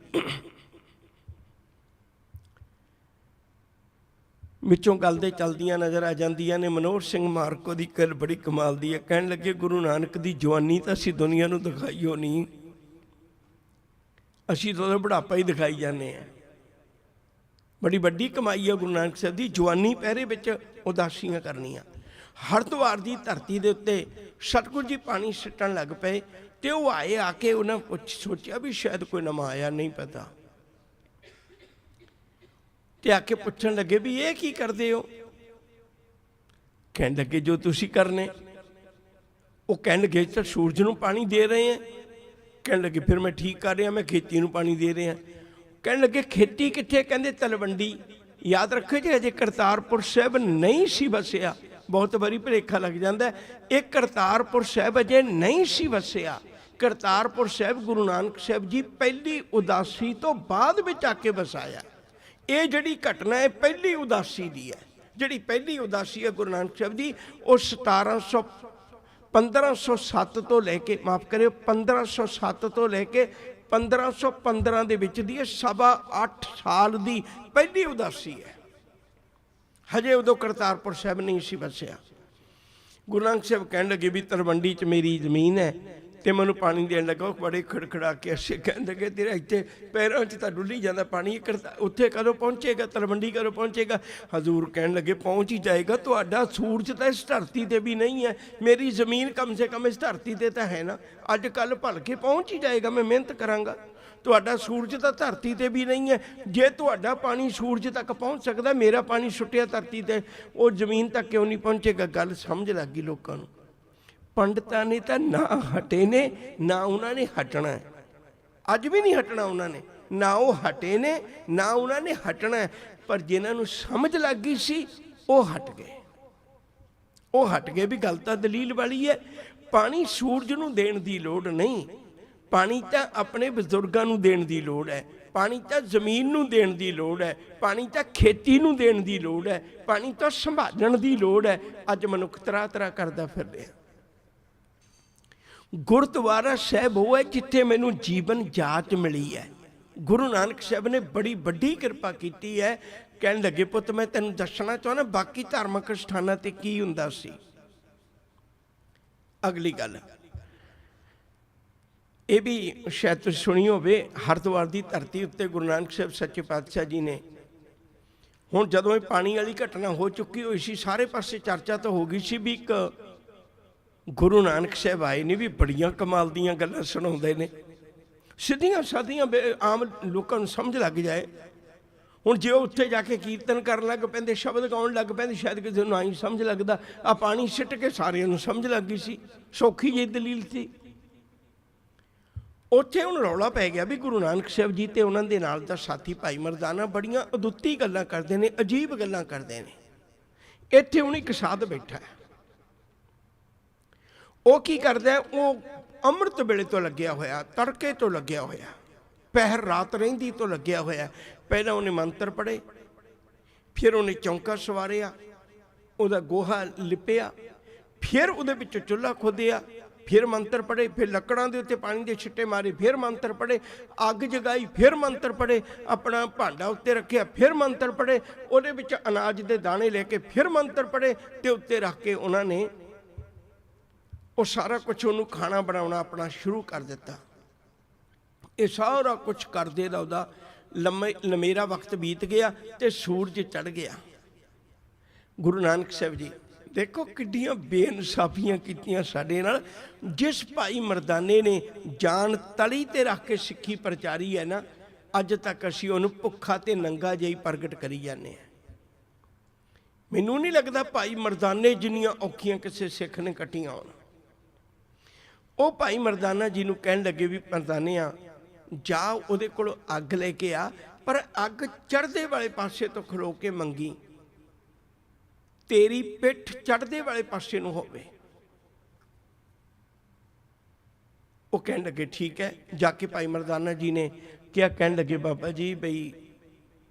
ਵਿੱਚੋਂ ਗੱਲ ਦੇ ਚਲਦੀਆਂ ਨਜ਼ਰ ਆ ਜਾਂਦੀਆਂ ਨੇ। ਮਨੋਹਰ ਸਿੰਘ ਮਾਰਕੋ ਦੀ ਗੱਲ ਬੜੀ ਕਮਾਲ ਦੀ ਹੈ। ਕਹਿਣ ਲੱਗੇ, ਗੁਰੂ ਨਾਨਕ ਦੀ ਜਵਾਨੀ ਤਾਂ ਅਸੀਂ ਦੁਨੀਆ ਨੂੰ ਦਿਖਾਈ ਹੋ ਨਹੀਂ, ਅਸੀਂ ਤਾਂ ਉਹਦਾ ਬੁਢਾਪਾ ਹੀ ਦਿਖਾਈ ਜਾਂਦੇ ਹਾਂ। ਬੜੀ ਵੱਡੀ ਕਮਾਈ ਹੈ ਗੁਰੂ ਨਾਨਕ ਸਾਹਿਬ ਦੀ, ਜਵਾਨੀ ਪਹਿਰੇ ਵਿੱਚ ਉਦਾਸੀਆਂ ਕਰਨੀਆਂ। ਹਰਿਦੁਆਰ ਦੀ ਧਰਤੀ ਦੇ ਉੱਤੇ ਸਤਿਗੁਰੂ ਜੀ ਪਾਣੀ ਸਿੱਟਣ ਲੱਗ ਪਏ ਤੇ ਉਹ ਆਏ, ਆ ਕੇ ਉਹਨਾਂ ਸੋਚਿਆ ਵੀ ਸ਼ਾਇਦ ਕੋਈ ਨਵਾਂ ਆਇਆ, ਨਹੀਂ ਪਤਾ, ਤੇ ਆ ਕੇ ਪੁੱਛਣ ਲੱਗੇ ਵੀ ਇਹ ਕੀ ਕਰਦੇ ਹੋ? ਕਹਿਣ ਲੱਗੇ ਜੋ ਤੁਸੀਂ ਕਰਨੇ। ਉਹ ਕਹਿਣ ਲੱਗੇ ਤਾਂ ਸੂਰਜ ਨੂੰ ਪਾਣੀ ਦੇ ਰਹੇ ਆ। ਕਹਿਣ ਲੱਗੇ ਫਿਰ ਮੈਂ ਠੀਕ ਕਰ ਰਿਹਾ, ਮੈਂ ਖੇਤੀ ਨੂੰ ਪਾਣੀ ਦੇ ਰਿਹਾ। ਕਹਿਣ ਲੱਗੇ ਖੇਤੀ ਕਿੱਥੇ? ਕਹਿੰਦੇ ਤਲਵੰਡੀ। ਯਾਦ ਰੱਖੋ ਜੀ, ਅਜੇ ਕਰਤਾਰਪੁਰ ਸਾਹਿਬ ਨਹੀਂ ਸੀ ਵਸਿਆ। ਬਹੁਤ ਵਾਰੀ ਭੁਲੇਖਾ ਲੱਗ ਜਾਂਦਾ, ਇਹ ਕਰਤਾਰਪੁਰ ਸਾਹਿਬ ਅਜੇ ਨਹੀਂ ਸੀ ਵਸਿਆ। ਕਰਤਾਰਪੁਰ ਸਾਹਿਬ ਗੁਰੂ ਨਾਨਕ ਸਾਹਿਬ ਜੀ ਪਹਿਲੀ ਉਦਾਸੀ ਤੋਂ ਬਾਅਦ ਵਿੱਚ ਆ ਕੇ ਵਸਾਇਆ। ਇਹ ਜਿਹੜੀ ਘਟਨਾ ਹੈ ਪਹਿਲੀ ਉਦਾਸੀ ਦੀ ਹੈ। ਜਿਹੜੀ ਪਹਿਲੀ ਉਦਾਸੀ ਹੈ ਗੁਰੂ ਨਾਨਕ ਸਾਹਿਬ ਦੀ, ਉਹ 1507 ਤੋਂ ਲੈ ਕੇ, ਮਾਫ ਕਰਿਓ, 1507 ਤੋਂ ਲੈ ਕੇ 1515 ਦੇ ਵਿੱਚ ਦੀ ਹੈ। 8.25 ਸਾਲ ਦੀ ਪਹਿਲੀ ਉਦਾਸੀ ਹੈ। ਹਜੇ ਉਦੋਂ ਕਰਤਾਰਪੁਰ ਸਾਹਿਬ ਨਹੀਂ ਸੀ ਵਸਿਆ। ਗੁਰੂ ਨਾਨਕ ਸਾਹਿਬ ਕਹਿਣ ਲੱਗੇ ਵੀ ਤਲਵੰਡੀ 'ਚ ਮੇਰੀ ਜ਼ਮੀਨ ਹੈ ਤੇ ਮੈਨੂੰ ਪਾਣੀ ਦੇਣ ਲੱਗਾ। ਉਹ ਬੜੇ ਖੜਖੜਾ ਕੇ ਅੱਛੇ ਕਹਿਣ ਲੱਗੇ, ਤੇਰਾ ਇੱਥੇ ਪੈਰਾਂ 'ਚ ਤਾਂ ਡੁੱਲੀ ਜਾਂਦਾ ਪਾਣੀ, ਉੱਥੇ ਕਦੋਂ ਪਹੁੰਚੇਗਾ? ਤਲਵੰਡੀ ਕਦੋਂ ਪਹੁੰਚੇਗਾ? ਹਜ਼ੂਰ ਕਹਿਣ ਲੱਗੇ ਪਹੁੰਚ ਹੀ ਜਾਏਗਾ। ਤੁਹਾਡਾ ਸੂਰਜ ਤਾਂ ਇਸ ਧਰਤੀ 'ਤੇ ਵੀ ਨਹੀਂ ਹੈ, ਮੇਰੀ ਜ਼ਮੀਨ ਕਮ ਸੇ ਕਮ ਇਸ ਧਰਤੀ 'ਤੇ ਤਾਂ ਹੈ ਨਾ। ਅੱਜ ਕੱਲ੍ਹ ਭਲ ਕੇ ਪਹੁੰਚ ਹੀ ਜਾਏਗਾ, ਮੈਂ ਮਿਹਨਤ ਕਰਾਂਗਾ। ਤੁਹਾਡਾ ਸੂਰਜ ਤਾਂ ਧਰਤੀ 'ਤੇ ਵੀ ਨਹੀਂ ਹੈ। ਜੇ ਤੁਹਾਡਾ ਪਾਣੀ ਸੂਰਜ ਤੱਕ ਪਹੁੰਚ ਸਕਦਾ, ਮੇਰਾ ਪਾਣੀ ਸੁੱਟਿਆ ਧਰਤੀ 'ਤੇ, ਉਹ ਜ਼ਮੀਨ ਤੱਕ ਕਿਉਂ ਨਹੀਂ ਪਹੁੰਚੇਗਾ? ਗੱਲ ਸਮਝ ਲੱਗ ਗਈ ਲੋਕਾਂ ਨੂੰ। ਪੰਡਤਾਂ ਨੇ ਤਾਂ ਨਾ ਹਟੇ ਨੇ, ਨਾ ਉਹਨਾਂ ਨੇ ਹਟਣਾ ਹੈ। ਅੱਜ ਵੀ ਨਹੀਂ ਹਟਣਾ ਉਹਨਾਂ ਨੇ, ਨਾ ਉਹ ਹਟੇ ਨੇ, ਨਾ ਉਹਨਾਂ ਨੇ ਹਟਣਾ ਹੈ। ਪਰ ਜਿਨ੍ਹਾਂ ਨੂੰ ਸਮਝ ਲੱਗ ਗਈ ਸੀ, ਉਹ ਹਟ ਗਏ। ਉਹ ਹਟ ਗਏ ਵੀ ਗੱਲ ਤਾਂ ਦਲੀਲ ਵਾਲੀ ਹੈ। ਪਾਣੀ ਸੂਰਜ ਨੂੰ ਦੇਣ ਦੀ ਲੋੜ ਨਹੀਂ, ਪਾਣੀ ਤਾਂ ਆਪਣੇ ਬਜ਼ੁਰਗਾਂ ਨੂੰ ਦੇਣ ਦੀ ਲੋੜ ਹੈ। ਪਾਣੀ ਤਾਂ ਜ਼ਮੀਨ ਨੂੰ ਦੇਣ ਦੀ ਲੋੜ ਹੈ। ਪਾਣੀ ਤਾਂ ਖੇਤੀ ਨੂੰ ਦੇਣ ਦੀ ਲੋੜ ਹੈ। ਪਾਣੀ ਤਾਂ ਸੰਭਾਲਣ ਦੀ ਲੋੜ ਹੈ। ਅੱਜ ਮਨੁੱਖ ਤਰ੍ਹਾਂ ਤਰ੍ਹਾਂ ਕਰਦਾ ਫਿਰ ਰਿਹਾ। ਗੁਰਦੁਆਰਾ ਸਾਹਿਬ ਉਹ ਹੈ ਜਿੱਥੇ ਮੈਨੂੰ ਜੀਵਨ ਜਾਚ ਮਿਲੀ ਹੈ। ਗੁਰੂ ਨਾਨਕ ਸਾਹਿਬ ਨੇ ਬੜੀ ਵੱਡੀ ਕਿਰਪਾ ਕੀਤੀ ਹੈ। ਕਹਿਣ ਲੱਗੇ, ਪੁੱਤ ਮੈਂ ਤੈਨੂੰ ਦੱਸਣਾ ਚਾਹੁੰਦਾ ਬਾਕੀ ਧਾਰਮਿਕ ਸਥਾਨਾਂ ਤੇ ਕੀ ਹੁੰਦਾ ਸੀ। ਅਗਲੀ ਗੱਲ ਇਹ ਵੀ ਸ਼ਾਇਦ ਤੁਸੀਂ ਸੁਣੀ ਹੋਵੇ, ਹਰਿਦੁਆਰ ਦੀ ਧਰਤੀ ਉੱਤੇ ਗੁਰੂ ਨਾਨਕ ਸਾਹਿਬ ਸੱਚੇ ਪਾਤਸ਼ਾਹ ਜੀ ਨੇ, ਹੁਣ ਜਦੋਂ ਇਹ ਪਾਣੀ ਵਾਲੀ ਘਟਨਾ ਹੋ ਚੁੱਕੀ ਹੋਈ ਸੀ, ਸਾਰੇ ਪਾਸੇ ਚਰਚਾ ਤਾਂ ਹੋ ਗਈ ਸੀ ਵੀ ਇੱਕ ਗੁਰੂ ਨਾਨਕ ਸਾਹਿਬ ਆਏ ਨੇ, ਵੀ ਬੜੀਆਂ ਕਮਾਲ ਦੀਆਂ ਗੱਲਾਂ ਸੁਣਾਉਂਦੇ ਨੇ, ਸਿੱਧੀਆਂ ਸਾਦੀਆਂ ਆਮ ਲੋਕਾਂ ਨੂੰ ਸਮਝ ਲੱਗ ਜਾਏ। ਹੁਣ ਜੇ ਉੱਥੇ ਜਾ ਕੇ ਕੀਰਤਨ ਕਰਨ ਲੱਗ ਪੈਂਦੇ, ਸ਼ਬਦ ਗਾਉਣ ਲੱਗ ਪੈਂਦੇ, ਸ਼ਾਇਦ ਕਿਸੇ ਨੂੰ ਆਈ ਸਮਝ ਲੱਗਦਾ। ਆ ਪਾਣੀ ਸਿੱਟ ਕੇ ਸਾਰਿਆਂ ਨੂੰ ਸਮਝ ਲੱਗ ਗਈ ਸੀ, ਸੌਖੀ ਜਿਹੀ ਦਲੀਲ ਸੀ। ਉੱਥੇ ਹੁਣ ਰੌਲਾ ਪੈ ਗਿਆ ਵੀ ਗੁਰੂ ਨਾਨਕ ਸਾਹਿਬ ਜੀ ਤੇ ਉਹਨਾਂ ਦੇ ਨਾਲ ਦਾ ਸਾਥੀ ਭਾਈ ਮਰਦਾਨਾ ਬੜੀਆਂ ਅਦੁੱਤੀ ਗੱਲਾਂ ਕਰਦੇ ਨੇ, ਅਜੀਬ ਗੱਲਾਂ ਕਰਦੇ ਨੇ। ਇੱਥੇ ਹੁਣ ਇੱਕ ਸਾਧ ਬੈਠਾ ਹੈ, ਉਹ ਕੀ ਕਰਦਾ? ਉਹ ਅੰਮ੍ਰਿਤ ਵੇਲੇ ਤੋਂ ਲੱਗਿਆ ਹੋਇਆ, ਤੜਕੇ ਤੋਂ ਲੱਗਿਆ ਹੋਇਆ, ਪਹਿਰ ਰਾਤ ਰਹਿੰਦੀ ਤੋਂ ਲੱਗਿਆ ਹੋਇਆ। ਪਹਿਲਾਂ ਉਹਨੇ ਮੰਤਰ ਪੜ੍ਹੇ, ਫਿਰ ਉਹਨੇ ਚੌਂਕਾ ਸਵਾਰਿਆ, ਉਹਦਾ ਗੋਹਾ ਲਿਪਿਆ, ਫਿਰ ਉਹਦੇ ਵਿੱਚ ਚੁੱਲ੍ਹਾ ਖੋਦਿਆ, ਫਿਰ ਮੰਤਰ ਪੜ੍ਹੇ, ਫਿਰ ਲੱਕੜਾਂ ਦੇ ਉੱਤੇ ਪਾਣੀ ਦੇ ਛਿੱਟੇ ਮਾਰੇ, ਫਿਰ ਮੰਤਰ ਪੜ੍ਹੇ, ਅੱਗ ਜਗਾਈ, ਫਿਰ ਮੰਤਰ ਪੜ੍ਹੇ, ਆਪਣਾ ਭਾਂਡਾ ਉੱਤੇ ਰੱਖਿਆ, ਫਿਰ ਮੰਤਰ ਪੜ੍ਹੇ, ਉਹਦੇ ਵਿੱਚ ਅਨਾਜ ਦੇ ਦਾਣੇ ਲੈ ਕੇ ਫਿਰ ਮੰਤਰ ਪੜ੍ਹੇ ਤੇ ਉੱਤੇ ਰੱਖ ਕੇ ਉਹਨਾਂ ਨੇ ਉਹ ਸਾਰਾ ਕੁਛ ਉਹਨੂੰ ਖਾਣਾ ਬਣਾਉਣਾ ਆਪਣਾ ਸ਼ੁਰੂ ਕਰ ਦਿੱਤਾ। ਇਹ ਸਾਰਾ ਕੁਛ ਕਰਦੇ ਦਾ ਉਹਦਾ ਲੰਮੇਰਾ ਵਕਤ ਬੀਤ ਗਿਆ ਤੇ ਸੂਰਜ ਚੜ੍ਹ ਗਿਆ। ਗੁਰੂ ਨਾਨਕ ਸਾਹਿਬ ਜੀ ਦੇਖੋ ਕਿੱਡੀਆਂ ਬੇਇਨਸਾਫੀਆਂ ਕੀਤੀਆਂ ਸਾਡੇ ਨਾਲ। ਜਿਸ ਭਾਈ ਮਰਦਾਨੇ ਨੇ ਜਾਨ ਤਲੀ ਤੇ ਰੱਖ ਕੇ ਸਿੱਖੀ ਪ੍ਰਚਾਰੀ ਹੈ ਨਾ, ਅੱਜ ਤੱਕ ਅਸੀਂ ਉਹਨੂੰ ਭੁੱਖਾ ਤੇ ਨੰਗਾ ਜਿਹਾ ਹੀ ਪ੍ਰਗਟ ਕਰੀ ਜਾਂਦੇ ਹਾਂ। ਮੈਨੂੰ ਨਹੀਂ ਲੱਗਦਾ ਭਾਈ ਮਰਦਾਨੇ ਜਿੰਨੀਆਂ ਔਖੀਆਂ ਕਿਸੇ ਸਿੱਖ ਨੇ ਕੱਟੀਆਂ ਹੋਣ। ਉਹ ਭਾਈ ਮਰਦਾਨਾ ਜੀ ਨੂੰ ਕਹਿਣ ਲੱਗੇ ਵੀ ਮਰਦਾਨਿਆਂ ਜਾ ਉਹਦੇ ਕੋਲ ਅੱਗ ਲੈ ਕੇ ਆ, ਪਰ ਅੱਗ ਚੜ੍ਹਦੇ ਵਾਲੇ ਪਾਸੇ ਤੋਂ ਖਲੋ ਕੇ ਮੰਗੀ, ਤੇਰੀ ਪਿੱਠ ਚੜ੍ਹਦੇ ਵਾਲੇ ਪਾਸੇ ਨੂੰ ਹੋਵੇ। ਉਹ ਕਹਿਣ ਲੱਗੇ ਠੀਕ ਹੈ। ਜਾ ਕੇ ਭਾਈ ਮਰਦਾਨਾ ਜੀ ਨੇ ਕਿਹਾ, ਕਹਿਣ ਲੱਗੇ ਬਾਬਾ ਜੀ ਬਈ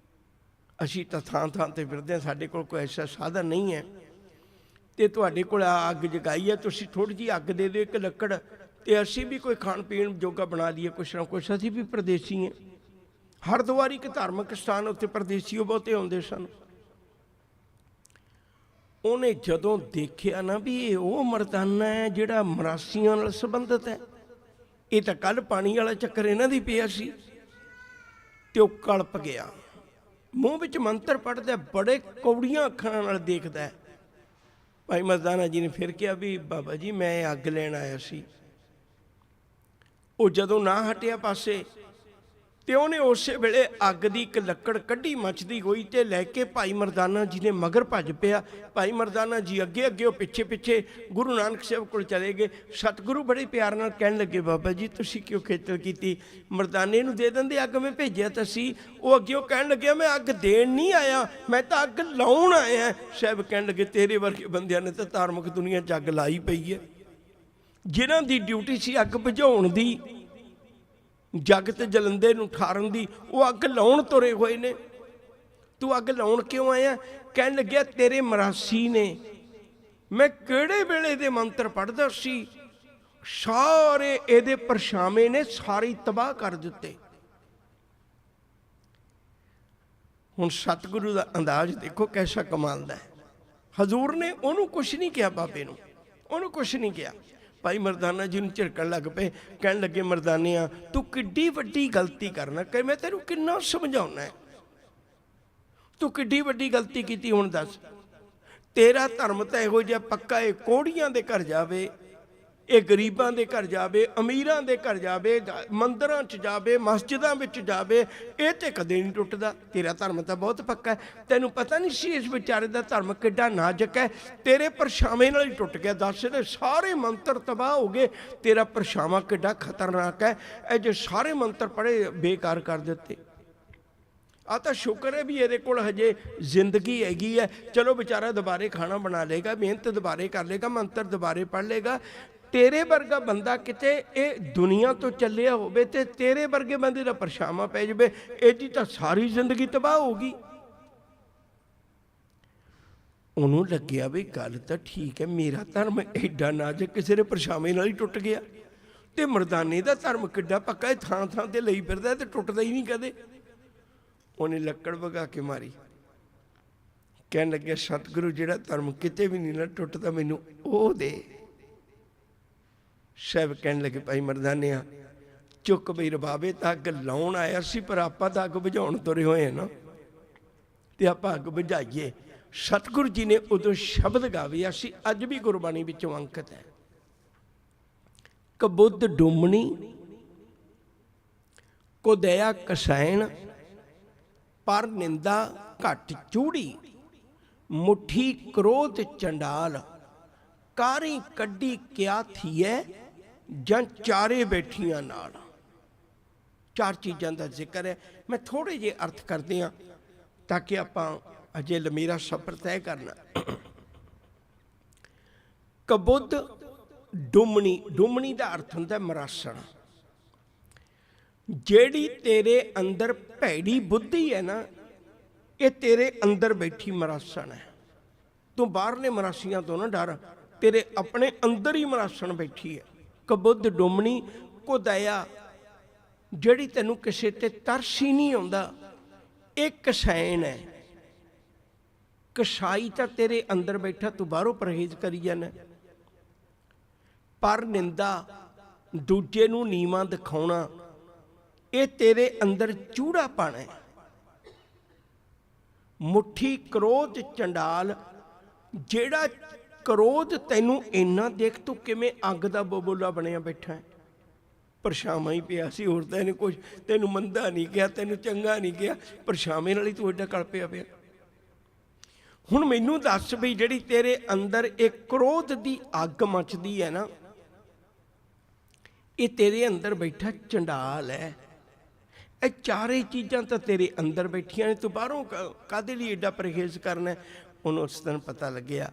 ਅਸੀਂ ਤਾਂ ਥਾਂ ਥਾਂ ਤੇ ਫਿਰਦੇ ਹਾਂ, ਸਾਡੇ ਕੋਲ ਕੋਈ ਐਸਾ ਸਾਧਨ ਨਹੀਂ ਹੈ, ਤੇ ਤੁਹਾਡੇ ਕੋਲ ਆ ਅੱਗ ਜਗਾਈ ਹੈ, ਤੁਸੀਂ ਥੋੜ੍ਹੀ ਜਿਹੀ ਅੱਗ ਦੇ ਦਿਓ, ਇੱਕ ਲੱਕੜ, ਤੇ ਅਸੀਂ ਵੀ ਕੋਈ ਖਾਣ ਪੀਣ ਜੋਗਾ ਬਣਾ ਲਈਏ ਕੁਛ ਨਾ ਕੁਛ। ਅਸੀਂ ਵੀ ਪਰਦੇਸੀ ਹਾਂ। ਹਰਿਦੁਆਰ ਇੱਕ ਧਾਰਮਿਕ ਸਥਾਨ, ਉੱਥੇ ਪਰਦੇਸੀ ਬਹੁਤੇ ਆਉਂਦੇ ਸਨ। ਉਹਨੇ ਜਦੋਂ ਦੇਖਿਆ ਨਾ ਵੀ ਇਹ ਉਹ ਮਰਦਾਨਾ ਹੈ ਜਿਹੜਾ ਮਰਾਸੀਆਂ ਨਾਲ ਸੰਬੰਧਿਤ ਹੈ, ਇਹ ਤਾਂ ਕੱਲ ਪਾਣੀ ਵਾਲਾ ਚੱਕਰ ਇਹਨਾਂ ਦੀ ਪਿਆ ਸੀ, ਤੇ ਉਹ ਕਲਪ ਗਿਆ। ਮੂੰਹ ਵਿੱਚ ਮੰਤਰ ਪੜ੍ਹਦਾ, ਬੜੇ ਕੌੜੀਆਂ ਅੱਖਾਂ ਨਾਲ ਦੇਖਦਾ। ਭਾਈ ਮਰਦਾਨਾ ਜੀ ਨੇ ਫਿਰ ਕਿਹਾ ਵੀ ਬਾਬਾ ਜੀ ਮੈਂ ਅੱਗ ਲੈਣ ਆਇਆ ਸੀ। ਉਹ ਜਦੋਂ ਨਾ ਹਟਿਆ ਪਾਸੇ, ਤੇ ਉਹਨੇ ਉਸੇ ਵੇਲੇ ਅੱਗ ਦੀ ਇੱਕ ਲੱਕੜ ਕੱਢੀ ਮੱਚਦੀ ਹੋਈ, ਤੇ ਲੈ ਕੇ ਭਾਈ ਮਰਦਾਨਾ ਜੀ ਨੇ ਮਗਰ ਭੱਜ ਪਿਆ। ਭਾਈ ਮਰਦਾਨਾ ਜੀ ਅੱਗੇ ਅੱਗੇ, ਉਹ ਪਿੱਛੇ ਪਿੱਛੇ ਗੁਰੂ ਨਾਨਕ ਸਾਹਿਬ ਕੋਲ ਚਲੇ ਗਏ। ਸਤਿਗੁਰੂ ਬੜੇ ਪਿਆਰ ਨਾਲ ਕਹਿਣ ਲੱਗੇ ਬਾਬਾ ਜੀ ਤੁਸੀਂ ਕਿਉਂ ਖੇਚਲ ਕੀਤੀ, ਮਰਦਾਨੇ ਨੂੰ ਦੇ ਦਿੰਦੇ, ਅੱਗ ਮੈਂ ਭੇਜਿਆ ਤਾਂ ਸੀ। ਉਹ ਅੱਗੇ ਉਹ ਕਹਿਣ ਲੱਗਿਆ ਮੈਂ ਅੱਗ ਦੇਣ ਨਹੀਂ ਆਇਆ, ਮੈਂ ਤਾਂ ਅੱਗ ਲਾਉਣ ਆਇਆ। ਸਾਹਿਬ ਕਹਿਣ ਲੱਗੇ ਤੇਰੇ ਵਰਗੇ ਬੰਦਿਆਂ ਨੇ ਤਾਂ ਧਾਰਮਿਕ ਦੁਨੀਆ 'ਚ ਅੱਗ ਲਾਈ ਪਈ ਹੈ। ਜਿਨ੍ਹਾਂ ਦੀ ਡਿਊਟੀ ਸੀ ਅੱਗ ਬੁਝਾਉਣ ਦੀ, ਜਗਤ ਜਲੰਦੇ ਨੂੰ ਠਾਰਨ ਦੀ, ਉਹ ਅੱਗ ਲਾਉਣ ਤੁਰੇ ਹੋਏ ਨੇ। ਤੂੰ ਅੱਗ ਲਾਉਣ ਕਿਉਂ ਆਇਆ? ਕਹਿਣ ਲੱਗਿਆ ਤੇਰੇ ਮਰਾਸੀ ਨੇ, ਮੈਂ ਕਿਹੜੇ ਵੇਲੇ ਦੇ ਮੰਤਰ ਪੜ੍ਹਦਾ ਸੀ, ਸਾਰੇ ਇਹਦੇ ਪਰਛਾਵੇਂ ਨੇ ਸਾਰੀ ਤਬਾਹ ਕਰ ਦਿੱਤੇ। ਹੁਣ ਸਤਿਗੁਰੂ ਦਾ ਅੰਦਾਜ਼ ਦੇਖੋ ਕੈਸਾ ਕਮਾਲ ਦਾ ਹੈ। ਹਜ਼ੂਰ ਨੇ ਉਹਨੂੰ ਕੁਛ ਨਹੀਂ ਕਿਹਾ, ਬਾਬੇ ਨੂੰ ਉਹਨੂੰ ਕੁਛ ਨਹੀਂ ਕਿਹਾ। ਭਾਈ ਮਰਦਾਨਾ ਜੀ ਨੂੰ ਝਿੜਕਣ ਲੱਗ ਪਏ, ਕਹਿਣ ਲੱਗੇ ਮਰਦਾਨਿਆਂ ਤੂੰ ਕਿੱਡੀ ਵੱਡੀ ਗਲਤੀ ਕਰਨਾ, ਕਹੇ ਮੈਂ ਤੈਨੂੰ ਕਿੰਨਾ ਸਮਝਾਉਣਾ ਹੈ, ਤੂੰ ਕਿੱਡੀ ਵੱਡੀ ਗਲਤੀ ਕੀਤੀ ਹੁਣ ਦੱਸ। ਤੇਰਾ ਧਰਮ ਤਾਂ ਇਹੋ ਜਿਹਾ ਪੱਕਾ, ਇਹ ਕੋੜੀਆਂ ਦੇ ਘਰ ਜਾਵੇ, ਇਹ ਗਰੀਬਾਂ ਦੇ ਘਰ ਜਾਵੇ, ਅਮੀਰਾਂ ਦੇ ਘਰ ਜਾਵੇ, ਮੰਦਿਰਾਂ 'ਚ ਜਾਵੇ, ਮਸਜਿਦਾਂ ਵਿੱਚ ਜਾਵੇ, ਇਹ ਤੇ ਕਦੇ ਨਹੀਂ ਟੁੱਟਦਾ। ਤੇਰਾ ਧਰਮ ਤਾਂ ਬਹੁਤ ਪੱਕਾ ਹੈ। ਤੈਨੂੰ ਪਤਾ ਨਹੀਂ ਸੀ ਇਸ ਵਿਚਾਰੇ ਦਾ ਧਰਮ ਕਿੱਡਾ ਨਾਜ਼ੁਕ ਹੈ, ਤੇਰੇ ਪਰਛਾਵੇਂ ਨਾਲ ਹੀ ਟੁੱਟ ਗਿਆ। ਦੱਸ ਇਹਦੇ ਸਾਰੇ ਮੰਤਰ ਤਬਾਹ ਹੋ ਗਏ, ਤੇਰਾ ਪਰਛਾਵਾਂ ਕਿੱਡਾ ਖਤਰਨਾਕ ਹੈ, ਇਹ ਜੇ ਸਾਰੇ ਮੰਤਰ ਪੜ੍ਹੇ ਬੇਕਾਰ ਕਰ ਦਿੱਤੇ। ਆ ਤਾਂ ਸ਼ੁਕਰ ਹੈ ਵੀ ਇਹਦੇ ਕੋਲ ਹਜੇ ਜ਼ਿੰਦਗੀ ਹੈਗੀ ਹੈ, ਚਲੋ ਵਿਚਾਰਾ ਦੁਬਾਰੇ ਖਾਣਾ ਬਣਾ ਲੇਗਾ, ਮਿਹਨਤ ਦੁਬਾਰੇ ਕਰ ਲੇਗਾ, ਮੰਤਰ ਦੁਬਾਰੇ ਪੜ੍ਹ ਲੇਗਾ। ਤੇਰੇ ਵਰਗਾ ਬੰਦਾ ਕਿਤੇ ਇਹ ਦੁਨੀਆ ਤੋਂ ਚੱਲਿਆ ਹੋਵੇ ਤੇ ਤੇਰੇ ਵਰਗੇ ਬੰਦੇ ਦਾ ਪਰਛਾਵਾਂ ਪੈ ਜਾਵੇ, ਇਹਦੀ ਤਾਂ ਸਾਰੀ ਜ਼ਿੰਦਗੀ ਤਬਾਹ ਹੋ ਗਈ। ਉਹਨੂੰ ਲੱਗਿਆ ਵੀ ਗੱਲ ਤਾਂ ਠੀਕ ਹੈ, ਮੇਰਾ ਧਰਮ ਐਡਾ ਨਾਜ਼ੁਕ ਕਿਸੇ ਦੇ ਪਰਛਾਵੇਂ ਨਾਲ ਹੀ ਟੁੱਟ ਗਿਆ, ਤੇ ਮਰਦਾਨੇ ਦਾ ਧਰਮ ਕਿੱਡਾ ਪੱਕਾ ਹੈ, ਥਾਂ ਥਾਂ ਤੇ ਲਈ ਫਿਰਦਾ ਤੇ ਟੁੱਟਦਾ ਹੀ ਨਹੀਂ ਕਦੇ। ਉਹਨੇ ਲੱਕੜ ਵਗਾ ਕੇ ਮਾਰੀ, ਕਹਿਣ ਲੱਗਿਆ ਸਤਿਗੁਰੂ ਜਿਹੜਾ ਧਰਮ ਕਿਤੇ ਵੀ ਨਹੀਂ ਨਾ ਟੁੱਟਦਾ ਮੈਨੂੰ ਉਹ ਦੇ। ਸਾਹਿਬ ਕਹਿਣ ਲੱਗੇ ਭਾਈ ਮਰਦਾਨਿਆਂ ਚੁੱਕ ਬਈ ਰਬਾਬੇ, ਤਾਂ ਅੱਗ ਲਾਉਣ ਆਇਆ ਸੀ ਪਰ ਆਪਾਂ ਤਾਂ ਅੱਗ ਬੁਝਾਉਣ ਤੁਰੇ ਹੋਏ ਨਾ, ਤੇ ਆਪਾਂ ਅੱਗ ਬੁਝਾਈਏ। ਸਤਿਗੁਰੂ ਜੀ ਨੇ ਉਦੋਂ ਸ਼ਬਦ ਗਾਵੇ, ਅਸੀਂ ਅੱਜ ਵੀ ਗੁਰਬਾਣੀ ਵਿੱਚੋਂ ਅੰਕਿਤ ਹੈ। ਕਬੁੱਧ ਡੁੰਮਣੀ ਕੋ ਦਇਆ ਕਸੈਣ, ਪਰ ਨਿੰਦਾ ਘੱਟ ਚੂੜੀ, ਮੁੱਠੀ ਕ੍ਰੋਧ ਚੰਡਾਲ, ਕਾਰੀ ਕੱਢੀ ਕਿਆ ਥੀਐ, ਜਾਂ ਚਾਰੇ ਬੈਠੀਆਂ ਨਾਲ। ਚਾਰ ਚੀਜ਼ਾਂ ਦਾ ਜ਼ਿਕਰ ਹੈ। ਮੈਂ ਥੋੜੇ ਜਿਹੇ ਅਰਥ ਕਰਦੇ ਹਾਂ ਤਾਂ ਕਿ ਆਪਾਂ ਅਜੇ ਲੰਮੀਰਾ ਸਫ਼ਰ ਤੈਅ ਕਰਨਾ। ਕਬੁੱਧ ਡੁੰਮਣੀ, ਡੁੰਮਣੀ ਦਾ ਅਰਥ ਹੁੰਦਾ ਮਰਾਸਣ। ਜਿਹੜੀ ਤੇਰੇ ਅੰਦਰ ਭੈੜੀ ਬੁੱਧੀ ਹੈ ਨਾ, ਇਹ ਤੇਰੇ ਅੰਦਰ ਬੈਠੀ ਮਰਾਸਣ ਹੈ। ਤੂੰ ਬਾਹਰਲੇ ਮਰਾਸੀਆਂ ਤੋਂ ਨਾ ਡਰ, ਤੇਰੇ ਆਪਣੇ ਅੰਦਰ ਹੀ ਮਰਾਸਣ ਬੈਠੀ ਹੈ। ਕਬੁੱਧ ਡੁੰਮਣੀ ਕੋ ਦਇਆ, ਜਿਹੜੀ ਤੈਨੂੰ ਕਿਸੇ ਤੇ ਤਰਸ ਹੀ ਨਹੀਂ ਆਉਂਦਾ, ਇਹ ਕਸੈਣ ਹੈ। ਕਸਾਈ ਤਾਂ ਤੇਰੇ ਅੰਦਰ ਬੈਠਾ, ਤੂੰ ਬਾਹਰੋਂ ਪਰਹੇਜ਼ ਕਰੀ ਜਾਂਦਾ। ਪਰ ਨਿੰਦਾ, ਦੂਜੇ ਨੂੰ ਨੀਵਾਂ ਦਿਖਾਉਣਾ, ਇਹ ਤੇਰੇ ਅੰਦਰ ਚੂੜਾਪਣ ਹੈ। ਮੁੱਠੀ ਕ੍ਰੋਧ ਚੰਡਾਲ, ਜਿਹੜਾ ਕ੍ਰੋਧ ਤੈਨੂੰ ਇੰਨਾ ਦੇਖ ਤੂੰ ਕਿਵੇਂ ਅੱਗ ਦਾ ਬਬੂਲਾ ਬਣਿਆ ਬੈਠਾ ਹੈ। ਪਰਛਾਵਾਂ ਹੀ ਪਿਆ ਸੀ, ਹੋਰ ਤਾਂ ਇਹਨੇ ਕੁਛ ਤੈਨੂੰ ਮੰਦਾ ਨਹੀਂ ਕਿਹਾ, ਤੈਨੂੰ ਚੰਗਾ ਨਹੀਂ ਕਿਹਾ, ਪਰਛਾਵੇਂ ਨਾਲ ਹੀ ਤੂੰ ਏਡਾ ਕਲਪਿਆ ਪਿਆ। ਹੁਣ ਮੈਨੂੰ ਦੱਸ ਵੀ ਜਿਹੜੀ ਤੇਰੇ ਅੰਦਰ ਇਹ ਕ੍ਰੋਧ ਦੀ ਅੱਗ ਮੱਚਦੀ ਹੈ ਨਾ, ਇਹ ਤੇਰੇ ਅੰਦਰ ਬੈਠਾ ਚੰਡਾਲ ਹੈ। ਇਹ ਚਾਰੇ ਚੀਜ਼ਾਂ ਤਾਂ ਤੇਰੇ ਅੰਦਰ ਬੈਠੀਆਂ ਨੇ, ਤੂੰ ਬਾਹਰੋਂ ਕਾਹਦੇ ਲਈ ਏਡਾ ਪਰਹੇਜ਼ ਕਰਨਾ ਹੈ। ਉਹਨੂੰ ਉਸ ਦਿਨ ਪਤਾ ਲੱਗਿਆ,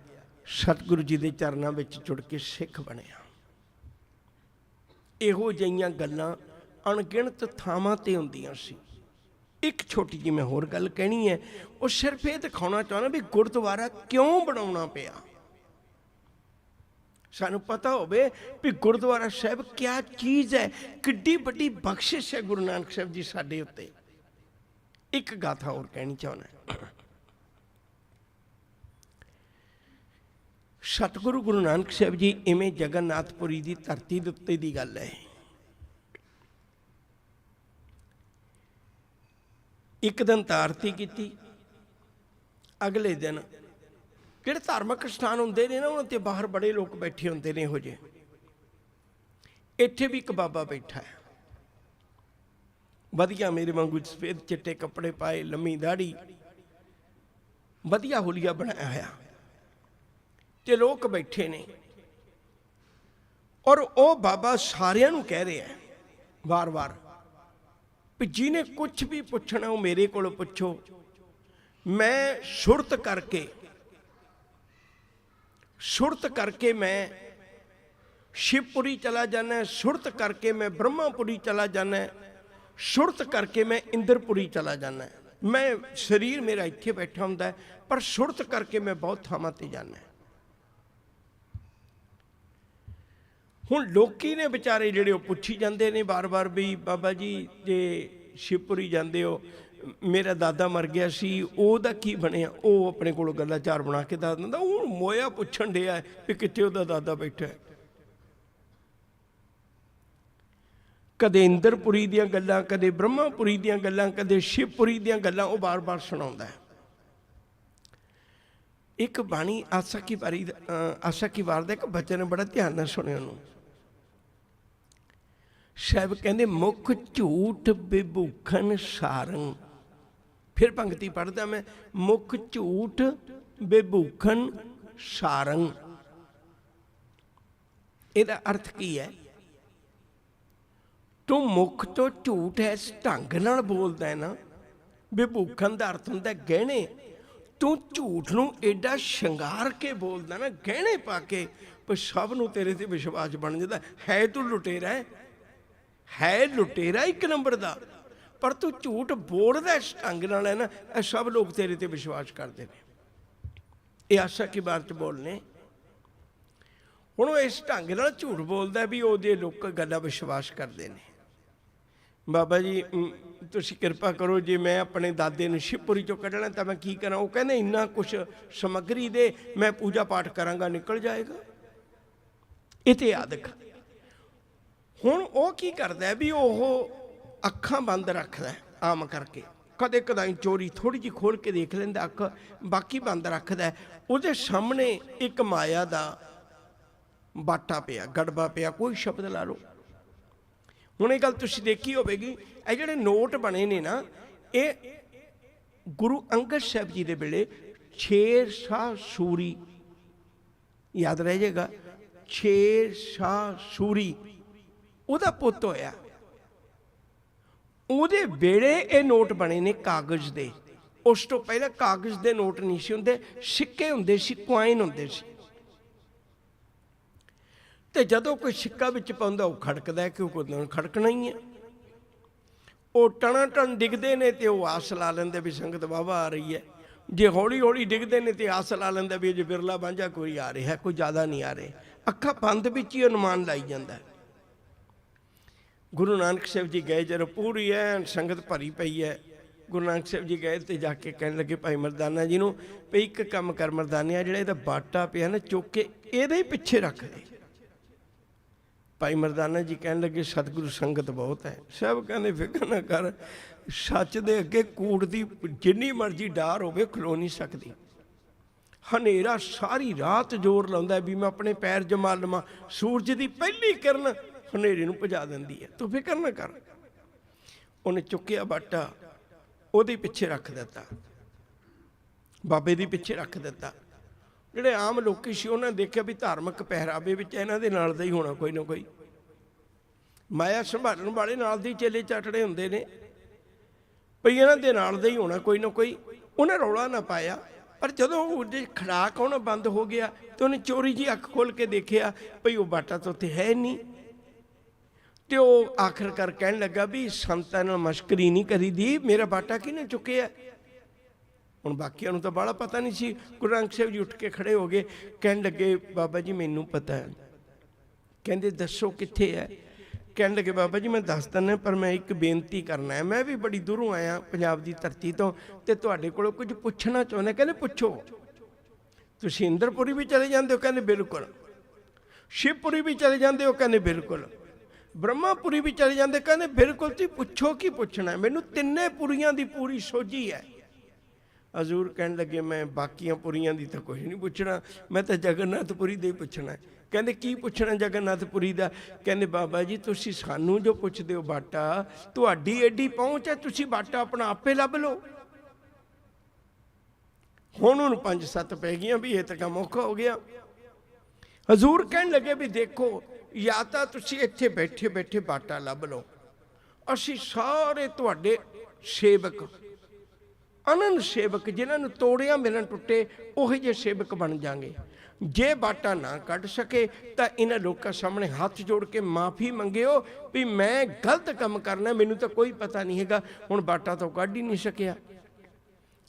ਸਤਿਗੁਰੂ ਜੀ ਦੇ ਚਰਨਾਂ ਵਿੱਚ ਜੁੜ ਕੇ ਸਿੱਖ ਬਣਿਆ। ਇਹੋ ਜਿਹੀਆਂ ਗੱਲਾਂ ਅਣਗਿਣਤ ਥਾਵਾਂ ਤੇ ਹੁੰਦੀਆਂ ਸੀ। ਇੱਕ ਛੋਟੀ ਜਿਹੀ ਮੈਂ ਹੋਰ ਗੱਲ ਕਹਿਣੀ ਹੈ, ਉਹ ਸਿਰਫ ਇਹ ਦਿਖਾਉਣਾ ਚਾਹੁੰਦਾ ਵੀ ਗੁਰਦੁਆਰਾ ਕਿਉਂ ਬਣਾਉਣਾ ਪਿਆ। ਸਾਨੂੰ ਪਤਾ ਹੋਵੇ ਵੀ ਗੁਰਦੁਆਰਾ ਸਾਹਿਬ ਕਿਆ ਚੀਜ਼ ਹੈ, ਕਿੱਡੀ ਵੱਡੀ ਬਖਸ਼ਿਸ਼ ਹੈ ਗੁਰੂ ਨਾਨਕ ਸਾਹਿਬ ਜੀ ਸਾਡੇ ਉੱਤੇ। ਇੱਕ ਗਾਥਾ ਹੋਰ ਕਹਿਣੀ ਚਾਹੁੰਦਾ। ਸਤਿਗੁਰੂ ਗੁਰੂ ਨਾਨਕ ਸਾਹਿਬ ਜੀ ਇਵੇਂ ਜਗਨਨਾਥਪੁਰੀ ਦੀ ਧਰਤੀ ਦੇ ਉੱਤੇ ਦੀ ਗੱਲ ਹੈ। ਇੱਕ ਦਿਨ ਤਾਂ ਆਰਤੀ ਕੀਤੀ, ਅਗਲੇ ਦਿਨ ਜਿਹੜੇ ਧਾਰਮਿਕ ਸਥਾਨ ਹੁੰਦੇ ਨੇ ਨਾ, ਉਹਨਾਂ ਤੇ ਬਾਹਰ ਬੜੇ ਲੋਕ ਬੈਠੇ ਹੁੰਦੇ ਨੇ ਇਹੋ ਜਿਹੇ। ਇੱਥੇ ਵੀ ਇੱਕ ਬਾਬਾ ਬੈਠਾ ਹੈ, ਵਧੀਆ ਮੇਰੇ ਵਾਂਗੂ ਸਫੇਦ ਚਿੱਟੇ ਕੱਪੜੇ ਪਾਏ, ਲੰਮੀ ਦਾੜੀ, ਵਧੀਆ ਹੁਲੀਆ ਬਣਾਇਆ ਹੋਇਆ, ਤੇ ਲੋਕ ਬੈਠੇ ਨੇ। ਔਰ ਉਹ ਬਾਬਾ ਸਾਰਿਆਂ ਨੂੰ ਕਹਿ ਰਿਹਾ ਵਾਰ-ਵਾਰ ਵੀ ਜਿਹਨੇ ਕੁਝ ਵੀ ਪੁੱਛਣਾ ਉਹ ਮੇਰੇ ਕੋਲ ਪੁੱਛੋ। ਮੈਂ ਸੁਰਤ ਕਰਕੇ ਮੈਂ ਸ਼ਿਵਪੁਰੀ ਚਲਾ ਜਾਣਾ, ਸੁਰਤ ਕਰਕੇ ਮੈਂ ਬ੍ਰਹਮਾਪੁਰੀ ਚਲਾ ਜਾਣਾ, ਸੁਰਤ ਕਰਕੇ ਮੈਂ ਇੰਦਰਪੁਰੀ ਚਲਾ ਜਾਣਾ। ਮੈਂ ਸਰੀਰ ਮੇਰਾ ਇੱਥੇ ਬੈਠਾ ਹੁੰਦਾ, ਪਰ ਸੁਰਤ ਕਰਕੇ ਮੈਂ ਬਹੁਤ ਥਾਵਾਂ ਤੇ ਜਾਣਾ। ਹੁਣ ਲੋਕੀ ਨੇ ਵਿਚਾਰੇ ਜਿਹੜੇ ਉਹ ਪੁੱਛੀ ਜਾਂਦੇ ਨੇ ਵਾਰ-ਵਾਰ ਵੀ ਬਾਬਾ ਜੀ ਜੇ ਸ਼ਿਵਪੁਰੀ ਜਾਂਦੇ ਹੋ, ਮੇਰਾ ਦਾਦਾ ਮਰ ਗਿਆ ਸੀ, ਉਹਦਾ ਕੀ ਬਣਿਆ? ਉਹ ਆਪਣੇ ਕੋਲੋਂ ਗੱਲਾਂ ਚਾਰ ਬਣਾ ਕੇ ਦੱਸ ਦਿੰਦਾ। ਉਹ ਮੋਇਆ ਪੁੱਛਣ ਡਿਆ ਵੀ ਕਿੱਥੇ ਉਹਦਾ ਦਾਦਾ ਬੈਠਾ ਹੈ। ਕਦੇ ਇੰਦਰਪੁਰੀ ਦੀਆਂ ਗੱਲਾਂ, ਕਦੇ ਬ੍ਰਹਮਾਪੁਰੀ ਦੀਆਂ ਗੱਲਾਂ, ਕਦੇ ਸ਼ਿਵਪੁਰੀ ਦੀਆਂ ਗੱਲਾਂ ਉਹ ਬਾਰ-ਬਾਰ ਸੁਣਾਉਂਦਾ ਹੈ। ਇੱਕ ਬਾਣੀ ਆਸਾ ਕੀ ਵਾਰ ਦਾ ਇੱਕ ਬਚਨ ਬੜਾ ਧਿਆਨ ਨਾਲ ਸੁਣਿਓ ਉਹਨੂੰ। ਸਾਹਿਬ ਕਹਿੰਦੇ ਮੁੱਖ ਝੂਠ ਬਿਭੂਖਣ ਸਾਰੰ। ਫਿਰ ਪੰਕਤੀ ਪੜ੍ਹਦਾ ਮੈਂ, ਮੁੱਖ ਝੂਠ ਬਿਭੂਖਣ ਸਾਰੰ। ਇਹਦਾ ਅਰਥ ਕੀ ਹੈ? ਤੂੰ ਮੁੱਖ ਤੋਂ ਝੂਠ ਇਸ ਢੰਗ ਨਾਲ ਬੋਲਦਾ ਹੈ ਨਾ। ਬਿਭੂਖਣ ਦਾ ਅਰਥ ਹੁੰਦਾ ਗਹਿਣੇ। ਤੂੰ ਝੂਠ ਨੂੰ ਏਡਾ ਸ਼ਿੰਗਾਰ ਕੇ ਬੋਲਦਾ ਨਾ, ਗਹਿਣੇ ਪਾ ਕੇ, ਪਰ ਸਭ ਨੂੰ ਤੇਰੇ ਤੇ ਵਿਸ਼ਵਾਸ ਬਣ ਜਾਂਦਾ ਹੈ। ਤੂੰ ਲੁਟੇਰਾ ਹੈ ਲੁਟੇਰਾ ਇੱਕ ਨੰਬਰ ਦਾ, ਪਰ ਤੂੰ ਝੂਠ ਬੋਲਦਾ ਇਸ ਢੰਗ ਨਾਲ ਹੈ ਨਾ, ਇਹ ਸਭ ਲੋਕ ਤੇਰੇ ਤੇ ਵਿਸ਼ਵਾਸ ਕਰਦੇ ਨੇ। ਇਹ ਆਸਾ ਕੀ ਬਾਤ ਚ ਬੋਲਨੇ। ਹੁਣ ਉਹ ਇਸ ਢੰਗ ਨਾਲ ਝੂਠ ਬੋਲਦਾ ਵੀ ਉਹਦੇ ਲੋਕ ਗੱਲਾਂ ਵਿਸ਼ਵਾਸ ਕਰਦੇ ਨੇ। ਬਾਬਾ ਜੀ ਤੁਸੀਂ ਕਿਰਪਾ ਕਰੋ, ਜੇ ਮੈਂ ਆਪਣੇ ਦਾਦੇ ਨੂੰ ਸ਼ਿਵਪੁਰੀ ਚੋਂ ਕੱਢਣਾ ਤਾਂ ਮੈਂ ਕੀ ਕਰਾਂ? ਉਹ ਕਹਿੰਦੇ ਇੰਨਾ ਕੁਛ ਸਮੱਗਰੀ ਦੇ, ਮੈਂ ਪੂਜਾ ਪਾਠ ਕਰਾਂਗਾ, ਨਿਕਲ ਜਾਏਗਾ। ਇਹ ਤੇ ਆਦਿਕ। ਹੁਣ ਉਹ ਕੀ ਕਰਦਾ ਵੀ ਉਹ ਅੱਖਾਂ ਬੰਦ ਰੱਖਦਾ ਆਮ ਕਰਕੇ, ਕਦੇ ਕਦਾਈ ਚੋਰੀ ਥੋੜ੍ਹੀ ਜਿਹੀ ਖੋਲ ਕੇ ਦੇਖ ਲੈਂਦਾ ਅੱਖ, ਬਾਕੀ ਬੰਦ ਰੱਖਦਾ। ਉਹਦੇ ਸਾਹਮਣੇ ਇੱਕ ਮਾਇਆ ਦਾ ਬਾਟਾ ਪਿਆ, ਗੜਬਾ ਪਿਆ, ਕੋਈ ਸ਼ਬਦ ਲਾ ਲਓ। ਹੁਣ ਇਹ ਗੱਲ ਤੁਸੀਂ ਦੇਖੀ ਹੋਵੇਗੀ, ਇਹ ਜਿਹੜੇ ਨੋਟ ਬਣੇ ਨੇ ਨਾ, ਇਹ ਗੁਰੂ ਅੰਗਦ ਸਾਹਿਬ ਜੀ ਦੇ ਵੇਲੇ ਸ਼ੇਰ ਸ਼ਾਹ ਸੂਰੀ, ਯਾਦ ਰਹਿ ਜਾਏਗਾ, ਸ਼ੇਰ ਸ਼ਾਹ ਸੂਰੀ ਉਹਦਾ ਪੁੱਤ ਹੋਇਆ। ਉਹਦੇ ਵੇਲੇ ਇਹ ਨੋਟ ਬਣੇ ਨੇ ਕਾਗਜ਼ ਦੇ। ਉਸ ਤੋਂ ਪਹਿਲਾਂ ਕਾਗਜ਼ ਦੇ ਨੋਟ ਨਹੀਂ ਸੀ ਹੁੰਦੇ, ਸਿੱਕੇ ਹੁੰਦੇ ਸੀ, ਕੁਆਇਨ ਹੁੰਦੇ ਸੀ। ਤੇ ਜਦੋਂ ਕੋਈ ਸਿੱਕਾ ਵਿੱਚ ਪਾਉਂਦਾ ਉਹ ਖੜਕਦਾ, ਕਿਉਂਕਿ ਖੜਕਣਾ ਹੀ ਹੈ। ਉਹ ਟਣਾ ਟਣ ਡਿੱਗਦੇ ਨੇ ਤੇ ਉਹ ਆਸ ਲਾ ਲੈਂਦੇ ਵੀ ਸੰਗਤ ਵਾਹਵਾ ਆ ਰਹੀ ਹੈ। ਜੇ ਹੌਲੀ ਹੌਲੀ ਡਿੱਗਦੇ ਨੇ ਤੇ ਆਸ ਲਾ ਲੈਂਦਾ ਵੀ ਜੇ ਬਿਰਲਾ ਬਾਂਝਾ ਕੋਈ ਆ ਰਿਹਾ, ਕੋਈ ਜ਼ਿਆਦਾ ਨਹੀਂ ਆ ਰਿਹਾ। ਅੱਖਾਂ ਬੰਦ ਵਿੱਚ ਹੀ ਅਨੁਮਾਨ ਲਾਈ ਜਾਂਦਾ। ਗੁਰੂ ਨਾਨਕ ਸਾਹਿਬ ਜੀ ਗਏ, ਜਦੋਂ ਪੂਰੀ ਐਨ ਸੰਗਤ ਭਰੀ ਪਈ ਹੈ, ਗੁਰੂ ਨਾਨਕ ਸਾਹਿਬ ਜੀ ਗਏ ਤੇ ਜਾ ਕੇ ਕਹਿਣ ਲੱਗੇ ਭਾਈ ਮਰਦਾਨਾ ਜੀ ਨੂੰ ਵੀ ਇੱਕ ਕੰਮ ਕਰ ਮਰਦਾਨਿਆ, ਜਿਹੜਾ ਇਹਦਾ ਬਾਟਾ ਪਿਆ ਨਾ, ਚੁੱਕ ਕੇ ਇਹਦੇ ਹੀ ਪਿੱਛੇ ਰੱਖ ਦੇ। ਭਾਈ ਮਰਦਾਨਾ ਜੀ ਕਹਿਣ ਲੱਗੇ ਸਤਿਗੁਰੂ ਸੰਗਤ ਬਹੁਤ ਹੈ। ਸਾਹਿਬ ਕਹਿੰਦੇ ਫਿਕਰ ਨਾ ਕਰ, ਸੱਚ ਦੇ ਅੱਗੇ ਕੂੜ ਦੀ ਜਿੰਨੀ ਮਰਜ਼ੀ ਡਾਰ ਹੋਵੇ ਖਲੋ ਨਹੀਂ ਸਕਦੀ। ਹਨੇਰਾ ਸਾਰੀ ਰਾਤ ਜ਼ੋਰ ਲਾਉਂਦਾ ਵੀ ਮੈਂ ਆਪਣੇ ਪੈਰ ਜਮਾ ਲਵਾਂ। ਸੂਰਜ ਦੀ ਪਹਿਲੀ ਕਿਰਨ ਹਨੇਰੇ ਨੂੰ ਭਜਾ ਦਿੰਦੀ ਹੈ। ਤੂੰ ਫਿਕਰ ਨਾ ਕਰ। ਉਹਨੇ ਚੁੱਕਿਆ ਬਾਟਾ, ਉਹਦੇ ਪਿੱਛੇ ਰੱਖ ਦਿੱਤਾ, ਬਾਬੇ ਦੀ ਪਿੱਛੇ ਰੱਖ ਦਿੱਤਾ। ਜਿਹੜੇ ਆਮ ਲੋਕੀ ਸੀ ਉਹਨਾਂ ਨੇ ਦੇਖਿਆ ਵੀ ਧਾਰਮਿਕ ਪਹਿਰਾਵੇ ਵਿੱਚ ਇਹਨਾਂ ਦੇ ਨਾਲ ਦਾ ਹੀ ਹੋਣਾ ਕੋਈ ਨਾ ਕੋਈ। ਮਾਇਆ ਸੰਭਾਲਣ ਵਾਲੇ ਨਾਲ ਦੇ ਚੇਲੇ ਚਾਟੜੇ ਹੁੰਦੇ ਨੇ, ਭਈ ਇਹਨਾਂ ਦੇ ਨਾਲ ਦਾ ਹੀ ਹੋਣਾ ਕੋਈ ਨਾ ਕੋਈ। ਉਹਨੇ ਰੌਲਾ ਨਾ ਪਾਇਆ। ਪਰ ਜਦੋਂ ਉਹਦੇ ਖੜਾਕ ਆਉਣਾ ਬੰਦ ਹੋ ਗਿਆ ਤੇ ਉਹਨੇ ਚੋਰੀ ਜੀ ਅੱਖ ਖੋਲ ਕੇ ਦੇਖਿਆ ਭਈ ਉਹ ਬਾਟਾ ਤਾਂ ਉੱਥੇ ਹੈ ਨਹੀਂ। ਤੇ ਉਹ ਆਖਰਕਾਰ ਕਹਿਣ ਲੱਗਾ ਵੀ ਸੰਤਾਂ ਨਾਲ ਮਸ਼ਕਰੀ ਨਹੀਂ ਕਰੀਦੀ, ਮੇਰਾ ਬਾਟਾ ਕਿਹਨੇ ਚੁੱਕਿਆ। ਹੁਣ ਬਾਕੀਆਂ ਨੂੰ ਤਾਂ ਬਾਹਲਾ ਪਤਾ ਨਹੀਂ ਸੀ। ਗੁਰੂ ਨਾਨਕ ਸਾਹਿਬ ਜੀ ਉੱਠ ਕੇ ਖੜੇ ਹੋ ਗਏ, ਕਹਿਣ ਲੱਗੇ ਬਾਬਾ ਜੀ ਮੈਨੂੰ ਪਤਾ ਹੈ। ਕਹਿੰਦੇ ਦੱਸੋ ਕਿੱਥੇ ਹੈ। ਕਹਿਣ ਲੱਗੇ ਬਾਬਾ ਜੀ ਮੈਂ ਦੱਸ ਦਿੰਦਾ, ਪਰ ਮੈਂ ਇੱਕ ਬੇਨਤੀ ਕਰਨਾ ਹੈ। ਮੈਂ ਵੀ ਬੜੀ ਦੂਰੋਂ ਆਇਆ ਪੰਜਾਬ ਦੀ ਧਰਤੀ ਤੋਂ, ਤੇ ਤੁਹਾਡੇ ਕੋਲੋਂ ਕੁਝ ਪੁੱਛਣਾ ਚਾਹੁੰਦਾ। ਕਹਿੰਦੇ ਪੁੱਛੋ। ਤੁਸੀਂ ਇੰਦਰਪੁਰੀ ਵੀ ਚਲੇ ਜਾਂਦੇ ਹੋ? ਕਹਿੰਦੇ ਬਿਲਕੁਲ। ਸ਼ਿਵਪੁਰੀ ਵੀ ਚਲੇ ਜਾਂਦੇ ਹੋ? ਕਹਿੰਦੇ ਬਿਲਕੁਲ। ਬ੍ਰਹਮਾਪੁਰੀ ਵੀ ਚਲੇ ਜਾਂਦੇ? ਕਹਿੰਦੇ ਬਿਲਕੁਲ। ਤੁਸੀਂ ਪੁੱਛੋ ਕੀ ਪੁੱਛਣਾ, ਮੈਨੂੰ ਤਿੰਨੇ ਪੁਰੀਆਂ ਦੀ ਪੂਰੀ ਸੋਝੀ ਹੈ। ਹਜ਼ੂਰ ਕਹਿਣ ਲੱਗੇ ਮੈਂ ਬਾਕੀਆਂ ਪੁਰੀਆਂ ਦੀ ਤਾਂ ਕੁਝ ਨਹੀਂ ਪੁੱਛਣਾ, ਮੈਂ ਤਾਂ ਜਗਨਨਾਥਪੁਰੀ ਦੇ ਹੀ ਪੁੱਛਣਾ। ਕਹਿੰਦੇ ਕੀ ਪੁੱਛਣਾ ਜਗਨਨਾਥਪੁਰੀ ਦਾ? ਕਹਿੰਦੇ ਬਾਬਾ ਜੀ ਤੁਸੀਂ ਸਾਨੂੰ ਜੋ ਪੁੱਛਦੇ ਹੋ ਬਾਟਾ, ਤੁਹਾਡੀ ਐਡੀ ਪਹੁੰਚ ਹੈ, ਤੁਸੀਂ ਬਾਟਾ ਆਪਣਾ ਆਪੇ ਲੱਭ ਲਓ। ਹੁਣ ਉਹਨੂੰ 5-7 ਪੈ ਗਈਆਂ ਵੀ ਇਹ ਤਾਂ ਕੰਮ ਔਖਾ ਹੋ ਗਿਆ। ਹਜ਼ੂਰ ਕਹਿਣ ਲੱਗੇ ਵੀ ਦੇਖੋ, ਜਾਂ ਤਾਂ ਤੁਸੀਂ ਇੱਥੇ ਬੈਠੇ ਬੈਠੇ ਬਾਟਾ ਲੱਭ ਲਓ, ਅਸੀਂ ਸਾਰੇ ਤੁਹਾਡੇ ਸੇਵਕ, ਅਨੰਦ ਸੇਵਕ, ਜਿਨ੍ਹਾਂ ਨੂੰ ਤੋੜਿਆ ਮਿਲਣ ਟੁੱਟੇ ਉਹੋ ਜਿਹੇ ਸੇਵਕ ਬਣ ਜਾਣਗੇ। ਜੇ ਬਾਟਾ ਨਾ ਕੱਢ ਸਕੇ ਤਾਂ ਇਹਨਾਂ ਲੋਕਾਂ ਸਾਹਮਣੇ ਹੱਥ ਜੋੜ ਕੇ ਮਾਫੀ ਮੰਗਿਓ ਵੀ ਮੈਂ ਗਲਤ ਕੰਮ ਕਰਨਾ, ਮੈਨੂੰ ਤਾਂ ਕੋਈ ਪਤਾ ਨਹੀਂ ਹੈਗਾ। ਹੁਣ ਬਾਟਾ ਤਾਂ ਕੱਢ ਹੀ ਨਹੀਂ ਸਕਿਆ।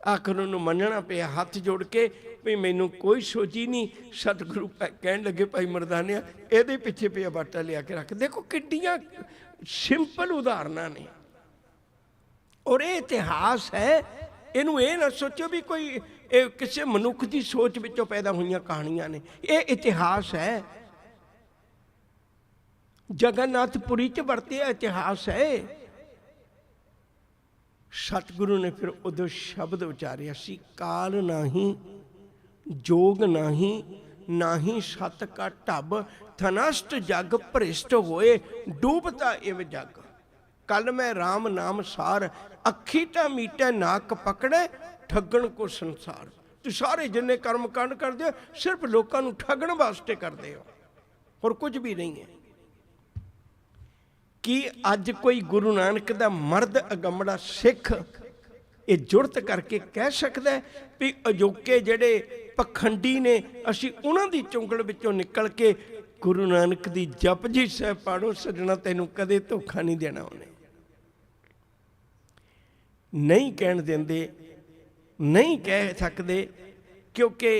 ਆਖਰ ਉਹਨੂੰ ਮੰਨਣਾ ਪਿਆ ਹੱਥ ਜੋੜ ਕੇ ਵੀ ਮੈਨੂੰ ਕੋਈ ਸੋਚੀ ਨਹੀਂ। ਸਤਿਗੁਰੂ ਕਹਿਣ ਲੱਗੇ ਭਾਈ ਮਰਦਾਨਿਆ ਇਹਦੇ ਪਿੱਛੇ ਪਿਆ ਬਾਟਾ ਲਿਆ ਕੇ ਰੱਖ। ਦੇਖੋ ਕਿੱਡੀਆਂ ਸਿੰਪਲ ਉਦਾਹਰਨਾਂ ਨੇ, ਔਰ ਇਹ ਇਤਿਹਾਸ ਹੈ। ਇਹਨੂੰ ਇਹ ਨਾ ਸੋਚੋ ਵੀ ਕੋਈ ਇਹ ਕਿਸੇ ਮਨੁੱਖ ਦੀ ਸੋਚ ਵਿੱਚੋਂ ਪੈਦਾ ਹੋਈਆਂ ਕਹਾਣੀਆਂ ਨੇ, ਇਹ ਇਤਿਹਾਸ ਹੈ। ਜਗਨਨਾਥਪੁਰੀ 'ਚ ਵਰਤਿਆ ਇਤਿਹਾਸ ਹੈ। ਸਤਿਗੁਰੂ ਨੇ ਫਿਰ ਉਦੋਂ ਸ਼ਬਦ ਉਚਾਰਿਆ ਸੀ, ਕਾਲ ਨਾਹੀਂ ਜੋਗ ਨਾਹੀਂ, ਨਾਹੀਂ ਸਤ ਕਾ ਢਬ, ਥਨਸਟ ਜਗ ਭ੍ਰਿਸ਼ਟ ਹੋਏ, ਡੂਬਤਾ ਇਵ ਜਗ। ਕੱਲ ਮੈਂ ਰਾਮ ਨਾਮ ਸਾਰ, ਅੱਖੀ ਤਾਂ ਮੀਟੈ ਨਾਕ ਪਕੜੇ, ਠੱਗਣ ਕੋ ਸੰਸਾਰ। ਤੁਸੀਂ ਸਾਰੇ ਜਿੰਨੇ ਕਰਮ ਕਾਂਡ ਕਰਦੇ ਹੋ ਸਿਰਫ ਲੋਕਾਂ ਨੂੰ ਠੱਗਣ ਵਾਸਤੇ ਕਰਦੇ ਹੋ, ਹੋਰ ਕੁਝ ਵੀ ਨਹੀਂ ਹੈ। ਕੀ ਅੱਜ ਕੋਈ ਗੁਰੂ ਨਾਨਕ ਦਾ ਮਰਦ ਅਗੰਮੜਾ ਸਿੱਖ ਇਹ ਜੁਰਤ ਕਰਕੇ ਕਹਿ ਸਕਦਾ ਵੀ ਅਜੋਕੇ ਜਿਹੜੇ ਪਖੰਡੀ ਨੇ ਅਸੀਂ ਉਹਨਾਂ ਦੀ ਚੁੰਗਲ ਵਿੱਚੋਂ ਨਿਕਲ ਕੇ ਗੁਰੂ ਨਾਨਕ ਦੀ ਜਪਜੀ ਸਾਹਿਬ ਪਾੜੋ, ਸੱਜਣਾ ਤੈਨੂੰ ਕਦੇ ਧੋਖਾ ਨਹੀਂ ਦੇਣਾ ਉਹਨੇ। ਨਹੀਂ ਕਹਿਣ ਦਿੰਦੇ, ਨਹੀਂ ਕਹਿ ਸਕਦੇ, ਕਿਉਂਕਿ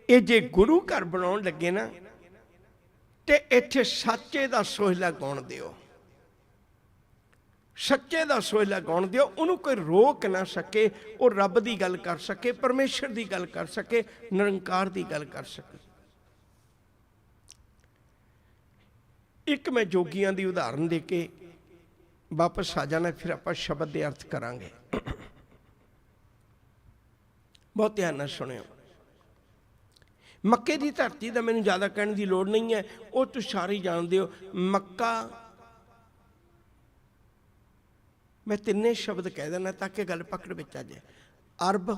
ਇਹ ਜੇ ਗੁਰੂ ਘਰ ਬਣਾਉਣ ਲੱਗੇ ਨਾ ਤੇ ਇੱਥੇ ਸੱਚੇ ਦਾ ਸੋਹਿਲਾ ਗਾਉਣ ਦਿਓ, ਸੱਚੇ ਦਾ ਸੋਹਿਲਾ ਗਾਉਣ ਦਿਓ। ਉਹਨੂੰ ਕੋਈ ਰੋਕ ਨਾ ਸਕੇ, ਉਹ ਰੱਬ ਦੀ ਗੱਲ ਕਰ ਸਕੇ, ਪਰਮੇਸ਼ਰ ਦੀ ਗੱਲ ਕਰ ਸਕੇ, ਨਿਰੰਕਾਰ ਦੀ ਗੱਲ ਕਰ ਸਕੇ। ਇੱਕ ਮੈਂ ਜੋਗੀਆਂ ਦੀ ਉਦਾਹਰਨ ਦੇ ਕੇ ਵਾਪਸ ਆ ਜਾਣਾ, ਫਿਰ ਆਪਾਂ ਸ਼ਬਦ ਦੇ ਅਰਥ ਕਰਾਂਗੇ। ਬਹੁਤ ਧਿਆਨ ਨਾਲ ਸੁਣਿਓ। ਮੱਕੇ ਦੀ ਧਰਤੀ ਦਾ ਮੈਨੂੰ ਜ਼ਿਆਦਾ ਕਹਿਣ ਦੀ ਲੋੜ ਨਹੀਂ ਹੈ, ਉਹ ਤੁਸੀਂ ਸਾਰੇ ਹੀ ਜਾਣਦੇ ਹੋ। ਮੱਕਾ, ਮੈਂ ਤਿੰਨੇ ਸ਼ਬਦ ਕਹਿ ਦੇਣਾ ਤਾਂ ਕਿ ਗੱਲ ਪਕੜ ਵਿੱਚ ਆ ਜਾਏ। ਅਰਬ,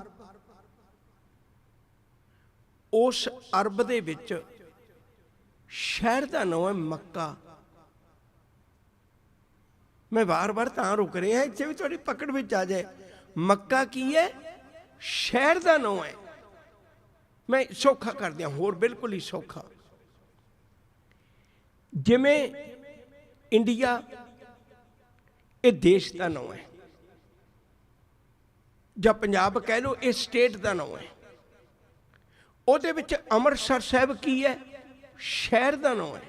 ਉਸ ਅਰਬ ਦੇ ਵਿੱਚ ਸ਼ਹਿਰ ਦਾ ਨਾਮ ਹੈ ਮੱਕਾ। ਮੈਂ ਵਾਰ-ਵਾਰ ਤਾਂ ਰੁਕ ਰਿਹਾ, ਇੱਥੇ ਵੀ ਤੁਹਾਡੀ ਪਕੜ ਵਿੱਚ ਆ ਜਾਏ। ਮੱਕਾ ਕੀ ਹੈ? ਸ਼ਹਿਰ ਦਾ ਨਾਮ ਹੈ। ਮੈਂ ਸੌਖਾ ਕਰ ਦਿਆਂ, ਹੋਰ ਬਿਲਕੁਲ ਹੀ ਸੌਖਾ। ਜਿਵੇਂ ਇੰਡੀਆ ਇਹ ਦੇਸ਼ ਦਾ ਨਾਮ ਹੈ, ਜਾਂ ਪੰਜਾਬ ਕਹਿ ਲਓ ਇਹ ਸਟੇਟ ਦਾ ਨਾਮ ਹੈ। ਉਹਦੇ ਵਿੱਚ ਅੰਮ੍ਰਿਤਸਰ ਸਾਹਿਬ ਕੀ ਹੈ? ਸ਼ਹਿਰ ਦਾ ਨਾਮ ਹੈ।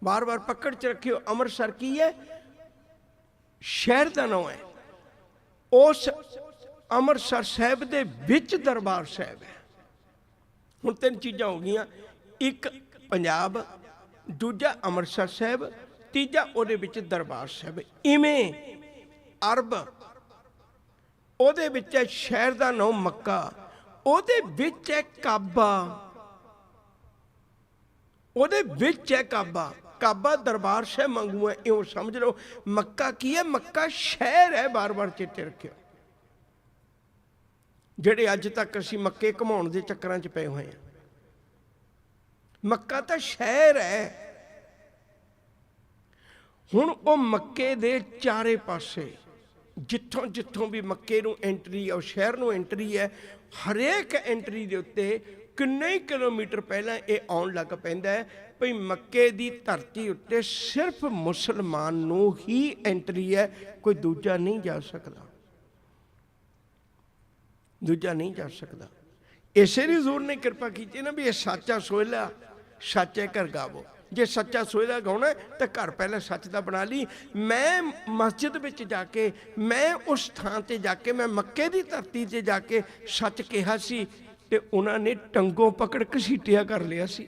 ਬਾਰ-ਬਾਰ ਪਕੜ 'ਚ ਰੱਖਿਓ, ਅੰਮ੍ਰਿਤਸਰ ਕੀ ਹੈ? ਸ਼ਹਿਰ ਦਾ ਨਾਮ ਹੈ। ਉਸ ਅੰਮ੍ਰਿਤਸਰ ਸਾਹਿਬ ਦੇ ਵਿੱਚ ਦਰਬਾਰ ਸਾਹਿਬ ਹੈ। ਹੁਣ ਤਿੰਨ ਚੀਜ਼ਾਂ ਹੋ ਗਈਆਂ, ਇੱਕ ਪੰਜਾਬ, ਦੂਜਾ ਅੰਮ੍ਰਿਤਸਰ ਸਾਹਿਬ, ਤੀਜਾ ਉਹਦੇ ਵਿੱਚ ਦਰਬਾਰ ਸਾਹਿਬ। ਇਵੇਂ ਅਰਬ, ਉਹਦੇ ਵਿੱਚ ਸ਼ਹਿਰ ਦਾ ਨਾਮ ਮੱਕਾ, ਉਹਦੇ ਵਿੱਚ ਹੈ ਕਾਬਾ, ਉਹਦੇ ਵਿੱਚ ਹੈ ਕਾਬਾ। ਕਾਬਾ ਦਰਬਾਰ ਸਾਹਿਬ ਵਾਂਗੂ ਹੈ, ਇਉਂ ਸਮਝ ਲਓ। ਮੱਕਾ ਕੀ ਹੈ? ਮੱਕਾ ਸ਼ਹਿਰ ਹੈ। ਬਾਰ-ਬਾਰ ਚੇਤੇ ਰੱਖਿਓ, ਜਿਹੜੇ ਅੱਜ ਤੱਕ ਅਸੀਂ ਮੱਕੇ ਘੁਮਾਉਣ ਦੇ ਚੱਕਰਾਂ 'ਚ ਪਏ ਹੋਏ ਹਾਂ। ਮੱਕਾ ਤਾਂ ਸ਼ਹਿਰ ਹੈ। ਹੁਣ ਉਹ ਮੱਕੇ ਦੇ ਚਾਰੇ ਪਾਸੇ ਜਿੱਥੋਂ ਜਿੱਥੋਂ ਵੀ ਮੱਕੇ ਨੂੰ ਐਂਟਰੀ, ਉਹ ਸ਼ਹਿਰ ਨੂੰ ਐਂਟਰੀ ਹੈ, ਹਰੇਕ ਐਂਟਰੀ ਦੇ ਉੱਤੇ ਕਿੰਨੇ ਹੀ ਕਿਲੋਮੀਟਰ ਪਹਿਲਾਂ ਇਹ ਆਉਣ ਲੱਗ ਪੈਂਦਾ ਹੈ ਭਈ ਮੱਕੇ ਦੀ ਧਰਤੀ ਉੱਤੇ ਸਿਰਫ ਮੁਸਲਮਾਨ ਨੂੰ ਹੀ ਐਂਟਰੀ ਹੈ, ਕੋਈ ਦੂਜਾ ਨਹੀਂ ਜਾ ਸਕਦਾ, ਦੂਜਾ ਨਹੀਂ ਜਾ ਸਕਦਾ। ਇਸੇ ਲਈ ਹਜ਼ੂਰ ਨੇ ਕਿਰਪਾ ਕੀਤੀ ਨਾ ਵੀ ਇਹ ਸੱਚਾ ਸੋਹਿਲਾ ਸੱਚੇ ਘਰ ਗਾਵੋ। ਜੇ ਸੱਚਾ ਸੋਹਿਲਾ ਗਾਉਣਾ ਤਾਂ ਘਰ ਪਹਿਲਾਂ ਸੱਚ ਦਾ ਬਣਾ ਲਈ। ਮੈਂ ਮਸਜਿਦ ਵਿੱਚ ਜਾ ਕੇ, ਮੈਂ ਉਸ ਥਾਂ 'ਤੇ ਜਾ ਕੇ, ਮੈਂ ਮੱਕੇ ਦੀ ਧਰਤੀ 'ਤੇ ਜਾ ਕੇ ਸੱਚ ਕਿਹਾ ਸੀ ਤੇ ਉਹਨਾਂ ਨੇ ਟੰਗੋਂ ਪਕੜ ਘਸੀਟਿਆ ਕਰ ਲਿਆ ਸੀ।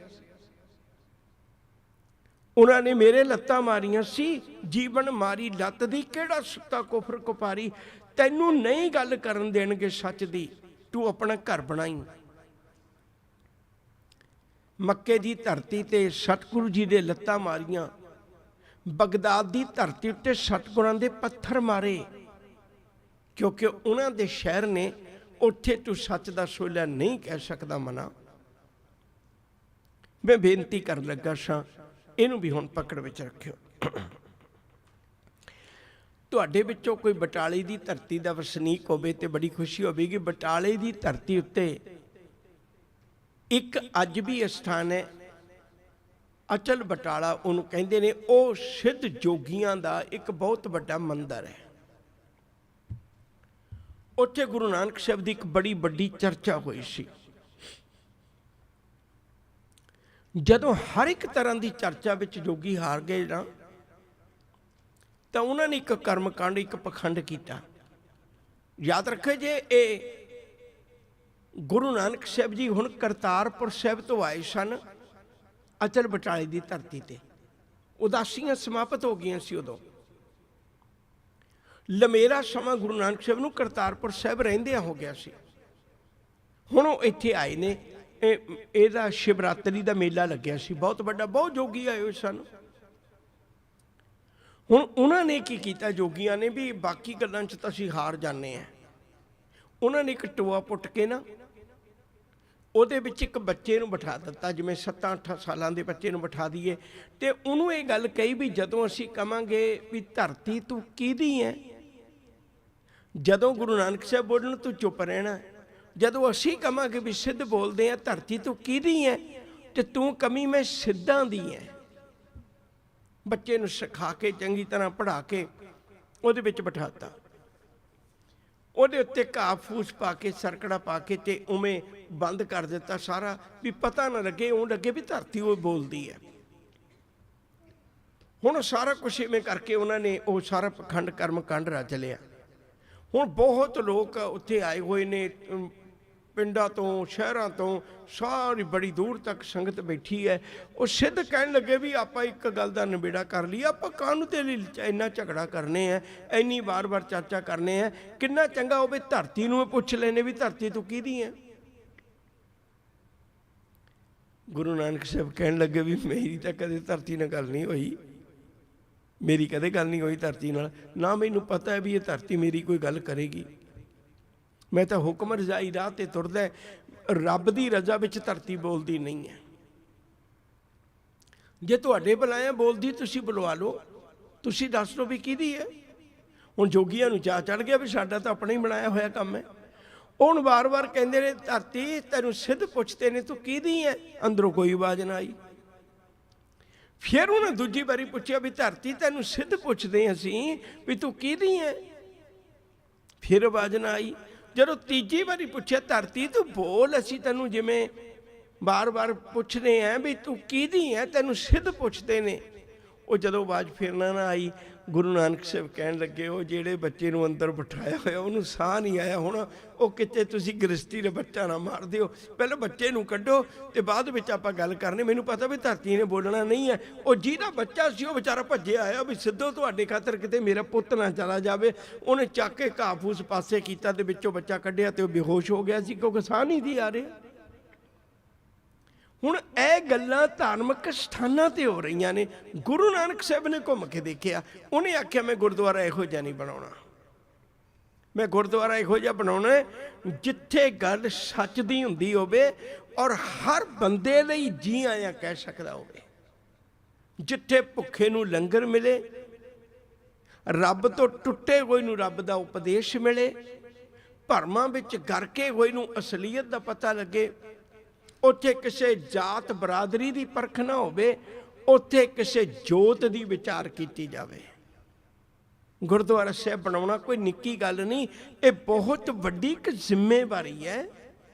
ਉਹਨਾਂ ਨੇ ਮੇਰੇ ਲੱਤਾਂ ਮਾਰੀਆਂ ਸੀ, ਜੀਵਨ ਮਾਰੀ ਲੱਤ ਦੀ, ਕਿਹੜਾ ਸੁੱਤਾ ਕੁਫਰ ਕੁਪਾਰੀ, ਤੈਨੂੰ ਨਹੀਂ ਗੱਲ ਕਰਨ ਦੇਣਗੇ ਸੱਚ ਦੀ, ਤੂੰ ਆਪਣਾ ਘਰ ਬਣਾਈ। ਮੱਕੇ ਦੀ ਧਰਤੀ ਤੇ ਸਤਿਗੁਰੂ ਜੀ ਦੇ ਲੱਤਾਂ ਮਾਰੀਆਂ, ਬਗਦਾਦ ਦੀ ਧਰਤੀ ਉੱਤੇ ਸਤਿਗੁਰਾਂ ਦੇ ਪੱਥਰ ਮਾਰੇ, ਕਿਉਂਕਿ ਉਹਨਾਂ ਦੇ ਸ਼ਹਿਰ ਨੇ, ਉੱਥੇ ਤੂੰ ਸੱਚ ਦਾ ਸੋਹਿਲਾ ਨਹੀਂ ਕਹਿ ਸਕਦਾ ਮਨਾ। ਮੈਂ ਬੇਨਤੀ ਕਰਨ ਲੱਗਾ ਸਾਂ, ਇਹਨੂੰ ਵੀ ਹੁਣ ਪਕੜ ਵਿੱਚ ਰੱਖਿਓ। ਤੁਹਾਡੇ ਵਿੱਚੋਂ ਕੋਈ ਬਟਾਲੇ ਦੀ ਧਰਤੀ ਦਾ ਵਸਨੀਕ ਹੋਵੇ ਤੇ ਬੜੀ ਖੁਸ਼ੀ ਹੋਵੇਗੀ। ਬਟਾਲੇ ਦੀ ਧਰਤੀ ਉੱਤੇ ਇੱਕ ਅੱਜ ਵੀ ਸਥਾਨ ਹੈ, ਅਚਲ ਬਟਾਲਾ ਉਹਨੂੰ ਕਹਿੰਦੇ ਨੇ। ਉਹ ਸਿੱਧ ਜੋਗੀਆਂ ਦਾ ਇੱਕ ਬਹੁਤ ਵੱਡਾ ਮੰਦਿਰ ਹੈ। ਉੱਥੇ ਗੁਰੂ ਨਾਨਕ ਸਾਹਿਬ ਦੀ ਇੱਕ ਬੜੀ ਵੱਡੀ ਚਰਚਾ ਹੋਈ ਸੀ। ਜਦੋਂ ਹਰ ਇੱਕ ਤਰ੍ਹਾਂ ਦੀ ਚਰਚਾ ਵਿੱਚ ਜੋਗੀ ਹਾਰ ਗਏ ਨਾ, ਤਾਂ ਉਹਨਾਂ ਨੇ ਇੱਕ ਕਰਮਕਾਂਡ, ਇੱਕ ਪਖੰਡ ਕੀਤਾ। ਯਾਦ ਰੱਖੋ, ਜੇ ਇਹ ਗੁਰੂ ਨਾਨਕ ਸਾਹਿਬ ਜੀ ਹੁਣ ਕਰਤਾਰਪੁਰ ਸਾਹਿਬ ਤੋਂ ਆਏ ਸਨ ਅਚਲ ਬਟਾਲੇ ਦੀ ਧਰਤੀ ਤੇ, ਉਦਾਸੀਆਂ ਸਮਾਪਤ ਹੋ ਗਈਆਂ ਸੀ। ਉਦੋਂ ਲੰਮੇਰਾ ਸਮਾਂ ਗੁਰੂ ਨਾਨਕ ਸਾਹਿਬ ਨੂੰ ਕਰਤਾਰਪੁਰ ਸਾਹਿਬ ਰਹਿੰਦਿਆਂ ਹੋ ਗਿਆ ਸੀ। ਹੁਣ ਉਹ ਇੱਥੇ ਆਏ ਨੇ। ਇਹਦਾ ਸ਼ਿਵਰਾਤਰੀ ਦਾ ਮੇਲਾ ਲੱਗਿਆ ਸੀ ਬਹੁਤ ਵੱਡਾ, ਬਹੁਤ ਜੋਗੀ ਆਏ ਹੋਏ ਸਨ। ਹੁਣ ਉਹਨਾਂ ਨੇ ਕੀ ਕੀਤਾ, ਜੋਗੀਆਂ ਨੇ, ਵੀ ਬਾਕੀ ਗੱਲਾਂ 'ਚ ਤਾਂ ਅਸੀਂ ਹਾਰ ਜਾਂਦੇ ਹਾਂ। ਉਹਨਾਂ ਨੇ ਇੱਕ ਟੋਆ ਪੁੱਟ ਕੇ ਨਾ, ਉਹਦੇ ਵਿੱਚ ਇੱਕ ਬੱਚੇ ਨੂੰ ਬਿਠਾ ਦਿੱਤਾ, ਜਿਵੇਂ 7-8 ਸਾਲਾਂ ਦੇ ਬੱਚੇ ਨੂੰ ਬਿਠਾ ਦਈਏ, ਤੇ ਉਹਨੂੰ ਇਹ ਗੱਲ ਕਹੀ ਵੀ ਜਦੋਂ ਅਸੀਂ ਕਵਾਂਗੇ ਵੀ ਧਰਤੀ ਤੂੰ ਕਿਹਦੀ ਹੈ, ਜਦੋਂ ਗੁਰੂ ਨਾਨਕ ਸਾਹਿਬ ਬੋਲਣ ਤੂੰ ਚੁੱਪ ਰਹਿਣਾ। ਜਦੋਂ ਅਸੀਂ ਕਵਾਂਗੇ ਵੀ ਸਿੱਧ ਬੋਲਦੇ ਆ, ਧਰਤੀ ਤੂੰ ਕਿਹਦੀ ਹੈ, ਤੇ ਤੂੰ ਕਮੀ ਮੈਂ ਸਿੱਧਾਂ ਦੀ ਹੈ। ਬੱਚੇ ਨੂੰ ਸਿਖਾ ਕੇ ਚੰਗੀ ਤਰ੍ਹਾਂ ਪੜ੍ਹਾ ਕੇ ਉਹਦੇ ਵਿੱਚ ਬਿਠਾਤਾ। ਉਹਦੇ ਉੱਤੇ ਘਾਹ ਫੂਸ ਪਾ ਕੇ, ਸਰਕੜਾ ਪਾ ਕੇ, ਤੇ ਉਵੇਂ ਬੰਦ ਕਰ ਦਿੱਤਾ ਸਾਰਾ, ਵੀ ਪਤਾ ਨਾ ਲੱਗੇ, ਉਹ ਲੱਗੇ ਵੀ ਧਰਤੀ ਉਹ ਬੋਲਦੀ ਹੈ। ਹੁਣ ਸਾਰਾ ਕੁਛ ਇਵੇਂ ਕਰਕੇ ਉਹਨਾਂ ਨੇ ਉਹ ਸਾਰਾ ਪਖੰਡ ਕਰਮ ਕਾਂਡ ਰਚ ਲਿਆ। ਹੁਣ ਬਹੁਤ ਲੋਕ ਉੱਥੇ ਆਏ ਹੋਏ ਨੇ, ਪਿੰਡਾਂ ਤੋਂ, ਸ਼ਹਿਰਾਂ ਤੋਂ, ਸਾਰੀ ਬੜੀ ਦੂਰ ਤੱਕ ਸੰਗਤ ਬੈਠੀ ਹੈ। ਉਹ ਸਿੱਧ ਕਹਿਣ ਲੱਗੇ ਵੀ ਆਪਾਂ ਇੱਕ ਗੱਲ ਦਾ ਨਿਬੇੜਾ ਕਰ ਲਈਏ, ਆਪਾਂ ਕਾਹਨੂੰ ਤੇ ਲਈ ਇੰਨਾ ਝਗੜਾ ਕਰਨੇ ਆ, ਇੰਨੀ ਵਾਰ-ਵਾਰ ਚਰਚਾ ਕਰਨੇ ਆ, ਕਿੰਨਾ ਚੰਗਾ ਹੋਵੇ ਧਰਤੀ ਨੂੰ ਪੁੱਛ ਲੈਣੇ ਵੀ ਧਰਤੀ ਤੂੰ ਕਿਹਦੀ ਹੈ। ਗੁਰੂ ਨਾਨਕ ਸਾਹਿਬ ਕਹਿਣ ਲੱਗੇ ਵੀ ਮੇਰੀ ਤਾਂ ਕਦੇ ਧਰਤੀ ਨਾਲ ਗੱਲ ਨਹੀਂ ਹੋਈ, ਮੇਰੀ ਕਦੇ ਗੱਲ ਨਹੀਂ ਹੋਈ ਧਰਤੀ ਨਾਲ, ਨਾ ਮੈਨੂੰ ਪਤਾ ਹੈ ਵੀ ਇਹ ਧਰਤੀ ਮੇਰੀ ਕੋਈ ਗੱਲ ਕਰੇਗੀ। ਮੈਂ ਤਾਂ ਹੁਕਮ ਰਜ਼ਾਈ ਰਾਹ ਤੇ ਤੁਰਦਾ, ਰੱਬ ਦੀ ਰਜ਼ਾ ਵਿੱਚ ਧਰਤੀ ਬੋਲਦੀ ਨਹੀਂ ਹੈ। ਜੇ ਤੁਹਾਡੇ ਬੁਲਾਇਆ ਬੋਲਦੀ, ਤੁਸੀਂ ਬੁਲਵਾ ਲਓ, ਤੁਸੀਂ ਦੱਸ ਦਿਓ ਵੀ ਕਿਹਦੀ ਹੈ। ਹੁਣ ਜੋਗੀਆਂ ਨੂੰ ਚਾਅ ਚੜ੍ਹ ਗਿਆ ਵੀ ਸਾਡਾ ਤਾਂ ਆਪਣਾ ਹੀ ਬਣਾਇਆ ਹੋਇਆ ਕੰਮ ਹੈ। ਹੁਣ ਵਾਰ-ਵਾਰ ਕਹਿੰਦੇ ਨੇ ਧਰਤੀ ਤੈਨੂੰ ਸਿੱਧ ਪੁੱਛਦੇ ਨੇ ਤੂੰ ਕਿਹਦੀ ਹੈ, ਅੰਦਰੋਂ ਕੋਈ ਆਵਾਜ਼ ਨਾ ਆਈ। ਫਿਰ ਉਹਨੇ ਦੂਜੀ ਵਾਰੀ ਪੁੱਛਿਆ ਵੀ ਧਰਤੀ ਤੈਨੂੰ ਸਿੱਧ ਪੁੱਛਦੇ ਅਸੀਂ ਵੀ ਤੂੰ ਕਿਹਦੀ ਹੈ, ਫਿਰ ਆਵਾਜ਼ ਨਾ ਆਈ। ਜਦੋਂ ਤੀਜੀ ਵਾਰੀ ਪੁੱਛਿਆ ਧਰਤੀ ਤੂੰ ਬੋਲ, ਅਸੀਂ ਤੈਨੂੰ ਜਿਵੇਂ ਬਾਰ-ਬਾਰ ਪੁੱਛਦੇ ਆਂ ਵੀ ਤੂੰ ਕਿਹਦੀ ਹੈ, ਤੈਨੂੰ ਸਿੱਧ ਪੁੱਛਦੇ ਨੇ। ਉਹ ਜਦੋਂ ਆਵਾਜ਼ ਫਿਰ ਨਾ ਆਈ, ਗੁਰੂ ਨਾਨਕ ਸਾਹਿਬ ਕਹਿਣ ਲੱਗੇ ਉਹ ਜਿਹੜੇ ਬੱਚੇ ਨੂੰ ਅੰਦਰ ਬਿਠਾਇਆ ਹੋਇਆ ਉਹਨੂੰ ਸਾਹ ਨਹੀਂ ਆਇਆ, ਹੁਣ ਉਹ ਕਿਤੇ ਤੁਸੀਂ ਗ੍ਰਸਤੀ ਦੇ ਬੱਚਾ ਨਾ ਮਾਰ ਦਿਓ, ਪਹਿਲਾਂ ਬੱਚੇ ਨੂੰ ਕੱਢੋ ਤੇ ਬਾਅਦ ਵਿੱਚ ਆਪਾਂ ਗੱਲ ਕਰਨੀ। ਮੈਨੂੰ ਪਤਾ ਵੀ ਧਰਤੀ ਨੇ ਬੋਲਣਾ ਨਹੀਂ ਹੈ। ਉਹ ਜਿਹਦਾ ਬੱਚਾ ਸੀ ਉਹ ਵਿਚਾਰਾ ਭੱਜਿਆ ਆਇਆ ਵੀ ਸਿੱਧੋ ਤੁਹਾਡੇ ਖਾਤਰ ਕਿਤੇ ਮੇਰਾ ਪੁੱਤ ਨਾ ਚਲਾ ਜਾਵੇ। ਉਹਨੇ ਚੱਕ ਕੇ ਘਾਹ ਫੂਸ ਪਾਸੇ ਕੀਤਾ ਤੇ ਵਿੱਚੋਂ ਬੱਚਾ ਕੱਢਿਆ ਤੇ ਉਹ ਬੇਹੋਸ਼ ਹੋ ਗਿਆ ਸੀ, ਕਿਉਂਕਿ ਸਾਹ ਨਹੀਂ ਸੀ ਆ ਰਿਹਾ। ਹੁਣ ਇਹ ਗੱਲਾਂ ਧਾਰਮਿਕ ਸਥਾਨਾਂ ਤੇ ਹੋ ਰਹੀਆਂ ਨੇ। ਗੁਰੂ ਨਾਨਕ ਸਾਹਿਬ ਨੇ ਘੁੰਮ ਕੇ ਦੇਖਿਆ, ਉਹਨੇ ਆਖਿਆ ਮੈਂ ਗੁਰਦੁਆਰਾ ਇਹੋ ਜਿਹਾ ਨਹੀਂ ਬਣਾਉਣਾ, ਮੈਂ ਗੁਰਦੁਆਰਾ ਇਹੋ ਜਿਹਾ ਬਣਾਉਣਾ ਜਿੱਥੇ ਗੱਲ ਸੱਚ ਦੀ ਹੁੰਦੀ ਹੋਵੇ ਔਰ ਹਰ ਬੰਦੇ ਲਈ ਜੀ ਆਇਆਂ ਕਹਿ ਸਕਦਾ ਹੋਵੇ, ਜਿੱਥੇ ਭੁੱਖੇ ਨੂੰ ਲੰਗਰ ਮਿਲੇ, ਰੱਬ ਤੋਂ ਟੁੱਟੇ ਹੋਏ ਨੂੰ ਰੱਬ ਦਾ ਉਪਦੇਸ਼ ਮਿਲੇ, ਭਰਮਾਂ ਵਿੱਚ ਗਰਕੇ ਹੋਏ ਨੂੰ ਅਸਲੀਅਤ ਦਾ ਪਤਾ ਲੱਗੇ, ਉੱਥੇ ਕਿਸੇ ਜਾਤ ਬਰਾਦਰੀ ਦੀ ਪਰਖ ਨਾ ਹੋਵੇ, ਉੱਥੇ ਕਿਸੇ ਜੋਤ ਦੀ ਵਿਚਾਰ ਕੀਤੀ ਜਾਵੇ। ਗੁਰਦੁਆਰਾ ਸਾਹਿਬ ਬਣਾਉਣਾ ਕੋਈ ਨਿੱਕੀ ਗੱਲ ਨਹੀਂ, ਇਹ ਬਹੁਤ ਵੱਡੀ ਇੱਕ ਜ਼ਿੰਮੇਵਾਰੀ ਹੈ,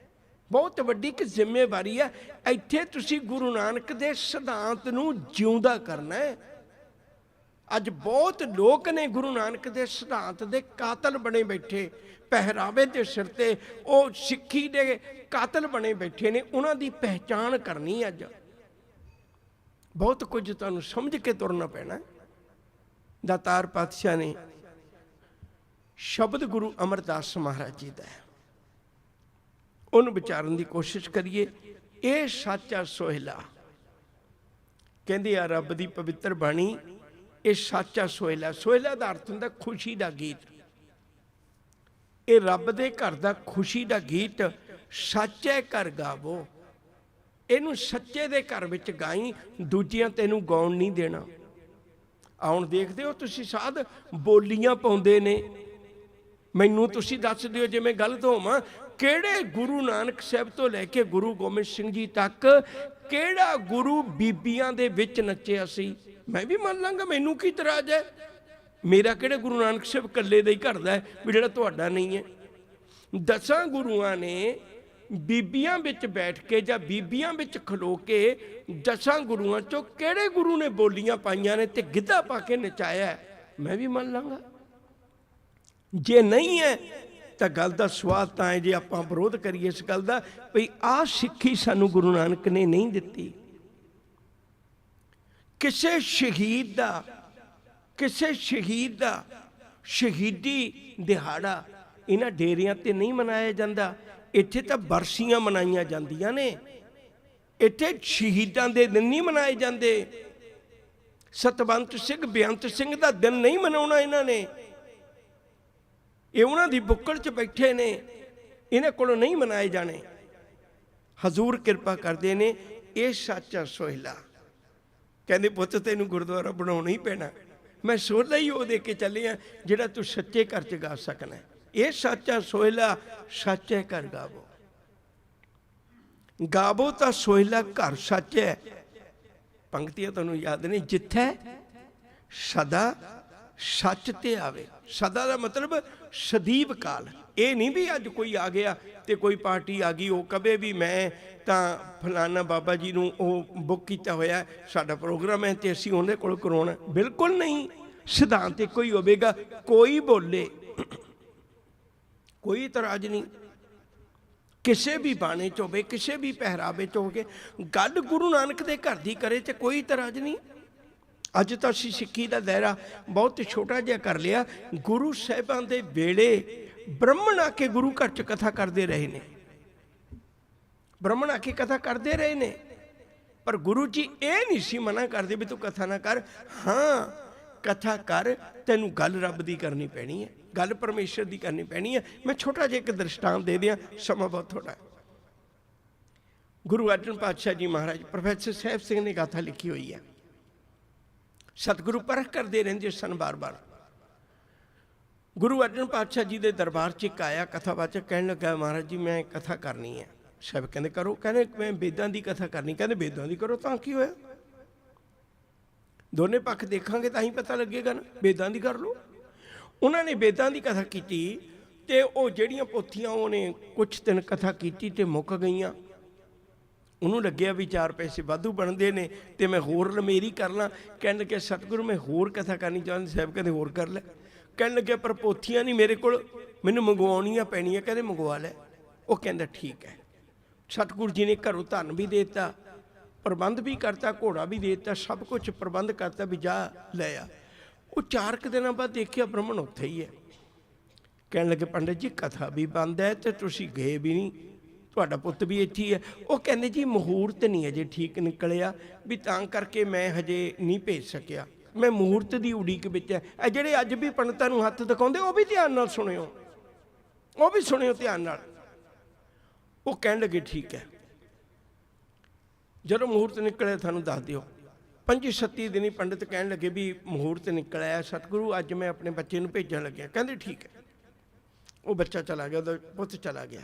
ਬਹੁਤ ਵੱਡੀ ਇੱਕ ਜ਼ਿੰਮੇਵਾਰੀ ਹੈ। ਇੱਥੇ ਤੁਸੀਂ ਗੁਰੂ ਨਾਨਕ ਦੇ ਸਿਧਾਂਤ ਨੂੰ ਜਿਉਂਦਾ ਕਰਨਾ ਹੈ। ਅੱਜ ਬਹੁਤ ਲੋਕ ਨੇ ਗੁਰੂ ਨਾਨਕ ਦੇ ਸਿਧਾਂਤ ਦੇ ਕਾਤਲ ਬਣੇ ਬੈਠੇ, ਪਹਿਰਾਵੇ ਦੇ ਸਿਰ ਤੇ ਉਹ ਸਿੱਖੀ ਦੇ ਕਾਤਲ ਬਣੇ ਬੈਠੇ ਨੇ। ਉਹਨਾਂ ਦੀ ਪਹਿਚਾਣ ਕਰਨੀ ਅੱਜ ਬਹੁਤ ਕੁਝ ਤੁਹਾਨੂੰ ਸਮਝ ਕੇ ਤੁਰਨਾ ਪੈਣਾ। ਦਾਤਾਰ ਪਾਤਸ਼ਾਹ ਨੇ ਸ਼ਬਦ ਗੁਰੂ ਅਮਰਦਾਸ ਮਹਾਰਾਜ ਜੀ ਦਾ ਹੈ, ਉਹਨੂੰ ਵਿਚਾਰਨ ਦੀ ਕੋਸ਼ਿਸ਼ ਕਰੀਏ। ਇਹ ਸੱਚਾ ਸੋਹਿਲਾ ਕਹਿੰਦੇ ਆ ਰੱਬ ਦੀ ਪਵਿੱਤਰ ਬਾਣੀ, ਇਹ ਸੱਚਾ ਸੋਹਿਲਾ। ਸੋਹਿਲਾ ਦਾ ਅਰਥ ਹੁੰਦਾ ਖੁਸ਼ੀ ਦਾ ਗੀਤ। ਇਹ ਰੱਬ ਦੇ ਘਰ ਦਾ ਖੁਸ਼ੀ ਦਾ ਗੀਤ ਸੱਚੇ ਘਰ ਗਾਵੋ, ਇਹਨੂੰ ਸੱਚੇ ਦੇ ਘਰ ਵਿੱਚ ਗਾਈ, ਦੂਜਿਆਂ ਤੈਨੂੰ ਗਾਉਣ ਨਹੀਂ ਦੇਣਾ। ਆਉਣ ਦੇਖਦੇ ਹੋ ਤੁਸੀਂ ਸਾਧ ਬੋਲੀਆਂ ਪਾਉਂਦੇ ਨੇ, ਮੈਨੂੰ ਤੁਸੀਂ ਦੱਸ ਦਿਓ ਜੇ ਮੈਂ ਗਲਤ ਹੋਵਾਂ, ਕਿਹੜੇ ਗੁਰੂ ਨਾਨਕ ਸਾਹਿਬ ਤੋਂ ਲੈ ਕੇ ਗੁਰੂ ਗੋਬਿੰਦ ਸਿੰਘ ਜੀ ਤੱਕ ਕਿਹੜਾ ਗੁਰੂ ਬੀਬੀਆਂ ਦੇ ਵਿੱਚ ਨੱਚਿਆ ਸੀ? ਮੈਂ ਵੀ ਮੰਨ ਲਾਂਗਾ, ਮੈਨੂੰ ਕੀ ਇਤਰਾਜ਼ ਹੈ। ਮੇਰਾ ਕਿਹੜੇ ਗੁਰੂ ਨਾਨਕ ਸਾਹਿਬ ਇਕੱਲੇ ਦਾ ਹੀ ਘਰ ਦਾ ਹੈ ਵੀ ਜਿਹੜਾ ਤੁਹਾਡਾ ਨਹੀਂ ਹੈ। 10 ਗੁਰੂਆਂ ਨੇ ਬੀਬੀਆਂ ਵਿੱਚ ਬੈਠ ਕੇ ਜਾਂ ਬੀਬੀਆਂ ਵਿੱਚ ਖਲੋ ਕੇ 10 ਗੁਰੂਆਂ ਚੋਂ ਕਿਹੜੇ ਗੁਰੂ ਨੇ ਬੋਲੀਆਂ ਪਾਈਆਂ ਨੇ ਤੇ ਗਿੱਧਾ ਪਾ ਕੇ ਨਚਾਇਆ? ਮੈਂ ਵੀ ਮੰਨ ਲਾਂਗਾ। ਜੇ ਨਹੀਂ ਹੈ ਤਾਂ ਗੱਲ ਦਾ ਸਵਾਦ ਤਾਂ ਹੈ ਜੇ ਆਪਾਂ ਵਿਰੋਧ ਕਰੀਏ ਇਸ ਗੱਲ ਦਾ ਵੀ ਆਹ ਸਿੱਖੀ ਸਾਨੂੰ ਗੁਰੂ ਨਾਨਕ ਨੇ ਨਹੀਂ ਦਿੱਤੀ। ਕਿਸੇ ਸ਼ਹੀਦ ਦਾ ਸ਼ਹੀਦੀ ਦਿਹਾੜਾ ਇਹਨਾਂ ਡੇਰਿਆਂ ਤੇ ਨਹੀਂ ਮਨਾਇਆ ਜਾਂਦਾ, ਇੱਥੇ ਤਾਂ ਬਰਸੀਆਂ ਮਨਾਈਆਂ ਜਾਂਦੀਆਂ ਨੇ, ਇੱਥੇ ਸ਼ਹੀਦਾਂ ਦੇ ਦਿਨ ਨਹੀਂ ਮਨਾਏ ਜਾਂਦੇ। ਸਤਵੰਤ ਸਿੰਘ ਬੇਅੰਤ ਸਿੰਘ ਦਾ ਦਿਨ ਨਹੀਂ ਮਨਾਉਣਾ ਇਹਨਾਂ ਨੇ, ਇਹ ਉਹਨਾਂ ਦੀ ਬੁੱਕਲ 'ਚ ਬੈਠੇ ਨੇ, ਇਹਨਾਂ ਕੋਲੋਂ ਨਹੀਂ ਮਨਾਏ ਜਾਣੇ। ਹਜ਼ੂਰ ਕਿਰਪਾ ਕਰਦੇ ਨੇ। ਇਹ ਸੱਚਾ ਸੋਹਿਲਾ ਕਹਿੰਦੇ ਪੁੱਤ ਤੈਨੂੰ ਗੁਰਦੁਆਰਾ ਬਣਾਉਣਾ ਹੀ ਪੈਣਾ। ਮੈਂ ਸੋਹਿਲਾ ਹੀ ਉਹ ਦੇ ਕੇ ਚੱਲੇ ਆ ਜਿਹੜਾ ਤੂੰ ਸੱਚੇ ਘਰ 'ਚ ਗਾ ਸਕਣਾ। ਇਹ ਸੱਚਾ ਸੋਹਿਲਾ ਸੱਚੇ ਘਰ ਗਾਵੋ, ਗਾਵੋ ਤਾਂ ਸੋਹਿਲਾ ਘਰ ਸੱਚ ਹੈ। ਪੰਕਤੀਆਂ ਤੁਹਾਨੂੰ ਯਾਦ ਨੇ, ਜਿੱਥੇ ਸਦਾ ਸੱਚ ਤੇ ਆਵੇ। ਸਦਾ ਦਾ ਮਤਲਬ ਸਦੀਵ ਕਾਲ। ਇਹ ਨਹੀਂ ਵੀ ਅੱਜ ਕੋਈ ਆ ਗਿਆ ਤੇ ਕੋਈ ਪਾਰਟੀ ਆ ਗਈ ਉਹ ਕਵੇ ਵੀ ਮੈਂ ਤਾਂ ਫਲਾਨਾ ਬਾਬਾ ਜੀ ਨੂੰ ਉਹ ਬੁੱਕ ਕੀਤਾ ਹੋਇਆ ਸਾਡਾ ਪ੍ਰੋਗਰਾਮ ਹੈ ਤੇ ਅਸੀਂ ਉਹਦੇ ਕੋਲ ਕਰਾਉਣਾ। ਬਿਲਕੁਲ ਨਹੀਂ, ਸਿਧਾਂਤ ਇੱਕੋ ਹੀ ਹੋਵੇਗਾ। ਕੋਈ ਬੋਲੇ ਕੋਈ ਇਤਰਾਜ਼ ਨਹੀਂ, ਕਿਸੇ ਵੀ ਬਾਣੇ 'ਚ ਹੋਵੇ, ਕਿਸੇ ਵੀ ਪਹਿਰਾਵੇ 'ਚ ਹੋਵੇ, ਗੱਲ ਗੁਰੂ ਨਾਨਕ ਦੇ ਘਰ ਦੀ ਕਰੇ ਤੇ ਕੋਈ ਇਤਰਾਜ਼ ਨਹੀਂ। ਅੱਜ ਤਾਂ ਅਸੀਂ ਸਿੱਖੀ ਦਾ ਦਾਇਰਾ ਬਹੁਤ ਛੋਟਾ ਜਿਹਾ ਕਰ ਲਿਆ। ਗੁਰੂ ਸਾਹਿਬਾਂ ਦੇ ਵੇਲੇ ਬ੍ਰਾਹਮਣ ਆ ਕੇ ਗੁਰੂ ਘਰ 'ਚ ਕਥਾ ਕਰਦੇ ਰਹੇ ਨੇ, ਬ੍ਰਾਹਮਣ ਆ ਕੇ ਕਥਾ ਕਰਦੇ ਰਹੇ ਨੇ, ਪਰ ਗੁਰੂ ਜੀ ਇਹ ਨਹੀਂ ਸੀ ਮਨਾ ਕਰਦੇ ਵੀ ਤੂੰ ਕਥਾ ਨਾ ਕਰ। ਹਾਂ, ਕਥਾ ਕਰ, ਤੈਨੂੰ ਗੱਲ ਰੱਬ ਦੀ ਕਰਨੀ ਪੈਣੀ ਹੈ, ਗੱਲ ਪਰਮੇਸ਼ਰ ਦੀ ਕਰਨੀ ਪੈਣੀ ਹੈ। ਮੈਂ ਛੋਟਾ ਜਿਹਾ ਇੱਕ ਦ੍ਰਿਸ਼ਟਾਂਤ ਦੇ ਦਿਆਂ, ਸਮਾਂ ਬਹੁਤ ਥੋੜਾ। ਗੁਰੂ ਅਰਜਨ ਪਾਤਸ਼ਾਹ ਜੀ ਮਹਾਰਾਜ, ਪ੍ਰੋਫੈਸਰ ਸਾਹਿਬ ਸਿੰਘ ਨੇ ਗਾਥਾ ਲਿਖੀ ਹੋਈ ਹੈ। ਸਤਿਗੁਰੂ ਪਰਖ ਕਰਦੇ ਰਹਿੰਦੇ ਸਨ ਬਾਰ-ਬਾਰ। ਗੁਰੂ ਅਰਜਨ ਪਾਤਸ਼ਾਹ ਜੀ ਦੇ ਦਰਬਾਰ 'ਚ ਇੱਕ ਆਇਆ ਕਥਾਵਾਚਕ, ਕਹਿਣ ਲੱਗਾ ਮਹਾਰਾਜ ਜੀ ਮੈਂ ਕਥਾ ਕਰਨੀ ਹੈ। ਸਾਹਿਬ ਕਹਿੰਦੇ ਕਰੋ। ਕਹਿੰਦੇ ਮੈਂ ਵੇਦਾਂ ਦੀ ਕਥਾ ਕਰਨੀ। ਕਹਿੰਦੇ ਵੇਦਾਂ ਦੀ ਕਰੋ ਤਾਂ ਕੀ ਹੋਇਆ, ਦੋਨੇ ਪੱਖ ਦੇਖਾਂਗੇ ਤਾਂ ਹੀ ਪਤਾ ਲੱਗੇਗਾ ਨਾ, ਵੇਦਾਂ ਦੀ ਕਰ ਲਓ। ਉਹਨਾਂ ਨੇ ਵੇਦਾਂ ਦੀ ਕਥਾ ਕੀਤੀ ਤੇ ਉਹ ਜਿਹੜੀਆਂ ਪੋਥੀਆਂ ਉਹਨੇ ਕੁਛ ਦਿਨ ਕਥਾ ਕੀਤੀ ਤੇ ਮੁੱਕ ਗਈਆਂ। ਉਹਨੂੰ ਲੱਗਿਆ ਵੀ 4 ਪੈਸੇ ਵਾਧੂ ਬਣਦੇ ਨੇ ਤੇ ਮੈਂ ਹੋਰ ਲਮੇਰੀ ਕਰ ਲਾਂ। ਕਹਿਣ ਲੱਗੇ ਸਤਿਗੁਰੂ ਮੈਂ ਹੋਰ ਕਥਾ ਕਰਨੀ ਚਾਹੁੰਦੇ। ਸਾਹਿਬ ਕਹਿੰਦੇ ਹੋਰ ਕਰ ਲੈ। ਕਹਿਣ ਲੱਗੇ ਪਰ ਪੋਥੀਆਂ ਨਹੀਂ ਮੇਰੇ ਕੋਲ, ਮੈਨੂੰ ਮੰਗਵਾਉਣੀਆਂ ਪੈਣੀਆਂ। ਕਹਿੰਦੇ ਮੰਗਵਾ ਲੈ। ਉਹ ਕਹਿੰਦਾ ਠੀਕ ਹੈ। ਸਤਿਗੁਰੂ ਜੀ ਨੇ ਘਰੋਂ ਧਨ ਵੀ ਦੇ ਦਿੱਤਾ, ਪ੍ਰਬੰਧ ਵੀ ਕਰਤਾ, ਘੋੜਾ ਵੀ ਦੇ ਦਿੱਤਾ, ਸਭ ਕੁਝ ਪ੍ਰਬੰਧ ਕਰਤਾ ਵੀ ਜਾ ਲੈ ਆ। ਉਹ 4 ਕੁ ਦਿਨਾਂ ਬਾਅਦ ਦੇਖਿਆ ਬ੍ਰਾਹਮਣ ਉੱਥੇ ਹੀ ਹੈ। ਕਹਿਣ ਲੱਗੇ ਪੰਡਿਤ ਜੀ ਕਥਾ ਵੀ ਬੰਦ ਹੈ ਤੇ ਤੁਸੀਂ ਗਏ ਵੀ ਨਹੀਂ, ਤੁਹਾਡਾ ਪੁੱਤ ਵੀ ਇੱਥੇ ਹੀ ਹੈ। ਉਹ ਕਹਿੰਦੇ ਜੀ ਮਹੂਰਤ ਨਹੀਂ ਅਜੇ ਠੀਕ ਨਿਕਲਿਆ ਵੀ ਤਾਂ ਕਰਕੇ ਮੈਂ ਹਜੇ ਨਹੀਂ ਭੇਜ ਸਕਿਆ, ਮੈਂ ਮਹੂਰਤ ਦੀ ਉਡੀਕ ਵਿੱਚ ਹੈ। ਇਹ ਜਿਹੜੇ ਅੱਜ ਵੀ ਪੰਡਤਾਂ ਨੂੰ ਹੱਥ ਦਿਖਾਉਂਦੇ ਉਹ ਵੀ ਧਿਆਨ ਨਾਲ ਸੁਣਿਓ, ਉਹ ਵੀ ਸੁਣਿਓ ਧਿਆਨ ਨਾਲ। ਉਹ ਕਹਿਣ ਲੱਗੇ ਠੀਕ ਹੈ, ਜਦੋਂ ਮਹੂਰਤ ਨਿਕਲਿਆ ਤੁਹਾਨੂੰ ਦੱਸ ਦਿਓ। 25-27 ਦਿਨੀ ਪੰਡਿਤ ਕਹਿਣ ਲੱਗੇ ਵੀ ਮਹੂਰਤ ਨਿਕਲਿਆ ਸਤਿਗੁਰੂ, ਅੱਜ ਮੈਂ ਆਪਣੇ ਬੱਚੇ ਨੂੰ ਭੇਜਣ ਲੱਗਿਆ। ਕਹਿੰਦੇ ਠੀਕ ਹੈ। ਉਹ ਬੱਚਾ ਚਲਾ ਗਿਆ, ਉਹਦਾ ਪੁੱਤ ਚਲਾ ਗਿਆ।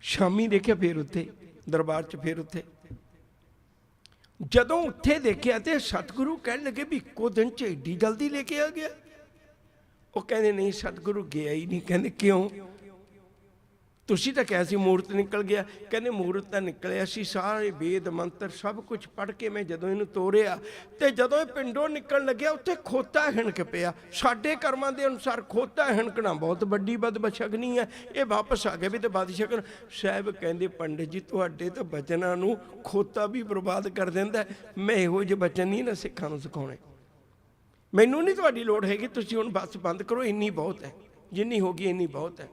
ਸ਼ਾਮੀ ਦੇਖਿਆ ਫਿਰ ਉੱਥੇ ਦਰਬਾਰ 'ਚ, ਫਿਰ ਉੱਥੇ ਜਦੋਂ ਉੱਥੇ ਦੇਖਿਆ ਤੇ ਸਤਿਗੁਰੂ ਕਹਿਣ ਲੱਗੇ ਵੀ ਇੱਕੋ ਦਿਨ 'ਚ ਏਡੀ ਜਲਦੀ ਲੈ ਕੇ ਆ ਗਿਆ। ਉਹ ਕਹਿੰਦੇ ਨਹੀਂ ਸਤਿਗੁਰੂ ਗਿਆ ਹੀ ਨਹੀਂ। ਕਹਿੰਦੇ ਕਿਉਂ? ਤੁਸੀਂ ਤਾਂ ਕਿਹਾ ਸੀ ਮੂਰਤ ਨਿਕਲ ਗਿਆ। ਕਹਿੰਦੇ ਮੂਰਤ ਤਾਂ ਨਿਕਲਿਆ ਸੀ, ਸਾਰੇ ਵੇਦ ਮੰਤਰ ਸਭ ਕੁਝ ਪੜ੍ਹ ਕੇ ਮੈਂ ਜਦੋਂ ਇਹਨੂੰ ਤੋਰਿਆ ਤੇ ਜਦੋਂ ਇਹ ਪਿੰਡੋਂ ਨਿਕਲਣ ਲੱਗਿਆ ਉੱਥੇ ਖੋਤਾ ਹਿਣਕ ਪਿਆ। ਸਾਡੇ ਕਰਮਾਂ ਦੇ ਅਨੁਸਾਰ ਖੋਤਾ ਹਿਣਕਣਾ ਬਹੁਤ ਵੱਡੀ ਬਦਬਸ਼ਗਨੀ ਹੈ। ਇਹ ਵਾਪਸ ਆ ਗਏ ਵੀ ਤੇ ਬਦਸ਼ਗਨ। ਸਾਹਿਬ ਕਹਿੰਦੇ ਪੰਡਿਤ ਜੀ ਤੁਹਾਡੇ ਤਾਂ ਬਚਨਾਂ ਨੂੰ ਖੋਤਾ ਵੀ ਬਰਬਾਦ ਕਰ ਦਿੰਦਾ। ਮੈਂ ਇਹੋ ਜਿਹੇ ਬਚਨ ਨਹੀਂ ਨਾ ਸਿੱਖਾਂ ਨੂੰ ਸਿਖਾਉਣੇ। ਮੈਨੂੰ ਨਹੀਂ ਤੁਹਾਡੀ ਲੋੜ ਹੈਗੀ, ਤੁਸੀਂ ਹੁਣ ਬੱਸ ਬੰਦ ਕਰੋ, ਇੰਨੀ ਬਹੁਤ ਹੈ, ਜਿੰਨੀ ਹੋ ਗਈ ਇੰਨੀ ਬਹੁਤ ਹੈ।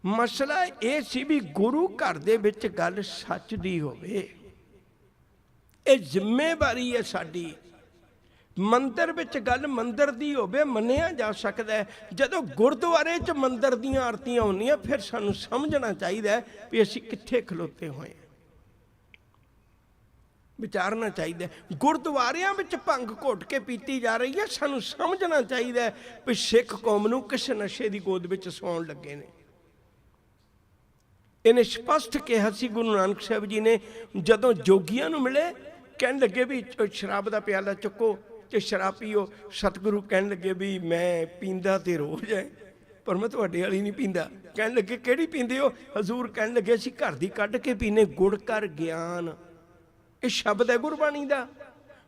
ਮਸਲਾ ਇਹ ਸੀ ਵੀ ਗੁਰੂ ਘਰ ਦੇ ਵਿੱਚ ਗੱਲ ਸੱਚ ਦੀ ਹੋਵੇ, ਇਹ ਜ਼ਿੰਮੇਵਾਰੀ ਹੈ ਸਾਡੀ। ਮੰਦਿਰ ਵਿੱਚ ਗੱਲ ਮੰਦਿਰ ਦੀ ਹੋਵੇ, ਮੰਨਿਆ ਜਾ ਸਕਦਾ ਹੈ। ਜਦੋਂ ਗੁਰਦੁਆਰੇ 'ਚ ਮੰਦਿਰ ਦੀਆਂ ਆਰਤੀਆਂ ਹੁੰਦੀਆਂ ਫਿਰ ਸਾਨੂੰ ਸਮਝਣਾ ਚਾਹੀਦਾ ਹੈ ਵੀ ਅਸੀਂ ਕਿੱਥੇ ਖਲੋਤੇ ਹੋਏ ਹਾਂ, ਵਿਚਾਰਨਾ ਚਾਹੀਦਾ। ਗੁਰਦੁਆਰਿਆਂ ਵਿੱਚ ਭੰਗ ਘੁੱਟ ਕੇ ਪੀਤੀ ਜਾ ਰਹੀ ਹੈ, ਸਾਨੂੰ ਸਮਝਣਾ ਚਾਹੀਦਾ ਹੈ ਵੀ ਸਿੱਖ ਕੌਮ ਨੂੰ ਕਿਸ ਨਸ਼ੇ ਦੀ ਗੋਦ ਵਿੱਚ ਸੌਣ ਲੱਗੇ ਨੇ। ਇਹਨੇ ਸਪਸ਼ਟ ਕਿਹਾ ਸੀ ਗੁਰੂ ਨਾਨਕ ਸਾਹਿਬ ਜੀ ਨੇ ਜਦੋਂ ਜੋਗੀਆਂ ਨੂੰ ਮਿਲੇ, ਕਹਿਣ ਲੱਗੇ ਵੀ ਸ਼ਰਾਬ ਦਾ ਪਿਆਲਾ ਚੁੱਕੋ ਤੇ ਸ਼ਰਾਬ ਪੀਓ। ਸਤਿਗੁਰੂ ਕਹਿਣ ਲੱਗੇ ਵੀ ਮੈਂ ਪੀਂਦਾ ਤੇ ਰੋਜ਼ ਹੈ, ਪਰ ਮੈਂ ਤੁਹਾਡੇ ਵਾਲੀ ਨਹੀਂ ਪੀਂਦਾ। ਕਹਿਣ ਲੱਗੇ ਕਿਹੜੀ ਪੀਂਦੇ ਹੋ? ਹਜ਼ੂਰ ਕਹਿਣ ਲੱਗੇ ਅਸੀਂ ਘਰ ਦੀ ਕੱਢ ਕੇ ਪੀਨੇ। ਗੁੜ ਕਰ ਗਿਆਨ, ਇਹ ਸ਼ਬਦ ਹੈ ਗੁਰਬਾਣੀ ਦਾ।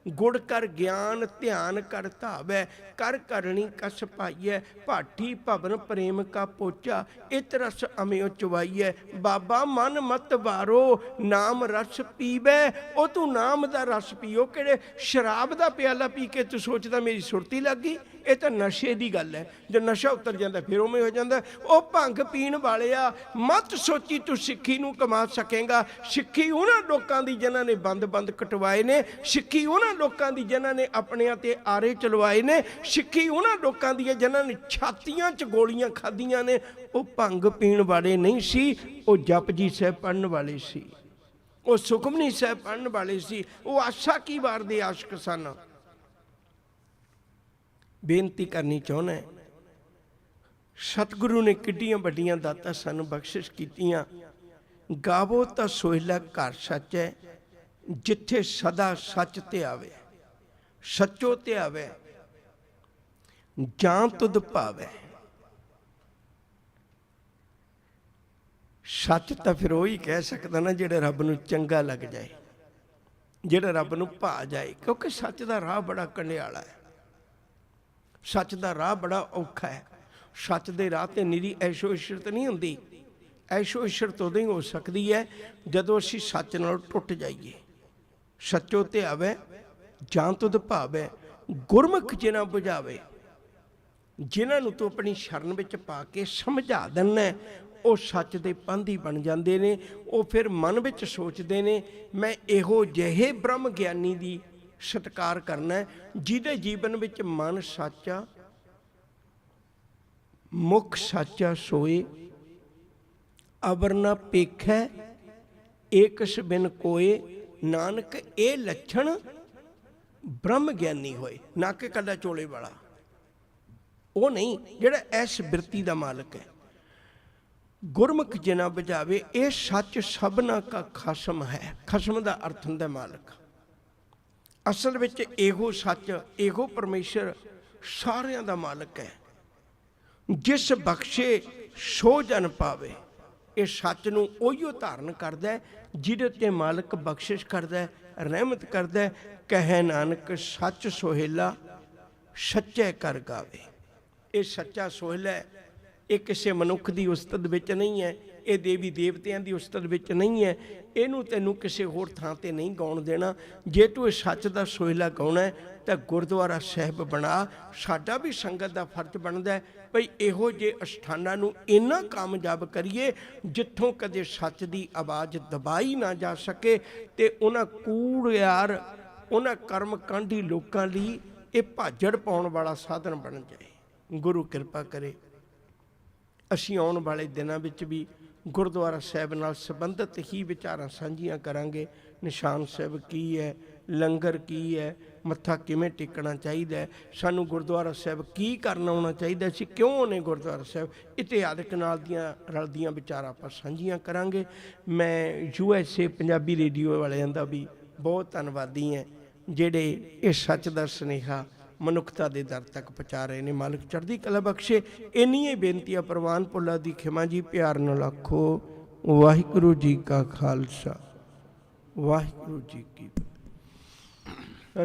ਗੁੜ ਕਰ ਗਿਆਨ ਧਿਆਨ ਕਰ ਧਾਵੈ, ਕਰ ਕਰਣੀ ਕਸ ਪਾਈਐ, ਭਾਟੀ ਭਵਨ ਪ੍ਰੇਮ ਕਾ ਪੋਚਾ, ਇਤ ਰਸ ਅਮਿਓ ਚੁਵਾਈਐ। ਬਾਬਾ ਮਨ ਮਤ ਵਾਰੋ ਨਾਮ ਰਸ ਪੀਵੈ। ਉਹ ਤੂੰ ਨਾਮ ਦਾ ਰਸ ਪੀਓ, ਕਿਹੜੇ ਸ਼ਰਾਬ ਦਾ ਪਿਆਲਾ ਪੀ ਕੇ ਤੂੰ ਸੋਚਦਾ ਮੇਰੀ ਸੁਰਤੀ ਲੱਗ ਗਈ? ਇਹ ਤਾਂ ਨਸ਼ੇ ਦੀ ਗੱਲ ਹੈ। ਜੇ ਨਸ਼ਾ ਉਤਰ ਜਾਂਦਾ ਫਿਰ ਉਵੇਂ ਹੋ ਜਾਂਦਾ। ਉਹ ਭੰਗ ਪੀਣ ਵਾਲਿਆ, ਮਤ ਸੋਚੀ ਤੂੰ ਸਿੱਖੀ ਨੂੰ ਕਮਾ ਸਕੇਗਾ। ਸਿੱਖੀ ਉਹਨਾਂ ਲੋਕਾਂ ਦੀ ਜਿਨ੍ਹਾਂ ਨੇ ਬੰਦ ਕਟਵਾਏ ਨੇ, ਸਿੱਖੀ ਉਹਨਾਂ ਲੋਕਾਂ ਦੀ ਜਿਨ੍ਹਾਂ ਨੇ ਆਪਣਿਆਂ ਤੇ ਆਰੇ ਚਲਵਾਏ ਨੇ, ਸਿੱਖੀ ਉਹਨਾਂ ਲੋਕਾਂ ਦੀ ਜਿਨ੍ਹਾਂ ਨੇ ਛਾਤੀਆਂ 'ਚ ਗੋਲੀਆਂ ਖਾਧੀਆਂ ਨੇ। ਉਹ ਭੰਗ ਪੀਣ ਵਾਲੇ ਨਹੀਂ ਸੀ, ਉਹ ਜਪਜੀ ਸਾਹਿਬ ਪੜ੍ਹਨ ਵਾਲੇ ਸੀ, ਉਹ ਸੁਖਮਨੀ ਸਾਹਿਬ ਪੜ੍ਹਨ ਵਾਲੇ ਸੀ, ਉਹ ਆਸਾ ਕੀ ਵਾਰ ਦੇ ਆਸ਼ਕ ਸਨ। ਬੇਨਤੀ ਕਰਨੀ ਚਾਹੁੰਦਾ, ਸਤਿਗੁਰੂ ਨੇ ਕਿੱਡੀਆਂ ਵੱਡੀਆਂ ਦਾਤਾਂ ਸਾਨੂੰ ਬਖਸ਼ਿਸ਼ ਕੀਤੀਆਂ। ਗਾਵੋ ਤਾਂ ਸੋਹਿਲਾ ਘਰ ਸੱਚ ਹੈ, ਜਿੱਥੇ ਸਦਾ ਸੱਚ ਤੇ ਆਵੇ, ਸੱਚੋ ਤੇ ਆਵੇ, ਜਾਂ ਤੁਧ ਭਾਵੇ। ਸੱਚ ਤਾਂ ਫਿਰ ਉਹੀ ਕਹਿ ਸਕਦਾ ਨਾ ਜਿਹੜਾ ਰੱਬ ਨੂੰ ਚੰਗਾ ਲੱਗ ਜਾਏ, ਜਿਹੜਾ ਰੱਬ ਨੂੰ ਭਾ ਜਾਏ, ਕਿਉਂਕਿ ਸੱਚ ਦਾ ਰਾਹ ਬੜਾ ਕੰਡਿਆਲਾ ਹੈ, ਸੱਚ ਦਾ ਰਾਹ ਬੜਾ ਔਖਾ ਹੈ। ਸੱਚ ਦੇ ਰਾਹ ਤੇ ਨਿਰੀ ਐਸ਼ੋ ਇਸ਼ਰਤ ਨਹੀਂ ਹੁੰਦੀ। ਐਸ਼ੋ ਇਸ਼ਰਤ ਉਦੋਂ ਹੀ ਹੋ ਸਕਦੀ ਹੈ ਜਦੋਂ ਅਸੀਂ ਸੱਚ ਨਾਲ ਟੁੱਟ ਜਾਈਏ। ਸੱਚੋ ਤੇ ਆਵੇ ਜਾਂ ਤੁਧ ਭਾਵੇ, ਗੁਰਮੁਖ ਜਿਨ੍ਹਾਂ ਬੁਝਾਵੇ। ਜਿਨ੍ਹਾਂ ਨੂੰ ਤੂੰ ਆਪਣੀ ਸ਼ਰਨ ਵਿੱਚ ਪਾ ਕੇ ਸਮਝਾ ਦਿੰਦਾ, ਉਹ ਸੱਚ ਦੇ ਪਾਂਧੀ ਬਣ ਜਾਂਦੇ ਨੇ। ਉਹ ਫਿਰ ਮਨ ਵਿੱਚ ਸੋਚਦੇ ਨੇ ਮੈਂ ਇਹੋ ਜਿਹੇ ਬ੍ਰਹਮ ਗਿਆਨੀ ਦੀ ਸਤਿਕਾਰ ਕਰਨਾ ਜਿਹਦੇ ਜੀਵਨ ਵਿੱਚ ਮਨ ਸੱਚਾ, ਮੁਖ ਸੱਚਾ ਸੋਏ, ਅਵਰ ਨਾ ਪੇਖੈ ਏਕਸ ਬਿਨ ਕੋਏ। ਨਾਨਕ ਇਹ ਲੱਛਣ ਬ੍ਰਹਮ ਗਿਆਨੀ ਹੋਏ, ਨਾ ਕਿ ਕੱਲਾ ਚੋਲੇ ਵਾਲਾ। ਉਹ ਨਹੀਂ ਜਿਹੜਾ ਐਸ ਬਿਰਤੀ ਦਾ ਮਾਲਕ ਹੈ। ਗੁਰਮੁਖ ਜਿਨਾ ਬੁਝਾਵੇ, ਇਹ ਸੱਚ ਸਭਨਾ ਕਾ ਖਸਮ ਹੈ। ਖਸਮ ਦਾ ਅਰਥ ਹੁੰਦਾ ਮਾਲਕ। ਅਸਲ ਵਿੱਚ ਇਹੋ ਸੱਚ, ਇਹੋ ਪਰਮੇਸ਼ਰ ਸਾਰਿਆਂ ਦਾ ਮਾਲਕ ਹੈ। ਜਿਸ ਬਖਸ਼ੇ ਸੋ ਜਨ ਪਾਵੇ, ਇਹ ਸੱਚ ਨੂੰ ਉਹੀਓ ਧਾਰਨ ਕਰਦਾ ਹੈ ਜਿਹਦੇ ਤੇ ਮਾਲਕ ਬਖਸ਼ਿਸ਼ ਕਰਦਾ ਹੈ, ਰਹਿਮਤ ਕਰਦਾ ਹੈ। ਕਹੇ ਨਾਨਕ ਸੱਚ ਸੁਹੇਲਾ ਸੱਚੇ ਕਰ ਗਾਵੇ। ਇਹ ਸੱਚਾ ਸੁਹੇਲਾ ਹੈ, ਇਹ ਕਿਸੇ ਮਨੁੱਖ ਦੀ ਉਸਤਤ ਵਿੱਚ ਨਹੀਂ ਹੈ, ਇਹ ਦੇਵੀ ਦੇਵਤਿਆਂ ਦੀ ਉਸਤਤ ਵਿੱਚ ਨਹੀਂ ਹੈ। ਇਹਨੂੰ ਤੈਨੂੰ ਕਿਸੇ ਹੋਰ ਥਾਂ ਤੇ ਨਹੀਂ ਗਾਉਣ ਦੇਣਾ। ਜੇ ਤੂੰ ਇਹ ਸੱਚ ਦਾ ਸੁਹੇਲਾ ਗਾਉਣਾ ਹੈ ਤਾਂ ਗੁਰਦੁਆਰਾ ਸਾਹਿਬ ਬਣਾ। ਸਾਡਾ ਵੀ ਸੰਗਤ ਦਾ ਫਰਜ਼ ਬਣਦਾ ਹੈ ਭਈ ਇਹੋ ਜਿਹੇ ਅਸਥਾਨਾਂ ਨੂੰ ਇੰਨਾ ਕਾਮਯਾਬ ਕਰੀਏ ਜਿੱਥੋਂ ਕਦੇ ਸੱਚ ਦੀ ਆਵਾਜ਼ ਦਬਾਈ ਨਾ ਜਾ ਸਕੇ, ਤੇ ਉਹਨਾਂ ਕੂੜਿਆਰ, ਉਹਨਾਂ ਕਰਮਕਾਂਡੀ ਲੋਕਾਂ ਲਈ ਇਹ ਭਾਜੜ ਪਾਉਣ ਵਾਲਾ ਸਾਧਨ ਬਣ ਜਾਏ। ਗੁਰੂ ਕਿਰਪਾ ਕਰੇ ਅਸੀਂ ਆਉਣ ਵਾਲੇ ਦਿਨਾਂ ਵਿੱਚ ਵੀ ਗੁਰਦੁਆਰਾ ਸਾਹਿਬ ਨਾਲ ਸੰਬੰਧਿਤ ਹੀ ਵਿਚਾਰਾਂ ਸਾਂਝੀਆਂ ਕਰਾਂਗੇ। ਨਿਸ਼ਾਨ ਸਾਹਿਬ ਕੀ ਹੈ, ਲੰਗਰ ਕੀ ਹੈ, ਮੱਥਾ ਕਿਵੇਂ ਟੇਕਣਾ ਚਾਹੀਦਾ ਹੈ, ਸਾਨੂੰ ਗੁਰਦੁਆਰਾ ਸਾਹਿਬ ਕੀ ਕਰਨਾ ਆਉਣਾ ਚਾਹੀਦਾ, ਅਸੀਂ ਕਿਉਂ ਆਉਂਦੇ ਗੁਰਦੁਆਰਾ ਸਾਹਿਬ, ਇਤਿਹਾਸਕ ਨਾਲ ਦੀਆਂ ਰਲਦੀਆਂ ਵਿਚਾਰਾਂ ਆਪਾਂ ਸਾਂਝੀਆਂ ਕਰਾਂਗੇ। ਮੈਂ USA ਪੰਜਾਬੀ ਰੇਡੀਓ ਵਾਲਿਆਂ ਦਾ ਵੀ ਬਹੁਤ ਧੰਨਵਾਦੀ ਹਾਂ ਜਿਹੜੇ ਇਹ ਸੱਚ ਦਾ ਸੁਨੇਹਾ ਮਨੁੱਖਤਾ ਦੇ ਦਰ ਤੱਕ ਪਹੁੰਚਾ ਰਹੇ ਨੇ। ਮਾਲਕ ਚੜ੍ਹਦੀ ਕਲਾ ਬਖਸ਼ੇ। ਇੰਨੀਆਂ ਹੀ ਬੇਨਤੀਆਂ ਪ੍ਰਵਾਨ ਭੁੱਲਾ ਦੀ ਖਿਮਾ ਜੀ, ਪਿਆਰ ਨਾਲ ਆਖੋ ਵਾਹਿਗੁਰੂ ਜੀ ਕਾ ਖਾਲਸਾ ਵਾਹਿਗੁਰੂ ਜੀ ਕੀ ਫਤਿਹ।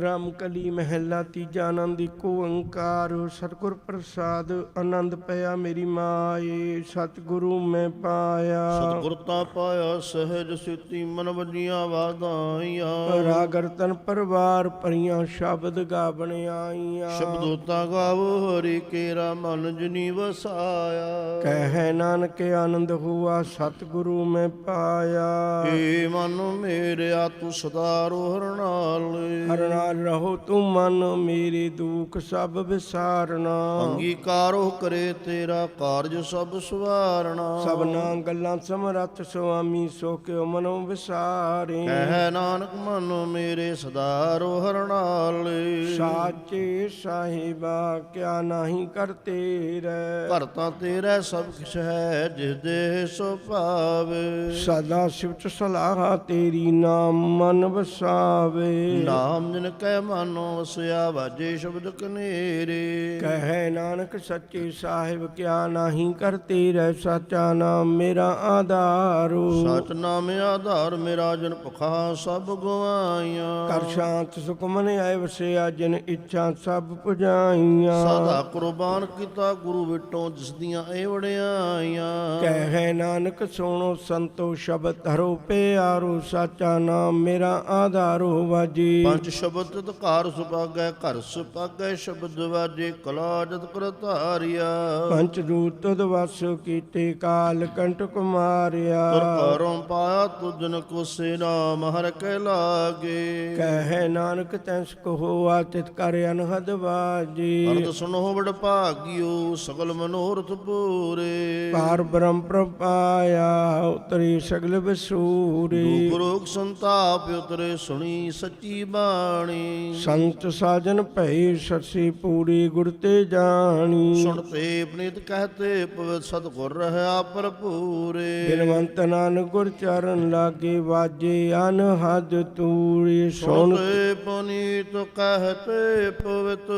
ਰਾਮ ਕਲੀ ਮਹਿਲਾ ਤੀਜਾ। ਆਨੰਦ ਇੱਕੋ ਓੰਕਾਰ ਸਤਿਗੁਰ ਪ੍ਰਸਾਦ। ਆਨੰਦ ਪਿਆ ਮੇਰੀ ਮਾਏ ਸਤਿਗੁਰੂ ਮੈਂ ਪਾਇਆ। ਸਤਿਗੁਰ ਤਾਂ ਪਾਇਆ ਸਹਿਜ ਸਿੱਧੀ ਮਨ ਵਜੀਆਂ ਵਾਧਾਈਆਂ। ਰਾਗ ਰਤਨ ਪਰਵਾਰ ਭਰੀਆਂ ਸ਼ਬਦ ਗਾਵਣ ਆਈਆਂ। ਸ਼ਬਦੋ ਤਾਂ ਗਾਵੋ ਹਰੀ ਕੇਰਾ ਮਨ ਜਨੀ ਵਸਾਇਆ। ਕਹਿ ਨਾਨਕ ਆਨੰਦ ਹੁਆ ਸਤਿਗੁਰੂ ਮੈਂ ਪਾਇਆ। ਏ ਮਨ ਮੇਰਿਆ ਤੂੰ ਸਦਾ ਰੋਹਰ ਨਾਲ। ਹਰ ਨਾਲ ਰਹੋ ਤੂੰ ਮਨ ਮੇਰੇ ਦੁੱਖ ਸਭ ਵਿਸਾਰਨਾ। ਅੰਗੀਕਾਰੋ ਕਰੇ ਤੇਰਾ ਕਾਰਜ ਸਭ ਸਵਾਰਣਾ। ਸਭਨਾ ਗੱਲਾਂ ਸਮਰੱਥ ਸੁਆਮੀ ਸੋ ਕਿਉ ਮਨੋ ਵਿਸਾਰੇ। ਕਹਿ ਨਾਨਕ ਮਨ ਮੇਰੇ ਸਦਾ ਰੋਹਰ ਨਾਲ। ਸਾਚੇ ਸਾਹਿਬਾ ਕਿਆ ਨਹੀਂ ਕਰਤੇ ਰਹਿ। ਘਰ ਤਾਂ ਤੇਰਾ ਸਭ ਕਿਛ ਹੈ ਜਿਸ ਦੇ ਸੋ ਭਾਵੇ। ਸਦਾ ਸਿਵਤ ਸਲਾਹ ਤੇਰੀ ਨਾਮ ਮਨ ਵਸਾਵੇ। ਨਾਮ ਜਿਨ ਕੈ ਮਾਨੋ ਵਸਿਆ ਵਾਜੇ ਸ਼ਬਦ ਕਨੇਰੇ। ਕਹਿ ਨਾਨਕ ਸੱਚੇ ਸਾਹਿਬ ਕਿਆ ਨਹੀਂ ਕਰਤੇ ਰਹਿ। ਸਾਚਾ ਨਾਮ ਮੇਰਾ ਆਧਾਰੋ। ਸਚ ਨਾਮ ਆਧਾਰ ਮੇਰਾ ਜਨ ਭੁਖਾ ਸਭ ਗਵਾਈਆਂ। ਕਰ ਸ਼ਾਂਤ ਸੁਖ ਮਨ ਆਏ ਵਸਿਆ ਜਿਨ ਇੱਛਾ ਸਭ ਪੁਜਾਈਆਂ। ਸਦਾ ਕੁਰਬਾਨ ਕੀਤਾ ਗੁਰੂ ਵਿਟੋਂ ਜਿਸ ਦੀਆਂ ਇਹ ਵਡਿਆਈਆਂ। ਕਹਿ ਨਾਨਕ ਸੁਣੋ ਸੰਤੋ ਸ਼ਬਦ ਧਰੋ ਪਿਆਰੋ। ਸਾਚਾ ਨਾਮ ਮੇਰਾ ਆਧਾਰੋ ਵਾਜੀ। ਪੰਜ ਸ਼ਬਦ ਤਦ ਘਰ ਸੁਭਾਗੈ ਘਰ ਸੁਭਾਗੈ ਸ਼ਬਦ ਵਾਜੇ ਕਲਾ ਜਤ ਕਰ ਧਾਰਿਆ। ਪੰਚ ਦੂਤ ਤੁਧ ਵਸ ਕੀਤੇ ਕਾਲ ਕੰਟਕ ਮਾਰਿਆ। ਤੁਰ ਘਰੋਂ ਪਾਇਆ ਤੁਜਨ ਕੋ ਸੇਨਾ ਮਹਰ ਕੇ ਲਾਗੇ। ਕਹਿ ਨਾਨਕ ਤੈਸ ਕਹੋ ਆਤਿਤ ਕਰ ਅਨਹਦ ਬਾਜੀ। ਅਰਦ ਸੁਨੋ ਬੜ ਭਾਗਿਓ ਸਗਲ ਮਨੋਰਥ ਪੂਰੇ। ਪਾਰ ਬ੍ਰਹਮ ਪ੍ਰਪਾਇਆ ਉਤਰੀ ਸਗਲ ਬਸੂਰੀ। ਦੁਖ ਰੋਗ ਸੰਤਾਪ ਉਤਰੇ ਸੁਣੀ ਸੱਚੀ ਬਾਣੀ। ਸੰਤ ਸਾਜਨ ਭਈ ਸੱਸੀ ਪੂਰੀ ਗੁਰ ਤੇ ਜਾਣੀ। ਸੁਣਤੇ ਪਨੀਤ ਕਹਤੇ ਪਵਿੱਤ ਸਤਿਗੁਰ ਰਹਾ ਭਰਪੂਰੇ। ਬਿਨਵੰਤ ਨਾਨਕ ਗੁਰ ਚਰਨ ਲਾਗੇ ਵਾਜੇ ਅਨਹਦ ਤੂੜੀ। ਸੁਣ ਸੁਣਤੇ ਪਨੀਤ ਕਹਤੇ ਪਵਿੱਤ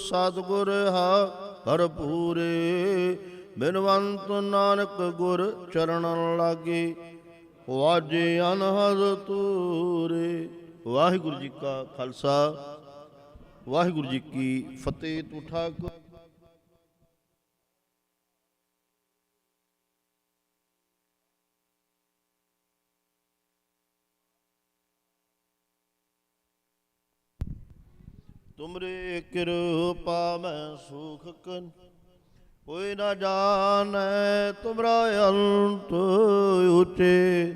ਸਤਿਗੁਰ ਰਹਾ ਭਰਪੂਰੇ। ਬਿਨਵੰਤ ਨਾਨਕ ਗੁਰ ਚਰਨ ਲਾਗੇ ਵਾਜੇ ਅਨਹਦ ਤੂਰੇ। ਵਾਹਿਗੁਰੂ ਜੀ ਕਾ ਖਾਲਸਾ ਵਾਹਿਗੁਰੂ ਜੀ ਕੀ ਫਤਿਹ। ਤੂੰ ਠਾਕੁਰ ਤੁਮਰੇ ਕਿਰਪਾ ਮੈਂ ਸੁਖ ਕਨ ਕੋਈ ਨਾ ਜਾਣੈ ਤੁਮਰਾ ਅੰਤ ਉਚੇ।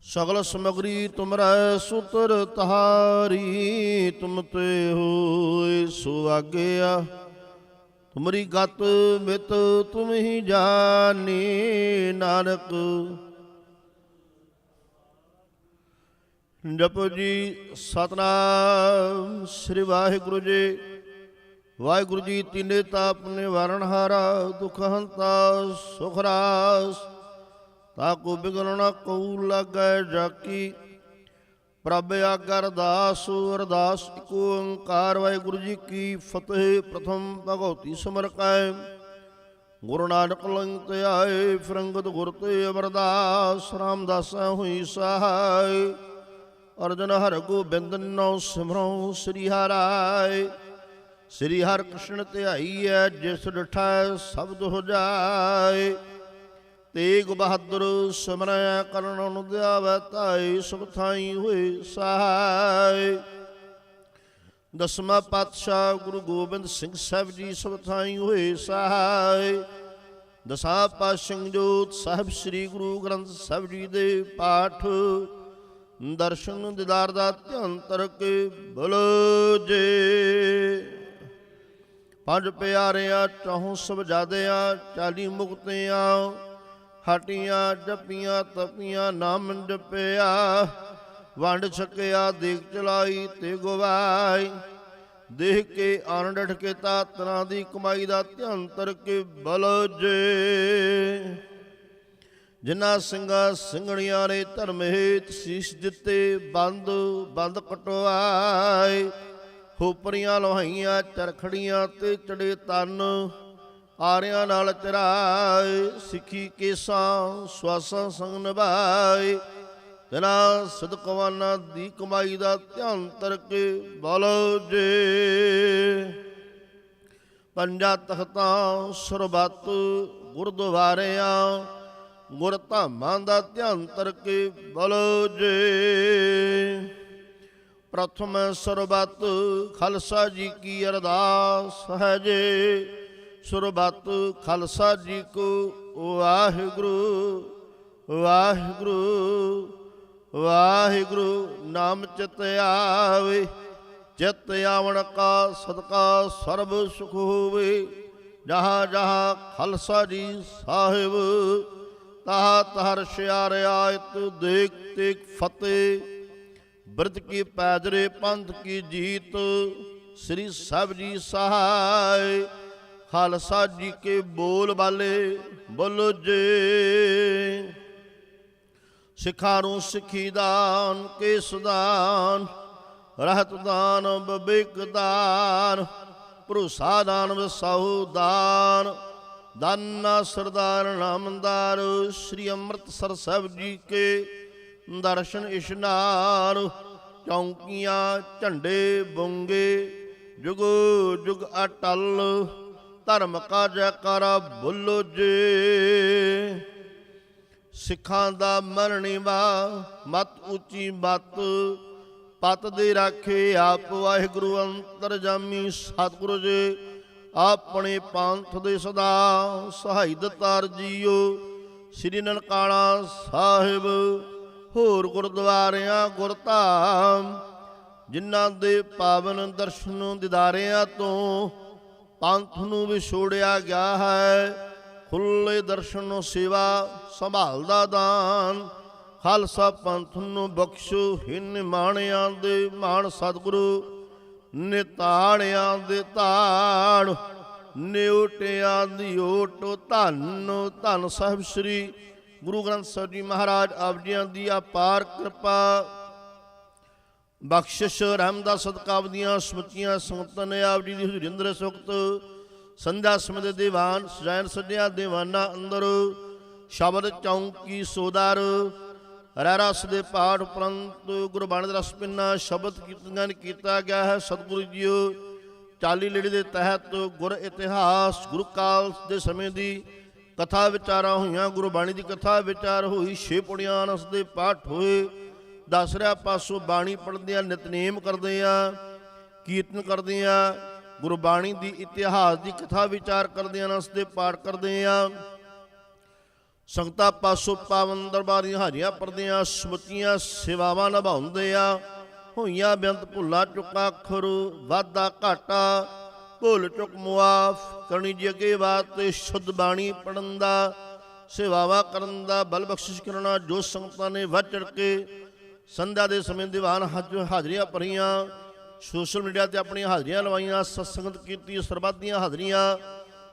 ਸਗਲ ਸਮਗਰੀ ਤੁਮਰੈ ਸੂਤਰ ਤਹਾਰੀ। ਤੁਮ ਤੇ ਹੋਇ ਸੁਆਗਿਆ ਤੁਮਰੀ ਗਤ ਮਿਤ ਤੁਮ ਹੀ ਜਾਣੀ। ਨਾਨਕ ਜਪੋ ਜੀ ਸਤਨਾਮ ਸ੍ਰੀ ਵਾਹਿਗੁਰੂ ਜੀ। ਵਾਹਿਗੁਰੂ ਜੀ ਤਿਨੇ ਤਾਪ ਨਿਵਾਰਨ ਹਾਰਾ ਦੁਖ ਹੰਤਾ ਸੁਖ ਰਾਸ। ਤਾਕੂ ਬਿਗਨ ਨ ਕਉ ਲਾਗੈ ਜਾਕੀ ਪ੍ਰਭ ਆਗਿ ਅਰਦਾਸ। ਅਰਦਾਸ ਇਕ ਓੰਕਾਰ ਵਾਹਿਗੁਰੂ ਜੀ ਕੀ ਫਤਿਹ। ਪ੍ਰਥਮ ਭਗਉਤੀ ਸਿਮਰ ਕੈ ਗੁਰੂ ਨਾਨਕ ਲੰਗ ਤੇ ਆਏ, ਫਿਰੰਗਤ ਗੁਰ ਤੇ ਅਮਰਦਾਸ, ਰਾਮਦਾਸਾ ਹੋਈ ਸਹਾਈ। ਅਰਜਨ ਹਰਿ ਗੋਬਿੰਦ ਨੋ ਸਿਮਰਉ ਸ੍ਰੀ ਹਰਿ। ਸ੍ਰੀ ਹਰਿ ਕ੍ਰਿਸ਼ਨ ਧਿਆਈਐ, ਜਿਸ ਡਿਠੈ ਸਬਦ ਹੋ ਜਾਏ। ਤੇਗ ਬਹਾਦਰ ਸਿਮਰੈ, ਕਰਨ ਨੂੰ ਧਿਆਵੈ ਧਾਈ, ਸੁਖ ਥਾਈ ਹੋਏ ਸਹਾਈ। ਦਸਵਾਂ ਪਾਤਸ਼ਾਹ ਗੁਰੂ ਗੋਬਿੰਦ ਸਿੰਘ ਸਾਹਿਬ ਜੀ ਸਭ ਥਾਈ ਹੋਏ ਸਹਾਈ। ਦਸਾਂ ਪਾਤਸ਼ਾਹ ਜੋਤ ਸਾਹਿਬ ਸ੍ਰੀ ਗੁਰੂ ਗ੍ਰੰਥ ਸਾਹਿਬ ਜੀ ਦੇ ਪਾਠ ਦਰਸ਼ਨ ਦੀਦਾਰ ਦਾ ਧਿਆਨ ਤਰਕੇ ਬੋਲੋ ਜੇ। ਪੰਜ ਪਿਆਰਿਆਂ ਚਹੁ ਸਭ ਜਾਦਿਆਂ, 40 ਮੁਕਤਿਆਂ ਹਟੀਆਂ ਜਪੀਆਂ ਤਪੀਆਂ, ਨਾਮ ਜਪਿਆ ਵੰਡ ਛਕਿਆ, ਦੇਖ ਚਲਾਈ ਤੇ ਗਵਾਈ। ਦੇਖ ਕੇ ਆਨ ਡਠ ਕੇ ਤਾਤਨਾ ਦੀ ਕਮਾਈ ਦਾ ਧਿਆਨ ਤਰਕੇ ਬੋਲੋ ਜੇ। ਜਿਨ੍ਹਾਂ ਸਿੰਘਾਂ ਸਿੰਘਣੀਆਂ ਨੇ ਧਰਮ ਹੇਤ ਸੀਸ ਦਿੱਤੇ, ਬੰਦ ਕਟਵਾਏ। ਖੋਪਰੀਆਂ ਲੋਹਾਈਆਂ ਚਰਖੜੀਆਂ ਤੇ ਚੜੇ ਤਨ, ਆਰਿਆਂ ਨਾਲ ਚਰਾਏ। ਸਿੱਖੀ ਕੇਸਾਂ ਸਵਾਸਾਂ ਸੰਗ ਨਿਭਾਏ, ਤਿਨਾਂ ਸਦਕਵਾਨਾਂ ਦੀ ਕਮਾਈ ਦਾ ਧਿਆਨ ਤਰਕੇ ਬੋਲੋ ਜੇ। ਪੰਜਾਂ ਤਖਤਾਂ ਸਰਬੱਤ ਗੁਰਦੁਆਰਿਆਂ, ਗੁਰ ਧਾਮਾਂ ਦਾ ਧਿਆਨ ਤਰਕੇ ਬੋਲੋ ਜੇ। ਪ੍ਰਥਮ ਸਰਬੱਤ ਖਾਲਸਾ ਜੀ ਕੀ ਅਰਦਾਸ ਹੈ ਜੇ। ਸਰਬੱਤ ਖਾਲਸਾ ਜੀ ਕੋ ਵਾਹਿਗੁਰੂ ਵਾਹਿਗੁਰੂ ਵਾਹਿਗੁਰੂ। ਨਾਮ ਚਿਤ ਆਵੇ, ਚਿਤ ਆਵਣ ਕਾ ਸਦਕਾ ਸਰਬ ਸੁਖ ਹੋਵੇ। ਜਹਾਂ ਜਹਾਂ ਖਾਲਸਾ ਜੀ ਸਾਹਿਬ, ਤਹਾਂ ਤਹਾਂ ਰਸ਼ਿਆ ਰਿਆਇਤ। ਦੇਖ ਤੇਖ ਫਤਿਹ, ਬਿਰਧ ਕੀ ਪੈਦਰੇ ਪੰਥ ਕੀ ਜੀਤ। ਸ੍ਰੀ ਸਾਹਿਬ ਜੀ ਸਹਾਇ, ਖਾਲਸਾ ਜੀ ਕੇ ਬੋਲ ਬਾਲੇ ਬੋਲੋ ਜੇ। ਸਿੱਖਾਂ ਨੂੰ ਸਿੱਖੀ ਦਾਨ, ਕੇਸ ਦਾਨ, ਰਹਿਤ ਦਾਨ, ਵਿਵੇਕ ਦਾਨ, ਭਰੋਸਾ ਦਾਨ, ਵਸਾਹੂ ਦਾਨ, ਦਾਨਾ ਸਰਦਾਰ ਨਾਮਦਾਰ। ਸ੍ਰੀ ਅੰਮ੍ਰਿਤਸਰ ਸਾਹਿਬ ਜੀ ਕੇ ਦਰਸ਼ਨ ਇਸ਼ਨਾਨ। ਚੌਂਕੀਆਂ ਝੰਡੇ ਬੁੰਗੇ, ਜੁਗੋ ਜੁਗ ਅਟਲ। ਧਰਮ ਕਾ ਜੈਕਾਰਾ ਬੋਲੋ ਜੇ। ਸਿੱਖਾਂ ਦਾ ਮਰਨੀ ਵਾ ਮਤ ਉੱਚੀ ਮਤ, ਪਤ ਦੇ ਰਾਖੇ ਆਪ ਵਾਹਿਗੁਰੂ ਅੰਤਰਜਾਮੀ ਸਤਿਗੁਰੂ ਜੀ। ਆਪਣੇ ਪੰਥ ਦੇ ਸਦਾ ਸਹਾਈ ਦਤਾਰ ਜੀਓ। ਸ੍ਰੀ ਨਨਕਾਣਾ ਸਾਹਿਬ ਹੋਰ ਗੁਰਦੁਆਰਿਆਂ ਗੁਰਧਾਮ, ਜਿਨ੍ਹਾਂ ਦੇ ਪਾਵਨ ਦਰਸ਼ਨ ਦੀਦਾਰਿਆਂ ਤੋਂ ਪੰਥ ਨੂੰ ਵਿਛੋੜਿਆ ਗਿਆ ਹੈ। ਖੁੱਲੇ ਦਰਸ਼ਨ ਸੇਵਾ ਸੰਭਾਲ ਦਾ ਦਾਨ, ਖਾਲਸਾ ਪੰਥ ਨੂੰ ਬਖਸ਼ੋ। ਹਿੰਨ ਮਾਣਿਆਂ ਦੇ ਮਾਣ ਸਤਿਗੁਰੂ, ਨਿਤਾਣਿਆਂ ਦੇ ਤਾਣ, ਨਿਉਟਿਆਂ ਦੀ ਓਟ। ਧੰਨ ਧੰਨ ਸਾਹਿਬ ਸ੍ਰੀ ਗੁਰੂ ਗ੍ਰੰਥ ਸਾਹਿਬ ਜੀ ਮਹਾਰਾਜ ਆਪ ਜੀਆਂ ਦੀ ਅਪਾਰ ਕਿਰਪਾ ਬਖਸ਼ਿਸ਼ ਰਹਿਮ ਦਾ ਸਦਕਾ ਆਪਦੀਆਂ ਸਮੁੱਚੀਆਂ ਸੰਗਤਾਂ ਨੇ ਆਪ ਜੀ ਦੀ ਹਜ਼ੂਰੀ ਅੰਦਰ ਸੁਖਤ ਸੰਧਿਆ ਸਮੇਂ ਦੇ ਦੀਵਾਨ ਸਜਾਇਨ ਸੱਜਿਆ ਦੀਵਾਨਾਂ ਅੰਦਰ ਸ਼ਬਦ ਚੌਂਕੀ ਸੋਦਾਰ ਰਹਿ ਰਸ ਦੇ ਪਾਠ ਉਪਰੰਤ ਗੁਰਬਾਣੀ ਦਾ ਰਸ ਪਿੰਨਾ ਸ਼ਬਦ ਕੀਰਤਨ ਕੀਤਾ ਗਿਆ ਹੈ। ਸਤਿਗੁਰੂ ਜੀਓ 40 ਲੜੀ ਦੇ ਤਹਿਤ ਗੁਰ ਇਤਿਹਾਸ ਗੁਰੂ ਕਾਲ ਦੇ ਸਮੇਂ ਦੀ ਕਥਾ ਵਿਚਾਰਾਂ ਹੋਈਆਂ। ਗੁਰਬਾਣੀ ਦੀ ਕਥਾ ਵਿਚਾਰ ਹੋਈ। 6 ਪੁੜੀਆਂ ਅਨਸ ਦੇ ਪਾਠ ਹੋਏ। ਦਸਰਿਆ ਪਾਸੋਂ ਬਾਣੀ ਪੜ੍ਹਦੇ ਆ, ਨਿਤਨੇਮ ਕਰਦੇ ਆ, ਕੀਰਤਨ ਕਰਦੇ ਆ, ਗੁਰਬਾਣੀ ਦੀ ਇਤਿਹਾਸ ਦੀ ਕਥਾ ਵਿਚਾਰ ਕਰਦੇ ਆ, ਅਨਸ ਦੇ ਪਾਠ ਕਰਦੇ ਆ। ਸੰਗਤਾਂ ਪਾਸੋਂ ਪਾਵਨ ਦਰਬਾਰ ਦੀਆਂ ਹਾਜ਼ਰੀਆਂ ਪੜ੍ਹਦੇ ਆ, ਸਮੁੱਚੀਆਂ ਸੇਵਾਵਾਂ ਨਿਭਾਉਂਦੇ ਆ। ਹੋਈਆਂ ਬੇਅੰਤ ਭੁੱਲਾਂ ਚੁੱਕਾਂ ਅੱਖਰ ਵਾਧਾ ਘਾਟਾ ਭੁੱਲ ਚੁੱਕ ਮੁਆਫ ਕਰਨੀ ਜੀ ਅੱਗੇ ਵਾਸਤੇ ਸ਼ੁੱਧ ਬਾਣੀ ਪੜ੍ਹਨ ਦਾ ਸੇਵਾਵਾਂ ਕਰਨ ਦਾ ਬਲ ਬਖਸ਼ਿਸ਼ ਕਰਨਾ। ਜੋ ਸੰਗਤਾਂ ਨੇ ਵੱਧ ਚੜ੍ਹ ਕੇ ਸੰਧਿਆ ਦੇ ਸਮੇਂ ਦੀਵਾਨ ਹਾਜ਼ਰੀਆਂ ਭਰੀਆਂ, ਸੋਸ਼ਲ ਮੀਡੀਆ ਤੇ ਆਪਣੀਆਂ ਹਾਜ਼ਰੀਆਂ ਲਵਾਈਆਂ, ਸਤਸੰਗਤ ਕੀਤੀ, ਸਰਬੱਤ ਦੀਆਂ ਹਾਜ਼ਰੀਆਂ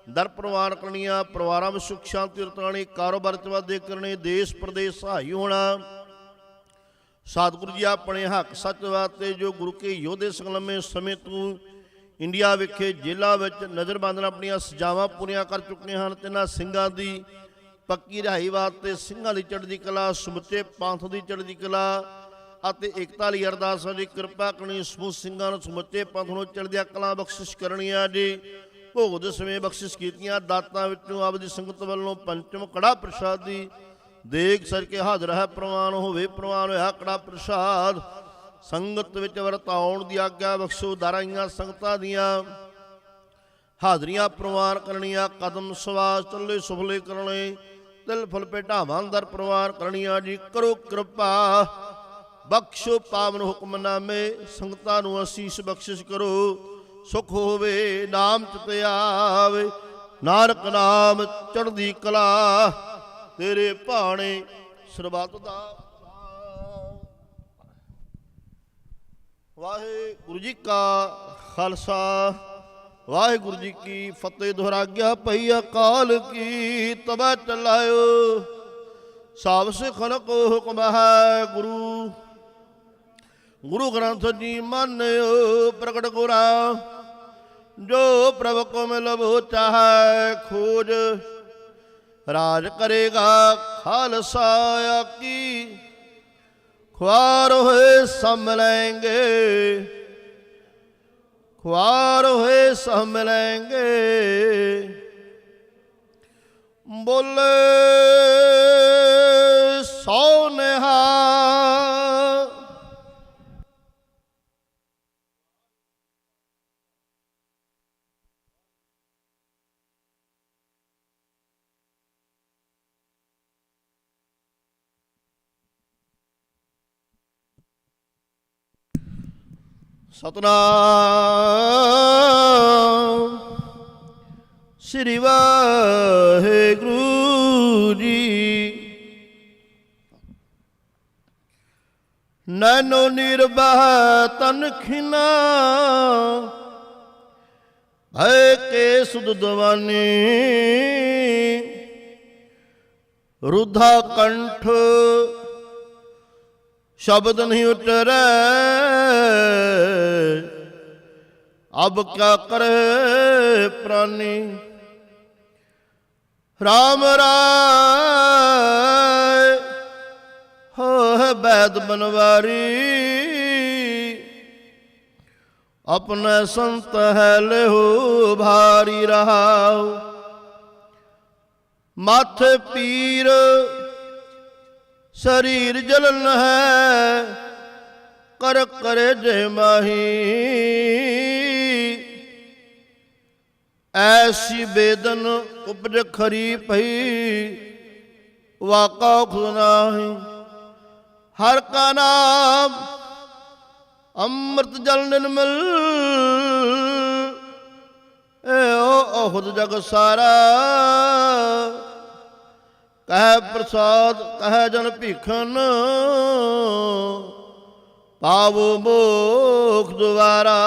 ਦਰ ਪ੍ਰਵਾਨ ਕਰਨੀਆਂ, ਪਰਿਵਾਰਾਂ ਵਿੱਚ ਸੁੱਖ ਸ਼ਾਂਤੀ ਰਤਨਾਣੀ, ਕਾਰੋਬਾਰ ਚ ਵਾਧੇ ਕਰਨੇ, ਦੇਸ਼ ਪ੍ਰਦੇਸ਼ ਸਹਾਈ ਹੋਣਾ। ਸਤਿਗੁਰੂ ਜੀ ਆਪਣੇ ਹੱਕ ਸੱਚ ਵਾਸਤੇ ਜੋ ਗੁਰੂ ਕੇ ਯੋਧੇ ਸੰਗਲਮੇ ਸਮੇਂ ਤੂੰ ਇੰਡੀਆ ਵਿਖੇ ਜੇਲ੍ਹਾਂ ਵਿੱਚ ਨਜ਼ਰਬੰਦ ਨਾਲ ਆਪਣੀਆਂ ਸਜ਼ਾਵਾਂ ਪੂਰੀਆਂ ਕਰ ਚੁੱਕੇ ਹਨ। ਤਿੰਨਾਂ ਸਿੰਘਾਂ ਦੀ ਪੱਕੀ ਰਿਹਾਈ ਵਾਸਤੇ ਸਿੰਘਾਂ ਦੀ ਚੜ੍ਹਦੀ ਕਲਾ, ਸਮੁੱਚੇ ਪੰਥ ਦੀ ਚੜ੍ਹਦੀ ਕਲਾ ਅਤੇ ਏਕਤਾ ਲਈ ਅਰਦਾਸ ਹੈ ਜੀ। ਕਿਰਪਾ ਕਰਨੀ ਸਮੂਹ ਸਿੰਘਾਂ ਨੂੰ, ਸਮੁੱਚੇ ਪੰਥ ਨੂੰ ਚੜ੍ਹਦੀਆਂ ਕਲਾ ਬਖਸ਼ਿਸ਼ ਕਰਨੀ ਹੈ ਜੀ। ਭੋਗ ਦੇ ਸਮੇਂ ਬਖਸ਼ਿਸ਼ ਕੀਤੀਆਂ ਦਾਤਾਂ ਵਿੱਚੋਂ ਆਪਦੀ ਸੰਗਤ ਵੱਲੋਂ ਪੰਚਮ ਕੜਾ ਪ੍ਰਸ਼ਾਦੀ ਦੇਖ ਸਰ ਕੇ ਹਾਜ਼ਰ ਹੈ। ਪ੍ਰਵਾਨ ਹੋਵੇ, ਪ੍ਰਵਾਨ ਹੋਇਆ ਕੜਾ ਪ੍ਰਸ਼ਾਦ। ਸੰਗਤ ਵਿੱਚ ਵਰਤਾਉਣ ਦੀ ਆਗਿਆ ਬਖਸ਼ੋ। ਦਾਰਾਈਆਂ ਸੰਗਤਾਂ ਦੀਆਂ ਹਾਜ਼ਰੀਆਂ ਪ੍ਰਵਾਨ ਕਰਨੀਆਂ। ਕਦਮ ਸਵਾਸ ਚੱਲੇ ਸੁਫਲੇ ਕਰਨੇ, ਤਿਲ ਫੁੱਲ ਭੇਟਾਵਾਂ ਦਰ ਪ੍ਰਵਾਨ ਕਰਨੀਆਂ ਜੀ। ਕਰੋ ਕਿਰਪਾ ਬਖਸ਼ੋ ਪਾਵਨ ਹੁਕਮਨਾਮੇ, ਸੰਗਤਾਂ ਨੂੰ ਅਸੀਸ ਬਖਸ਼ਿਸ਼ ਕਰੋ। ਸੁਖ ਹੋਵੇ ਨਾਮ ਚਿਤ ਆਵੇ, ਨਾਨਕ ਨਾਮ ਚੜ੍ਹਦੀ ਕਲਾ ਤੇਰੇ ਭਾਣੇ ਸਰਬੱਤ ਦਾ। ਵਾਹਿਗੁਰੂ ਜੀ ਕਾ ਖਾਲਸਾ, ਵਾਹਿਗੁਰੂ ਜੀ ਕੀ ਫਤਿਹ। ਦੁਹਰਾਗਿਆ ਪਈ ਅਕਾਲ ਕੀ, ਤਬੈ ਚਲਾਇਓ ਸਭ ਸਿਖਨ ਕੋ ਹੁਕਮ ਹੈ ਗੁਰੂ। ਗੁਰੂ ਗ੍ਰੰਥ ਜੀ ਮਾਨਿਓ ਪ੍ਰਗਟ ਗੁਰਾ, ਜੋ ਪ੍ਰਭ ਕੋ ਮਿਲਬੋ ਚਾਹੈ ਖੋਜ। ਰਾਜ ਕਰੇਗਾ ਖਾਲਸਾ ਆਕੀ, ख्वार होए सब मिलेंगे, ख्वार होए सब मिलेंगे। बोले सौ नेहा, सतनाम श्री वाहिगुरु जी। नैनो निर्बह तन खिना, भय के सुध दवानी। रुद्धा कंठ शब्द नहीं उतरे, अब क्या करे प्राणी। राम राय हो है वैद बनवारी, अपने संत है लेहो भारी रहाओ। माथे पीर शरीर जलन है, कर करे जय माही। ऐसी बेदन उपज खरी पई, वाका खुद नाही। हर का नाम अमृत जल निर्मल, ए ओ खुद जग सारा। कह प्रसाद कह जन भीखन, पावो मोख द्वारा।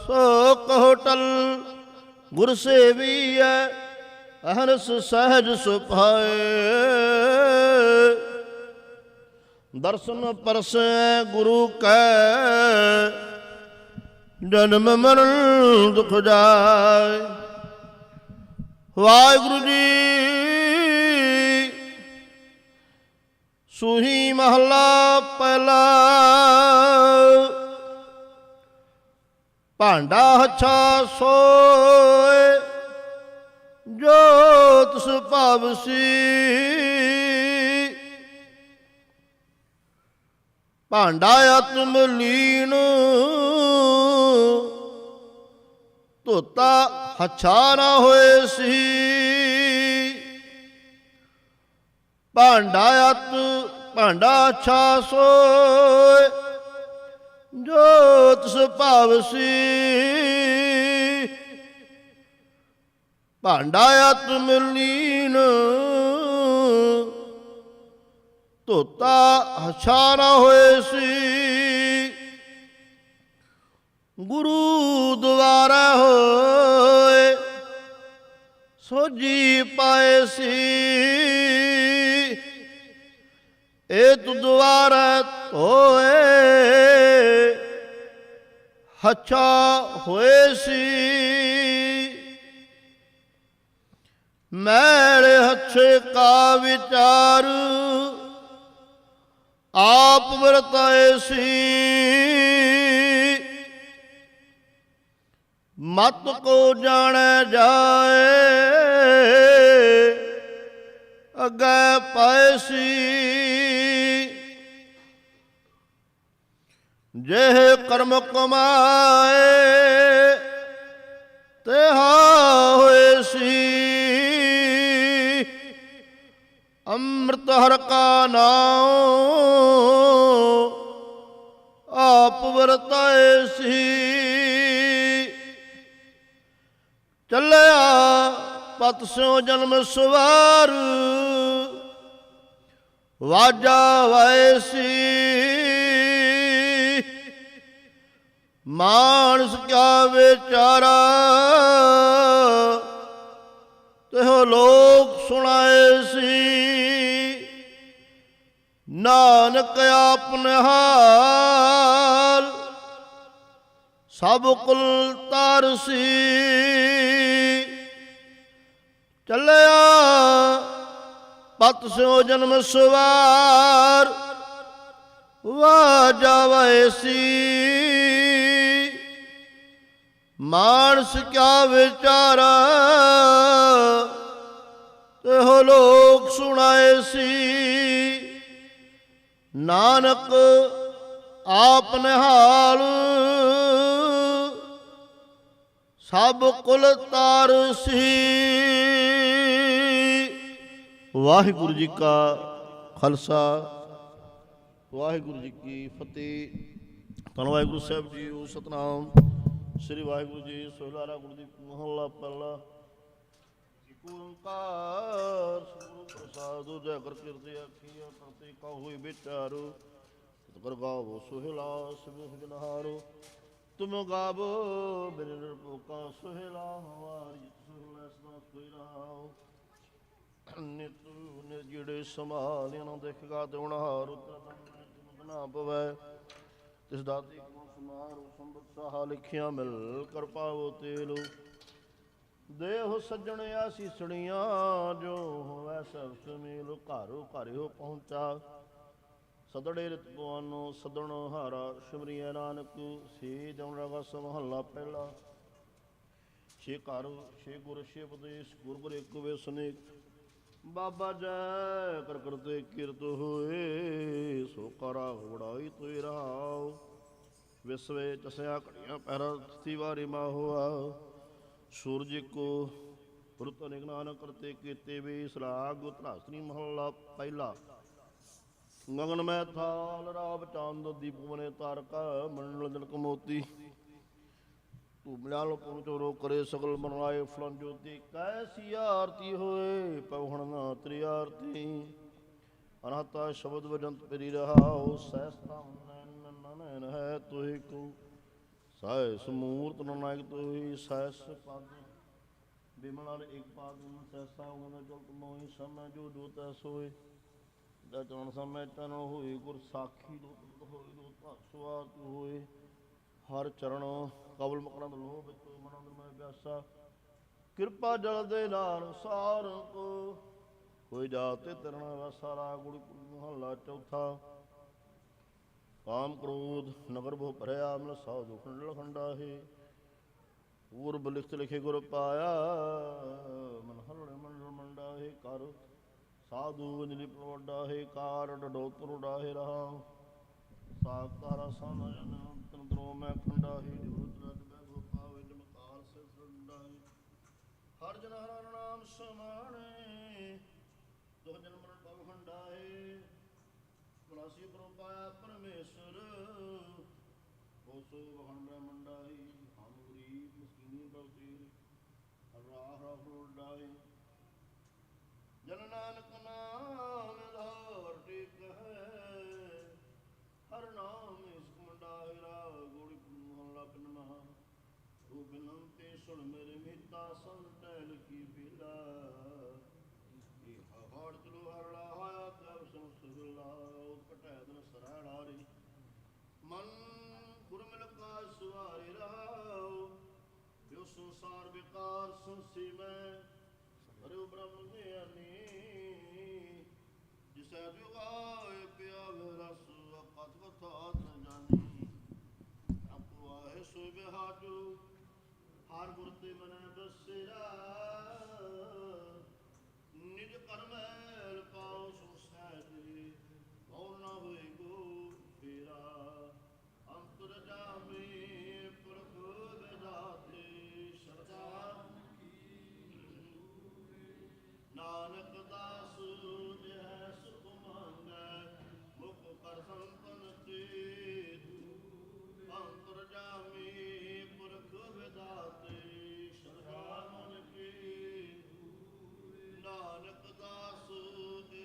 सो कहो टल गुर सेवी है, अहरस सहज सुभाए। दर्शन परस गुरु कै, जन्म मरण दुख जाए। वाहिगुरु जी सूही महला पहला, भांडा हच्छा सोए, जो तिस भावसी। भांडा आत्म लीन, धोता हच्छा ना होए सी। भांडा अच्छा सोए, जो तिस भावसी। भांडा आत्म लीन, धोता अच्छा ना होए सी। गुरु द्वारा होए, सोजी पाए सी। ए तु द्वारा होए, ਹੱਛਾ ਹੋਏ ਸੀ ਮੈਲ ਹੱਛੇ ਕਾ ਵਿਚਾਰ ਆਪ ਵਰਤਾਏ ਸੀ ਮਤ ਕੋ ਜਾਣੈ ਜਾਏ ਅੱਗੇ ਪਾਏ ਸੀ ਜਿਹੇ ਕਰਮ ਕਮਾਏ ਤਿਹਾ ਹੋਏ ਸੀ ਅੰਮ੍ਰਿਤ ਹਰਿ ਕਾ ਨਾਮ ਆਪ ਵਰਤਾਏ ਸੀ ਚੱਲਿਆ ਪਤ ਸਿਉ ਜਨਮ ਸਵਾਰ ਵਾਜਾ ਵਾਏ ਸੀ ਮਾਨਸ ਕਿਆ ਵਿਚਾਰਾ ਤਿਹੁ ਲੋਕ ਸੁਣਾਏ ਸੀ ਨਾਨਕ ਆਪਨੇ ਹਾਲ ਸਭ ਕੁਲ ਤਾਰਸੀ ਚੱਲਿਆ ਪਤ ਸਿਉ ਜਨਮ ਸਵਾਰ ਵਾਜਾ ਵਾਏ ਸੀ ਮਾਨਸ ਕਿਆ ਵਿਚਾਰਾ ਤਿਹੁ ਲੋਕ ਸੁਣਾਏ ਸੀ ਨਾਨਕ ਆਪਨੇ ਹਾਲ ਸਭ ਕੁਲ ਤਾਰਸੀ। ਵਾਹਿਗੁਰੂ ਜੀ ਕਾ ਖਾਲਸਾ ਵਾਹਿਗੁਰੂ ਜੀ ਕੀ ਫਤਿਹ। ਧੰਨ ਵਾਹਿਗੁਰੂ ਸਾਹਿਬ ਜੀਓ। ਸਤਿਨਾਮ ਸ੍ਰੀ ਵਾਹਿਗੁਰੂ ਜੀ। ਸੋਹਿਲਾਰਾ ਗੁਰਦੀਪ ਮਹੱਲਾ ਪਹਿਲਾ। ਇਕ ਓੰਕਾਰ ਸਤਿਗੁਰੂ ਪ੍ਰਸਾਦਿ ਜੈ ਕਰ ਕਿਰਤਿ ਆਖੀਆ ਕਰਤੇ ਕਾ ਹੋਇ ਵਿਚਾਰੋ ਸਤਿਗੁਰ ਗਾਵੋ ਸੋਹਿਲਾ ਸਭੇ ਸਜਨਹਾਰੋ ਤੁਮ ਗਾਵੋ ਬਿਨ ਨਿਰਭਉ ਸੋਹਿਲਾ ਹਵਾਰੀ ਸੋਹਿਲਾ ਸਦਾ ਸੋਇ ਰਹਾਉ ਨਿਤ ਨਿਰਜਿੜੇ ਸੰਭਾਲਿਆ ਨਾ ਦੇਖਗਾ ਦੇਵਨਹਾਰ ਉਤਰ ਨਾ ਪਵੈ ਤਿਸ ਦਾਤੀ ਗੁਣ ਸਮਾਰੋ ਸੰਬਤ ਸਾਹਾ ਲਿਖਿਆ ਮਿਲ ਕਰ ਪਾਵੋ ਤੇਲੋ ਦੇਹੁ ਸੱਜਣ ਆਸੀਸਣੀਆਂ ਜੋ ਹੋਵੈ ਸਭ ਸੁਮੇਲ ਘਰੋ ਘਰਿਓ ਪਹੁੰਚਾ ਸਦੜੇ ਰਿਤ ਪਵਾਨੋ ਸਦਣ ਹਾਰਾ ਸਿਮਰਿਐ ਨਾਨਕ ਸੇ ਜਨ ਰਗਸ ਮਹੱਲਾ ਪਹਿਲਾ। ਛੇ ਘਰ ਛੇ ਗੁਰ ਛੇ ਉਪਦੇਸ਼ ਗੁਰ ਗੁਰ ਇੱਕ ਵੇਸਨੇਕ ਬਾਬਾ ਜੈ ਕਰ ਕਰਤੇ ਕਿਰਤ ਹੋਏ ਸੋ ਕਰਾ ਵਡਾਈ ਤੋਇ ਰਹਾਉ ਵਿਸਵੇ ਚਸਿਆ ਘੜੀਆਂ ਪਹਿਰਾ ਤਿਵਾਰੀ ਮਾ ਹੋਆ ਸੂਰਜ ਕੋ ਪੁਰਤ ਨਿਗਨਾਨ ਕਰਤੇ ਕੀਤੇ ਵੀ ਸਲਾਗ ਧਰਾਸਨੀ ਮਹੱਲਾ ਪਹਿਲਾ। ਗਗਨ ਮੈਂ ਥਾਲ ਰਾਬ ਚੰਦ ਦੀਪ ਬਨੇ ਤਾਰਕਾ ਮੰਡਲ ਜਨਕ ਮੋਤੀ ਤੂੰ ਮਿਲਾਲ ਪੁਰ ਚੋਰੋ ਕਰੇ ਸਗਲ ਮਨਾਏ ਫਲਨ ਜੋਤੀ ਕੈਸੀ ਆਰਤੀ ਹੋਏ ਪਵਣ ਨਾ ਤ੍ਰਿ ਆਰਤੀ ਅਨਹਤਾ ਸ਼ਬਦ ਵਜੰਤ ਪਰੀ ਰਹਾਉ ਸਹਿਸਤਾ ਨੈਣ ਹੈ ਤੋਹਿ ਕੋ ਸਹਿਸ ਮੂਰਤ ਨਾਇਕ ਤੋਹਿ ਸਹਿਸ ਪਦ ਬਿਮਲ ਇੱਕ ਪਾਦ ਸਹਿਸਾ ਉਹਨਾਂ ਚਲਤ ਮੋਹਿ ਸਮੈ ਜੋ ਜੋ ਤੈ ਸੋਏ ਦਾ ਚਰਨ ਸਮੈ ਤਨ ਹੋਏ ਗੁਰ ਸਾਖੀ ਲੋਕ ਹੋਏ ਲੋ ਧਸਵਾ ਤੂ ਹੋਏ ਹਰ ਚਰਨ ਕਬਲ ਮਕਰੰਦ ਲੋਭ ਵਿੱਚ ਮਨੰਦ ਮੈਂ ਵਿਆਸਾ ਕਿਰਪਾ ਜਲ ਦੇ ਨਾਲ ਸਾਰ ਕੋ ਕੋਈ ਜਾਤੇ ਤਰਣਾ ਵਸਾਰਾ ਗੁਰੂ ਮਹੱਲਾ ਚੌਥਾ। ਕਾਮ ਕ੍ਰੋਧ ਨਗਰ ਭੋ ਭਰਿਆ ਮਿਲ ਸਾਧੂ ਖੰਡਲ ਖੰਡਾਹੇ ਪੂਰਬ ਲਿਖਤ ਲਿਖੇ ਗੁਰ ਪਾਇਆ ਮਨ ਹਰੜੇ ਮੰਡਲ ਮੰਡਾਹੇ ਕਰ ਸਾਧੂ ਨਿਲੀ ਪ੍ਰਵਡਾਹੇ ਕਾਰ ਡਡੋਤਰ ਉਡਾਹੇ ਰਹਾ ਸਾਖ ਤਾਰਾ ਸਾਨਾ ਜਨ ਤਨ ਦਰੋ ਮੈਂ ਖੰਡਾਹੇ ਜੋਤ ਰਤ ਮੈਂ ਗੋਪਾਵੇ ਜਮਕਾਰ ਸੇ ਸੰਡਾਹੇ ਹਰ ਜਨ ਹਰ ਨਾਮ ਸਮਾਣੇ ਦੁਖ ਜਨਮ ਮਰਨ ਭਵ ਖੰਡਾਹੇ ਗੁਲਾਸੀ ਕਰੋ ਪਾਇਆ ਪਰਮੇਸ਼ਰ ਹੋਸੋ ਵਹਣ ਬ੍ਰਹਮੰਡਾਹੀ ਹਮ ਗਰੀਬ ਮਸਕੀਨੀ ਬਵਤੀਰ ਰਾਹ ਰਾਹ ਉਡਾਹੇ ਜਨ ਨਾਨਕ ਨਾਮ ਧਾਰ ਟਿਕ ਹੈ ਹਰ ਨਾਮ ਇਸ ਮੰਡਾਹੇ ਰਾ ਗੋੜੀ ਮਹੱਲਾ ਪੰਜਵਾਂ ਉਹ ਬਿਨੰਤੀ ਸੁਣ ਮੇਰੇ ਮੀਤਾ ਸੰਤੈਲ ਕੀ ਬੇਲਾ ਹੜ ਚਲੋ ਹਰੜਾ ਹੋਇਆ ਤਬ ਸੰਸੁਲਾ ਕਟੈ ਦਿਨ ਸਰਾਣਾ ਰੇ ਮਨ ਗੁਰ ਮਿਲ ਕਾ ਸੁਆਰੇ ਸੰਸੀ ਮੈਂ ਹਰਿ ਬ੍ਰਹਮ ਗਿਆਨੀ ਜਿਸੈ ਜੁਗਾਏ ਪਿਆਵੇ ਰਸ ਕਥ ਕਥਾ ਨ ਜਾਣੀ ਆਪੋ ਆਏ ਸੋ ਬਿਹਾਜੂ ਹਰ ਗੁਰ ਤੇ ਮਨੈ ਬਸੇਰਾ ਨਿਜ ਕਰਮੈਲ ਪਾਉ ਸੋ ਸਹਿਜ ਔਰ ਨਾ ਹੋਏ ਗੋ ਫੇਰਾ ਅੰਤਰ ਜਾਮੇ ਪੁਰਖ ਵਿਦਾਤੇ ਸਰਦਾ ਨਾਨਕ ਦਾਸ ਜੈ ਸੁਖ ਮੰਗੈ ਮੁਖ ਕਰ ਸੰਤਨ ਤੇ ਅੰਤਰ ਜਾਮੇ ਪੁਰਖ ਵਿਦਾਤੇ ਸਰਦਾ ਮਨ ਕੇ ਨਾਨਕ ਦਾਸ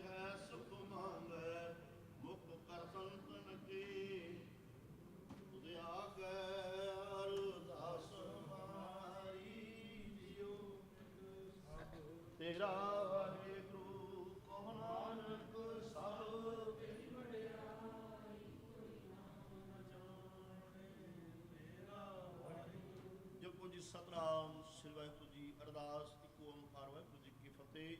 ਹੈ ਸੁਖ ਮੰਗੈ ਮੁਖ ਕਰ ਸੰਤਨ ਕੇ ਤੁਧ ਆਗੈ ਅਰਦਾਸ ਮਾਰੀ ਜਿਉ ਤੇਰਾ ਵਾਹਿਗੁਰੂ ਕਹੁ ਨਾਨਕ ਸਭ ਜਪੋ ਜੀ ਸਤਨਾਮ ਸ੍ਰੀ ਵਾਹਿਗੁਰੂ ਜੀ ਅਰਦਾਸ ਇੱਕ ਓੰਕਾਰ ਵਾਹਿਗੁਰੂ ਜੀ ਕੀ ਫਤਿਹ।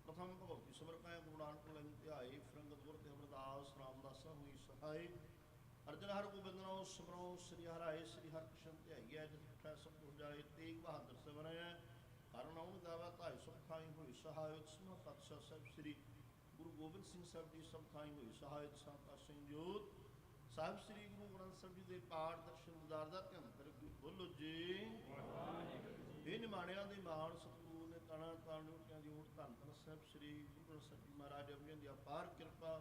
ਪ੍ਰਥਮ ਭਗਵਤੀ ਸਿਮਰ ਕੈ ਗੁਰੂ ਨਾਨਕ ਲੈਨ ਧਿਆਏ ਫਿਰੰਗਤ ਗੁਰ ਤੇ ਅਮਰਦਾਸ ਰਾਮਦਾਸਾ ਹੋਈ ਸਹਾਈ ਅਰਜਨ ਹਰ ਗੋਬਿੰਦਨੋ ਸਿਮਰੋ ਸ੍ਰੀ ਹਰਿ ਸ੍ਰੀ ਹਰਿਕ੍ਰਿਸ਼ਨ ਧਿਆਈਐ ਜਿਤ ਉਠੈ ਸਭ ਹੋ ਜਾਏ ਤੇਗ ਬਹਾਦਰ ਸਿਮਰੈ ਹਰਿ ਨਾਮ ਗਾਵਾ ਧਾਇ ਸੁਖ ਥਾਈ ਹੋਈ ਸਹਾਇਤ ਸਮਾ ਪਾਤਸ਼ਾਹ ਸਾਹਿਬ ਸ੍ਰੀ ਗੁਰੂ ਗੋਬਿੰਦ ਸਿੰਘ ਸਾਹਿਬ ਜੀ ਸਭ ਥਾਈ ਹੋਈ ਸਹਾਇਤ ਸੰਤਾ ਸਿੰਘ ਜੋਤ ਸਾਹਿਬ ਸ੍ਰੀ ਗੁਰੂ ਗ੍ਰੰਥ ਸਾਹਿਬ ਜੀ ਦੇ ਪਾਠ ਦਰਸ਼ਨ ਦਿਦਾਰ ਦਾ ਧਿਆਨ ਕਰਕੇ ਬੋਲੋ ਜੀ ਇਹ ਨਿਮਾਣਿਆਂ ਦੇ ਮਾਣ ਸਤਿਗੁਰੂ ਨੇ ਤਾਣਾ ਤਾਣ ਉਟਿਆਂ ਦੀ ਓਟ ਧੰਨ ਧੰਨ ਸਾਹਿਬ ਸ੍ਰੀ ਗੁਰੂ ਗ੍ਰੰਥ ਸਾਹਿਬ ਜੀ ਮਹਾਰਾਜ ਅਵਲੀਆਂ ਦੀ ਅਪਾਰ ਕਿਰਪਾ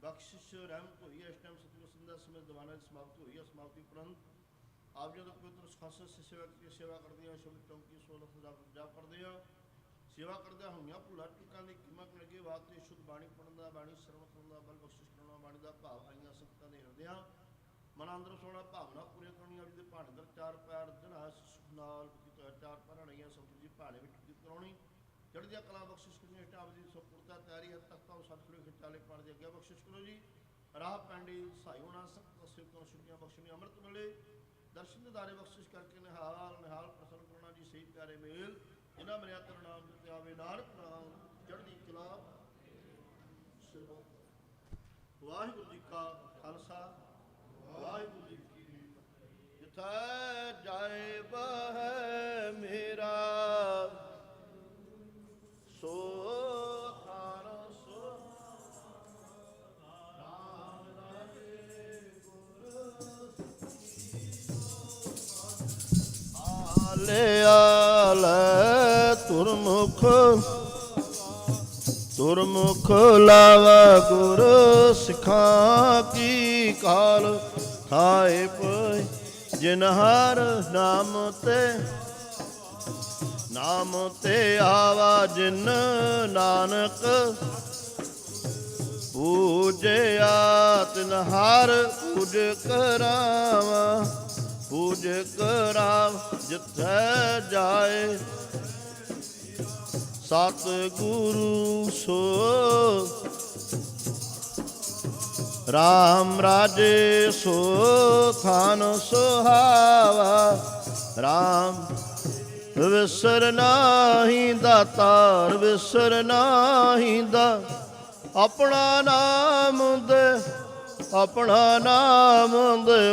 ਬਖਸ਼ਿਸ਼ ਰਹਿਮਤ ਹੋਈ ਹੈ। ਇਸ ਟਾਈਮ ਸਤਿਗੁਰੂ ਸੰਧਾ ਸਮੇਂ ਦੀਵਾਨਾਂ ਦੀ ਸਮਾਪਤੀ ਹੋਈ ਹੈ। ਸਮਾਪਤੀ ਉਪਰੰਤ ਆਪ ਜੀ ਦਾ ਪਵਿੱਤਰ ਖਾਲਸਾ ਸੇਵਾ ਕੀਤੀ ਸੇਵਾ ਕਰਦੇ ਹਾਂ ਸ਼ਬਦ ਚੌਂਕੀ 16 ਜਾਪ ਕਰਦੇ ਹਾਂ ਸੇਵਾ ਕਰਦਿਆਂ ਹੋਈਆਂ ਭੁੱਲਾਂ ਚੁੱਕਾਂ ਦੀ ਕੀਮਤ ਲੱਗੇ ਵਾਸਤੇ ਸ਼ੁੱਧ ਬਾਣੀ ਪੜ੍ਹਨ ਦਾ ਬਾਣੀ ਸਰਵਣ ਕਰਨ ਦਾ ਬਲ ਬਖਸ਼ਿਸ਼ ਕਰਨਾ ਬਾਣੀ ਦਾ ਭਾਵ ਆਈਆਂ ਸੰਗਤਾਂ ਦੇ ਹਿਰਦਿਆਂ ਮਨ ਅੰਦਰ ਸੋਣਾ ਭਾਵਨਾ ਪੂਰੀਆਂ ਕਰਨੀਆਂ ਆਪ ਜੀ ਦੇ ਭਾਣੇ ਦਰ ਚਾਰ ਪੈਰ ਜਨਾ ਸੁਖ ਨਾਲ ਕੀਤਾ ਚਾਰ ਪੈਰਾਂ ਰਹੀਆਂ ਸਤਿਗੁਰੂ ਜੀ ਭਾਣੇ ਵਿੱਚ ਕੀ ਕਰਾਉਣੀ ਚੜ੍ਹਦੀਆਂ ਕਲਾ ਬਖਸ਼ਿਸ਼ ਕਰਨੀ ਇਸ ਆਪ ਜੀ ਦੀ ਸੁਪੁਰਤਾ ਤਿਆਰੀ ਹੈ ਤਖਤਾਂ ਸਤਿਗੁਰੂ ਖਿਚਾਲੇ ਪਾਣ ਦੀ ਅੱਗੇ ਬਖਸ਼ਿਸ਼ ਕਰੋ ਜੀ ਰਾਹ ਪੈਂਡੀ ਸਹਾਈ ਹੋਣਾ ਸੰਗਤਾਂ ਸੇਵਕਾਂ ਨੂੰ ਛੁੱਟੀਆਂ ਬਖਸ਼ਣੀ ਅੰਮ੍ਰਿਤ ਮਿਲੇ ਦਰਸ਼ਨ ਦਿਦਾਰੇ ਬਖਸ਼ਿਸ਼ ਕਰਕੇ ਨਿਹਾਲ ਨਿਹਾਲ ਪ੍ਰਸੰਨ ਕਰਨਾ ਜੀ ਸਹੀ ਪਿਆਰੇ ਮੇਲ ਜਿਨ੍ਹਾਂ ਮੇਰਾ ਤੇਰਾ ਨਾਮ ਦਿੱਤੇ ਆਵੇ ਨਾਨਕ ਨਾਮ ਚੜ੍ਹਦੀ ਕਲਾ ਵਾਹਿਗੁਰੂ ਜੀ ਕਾ ਖਾਲਸਾ ਵਾਹਿਗੁਰੂ ਜੀ ਕੀ ਫਤਿਹ। ਜਿੱਥੈ ਜਾਏ ਬਹਿ ਮੇਰਾ ਸੋ ਥਾਨ ਸੋ ਰਾਮ ਰਾਜੇ ਗੁਰ ਆਲੇ ਆਲੇ ਤੁਰਮੁਖ ਲਾਵਾ ਗੁਰ ਸਿਖਾਂ ਕੀ ਕਾਲ ਖਾਏ ਪਈ ਜਿਨ ਹਰ ਨਾਮ ਤੇ ਆਵਾ ਜਿਨ ਨਾਨਕ ਪੂਜਿਆ ਤਿਨ ਹਰ ਪੂਜ ਕਰਾਵਾ ਜਿੱਥੈ ਜਾਏ ਸਤਿਗੁਰੂ ਸੋ ਰਾਮ ਰਾਜੇ ਸੋ ਥਾਨ ਸੁਹਾਵਾ ਰਾਮ ਵਿਸਰ ਨਾਹੀ ਦਾਤਾਰ ਵਿਸਰ ਨਾਹੀ ਦਾ ਆਪਣਾ ਨਾਮ ਦੇ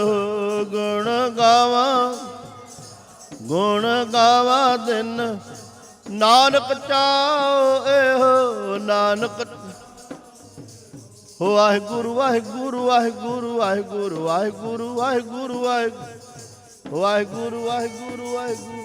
ਹੋ ਗੁਣ ਗਾਵਾਂ ਦਿਨ ਨਾਨਕ ਚਾਉ ਇਹੋ ਨਾਨਕ ਵਾਹਿਗੁਰੂ ਵਾਹਿਗੁਰੂ ਵਾਹਿਗੁਰੂ ਵਾਹਿਗੁਰੂ ਵਾਹਿਗੁਰੂ ਵਾਹਿਗੁਰੂ ਵਾਹਿਗੁਰੂ ਵਾਹਿਗੁਰੂ ਵਾਹਿਗੁਰੂ ਵਾਹਿਗੁਰੂ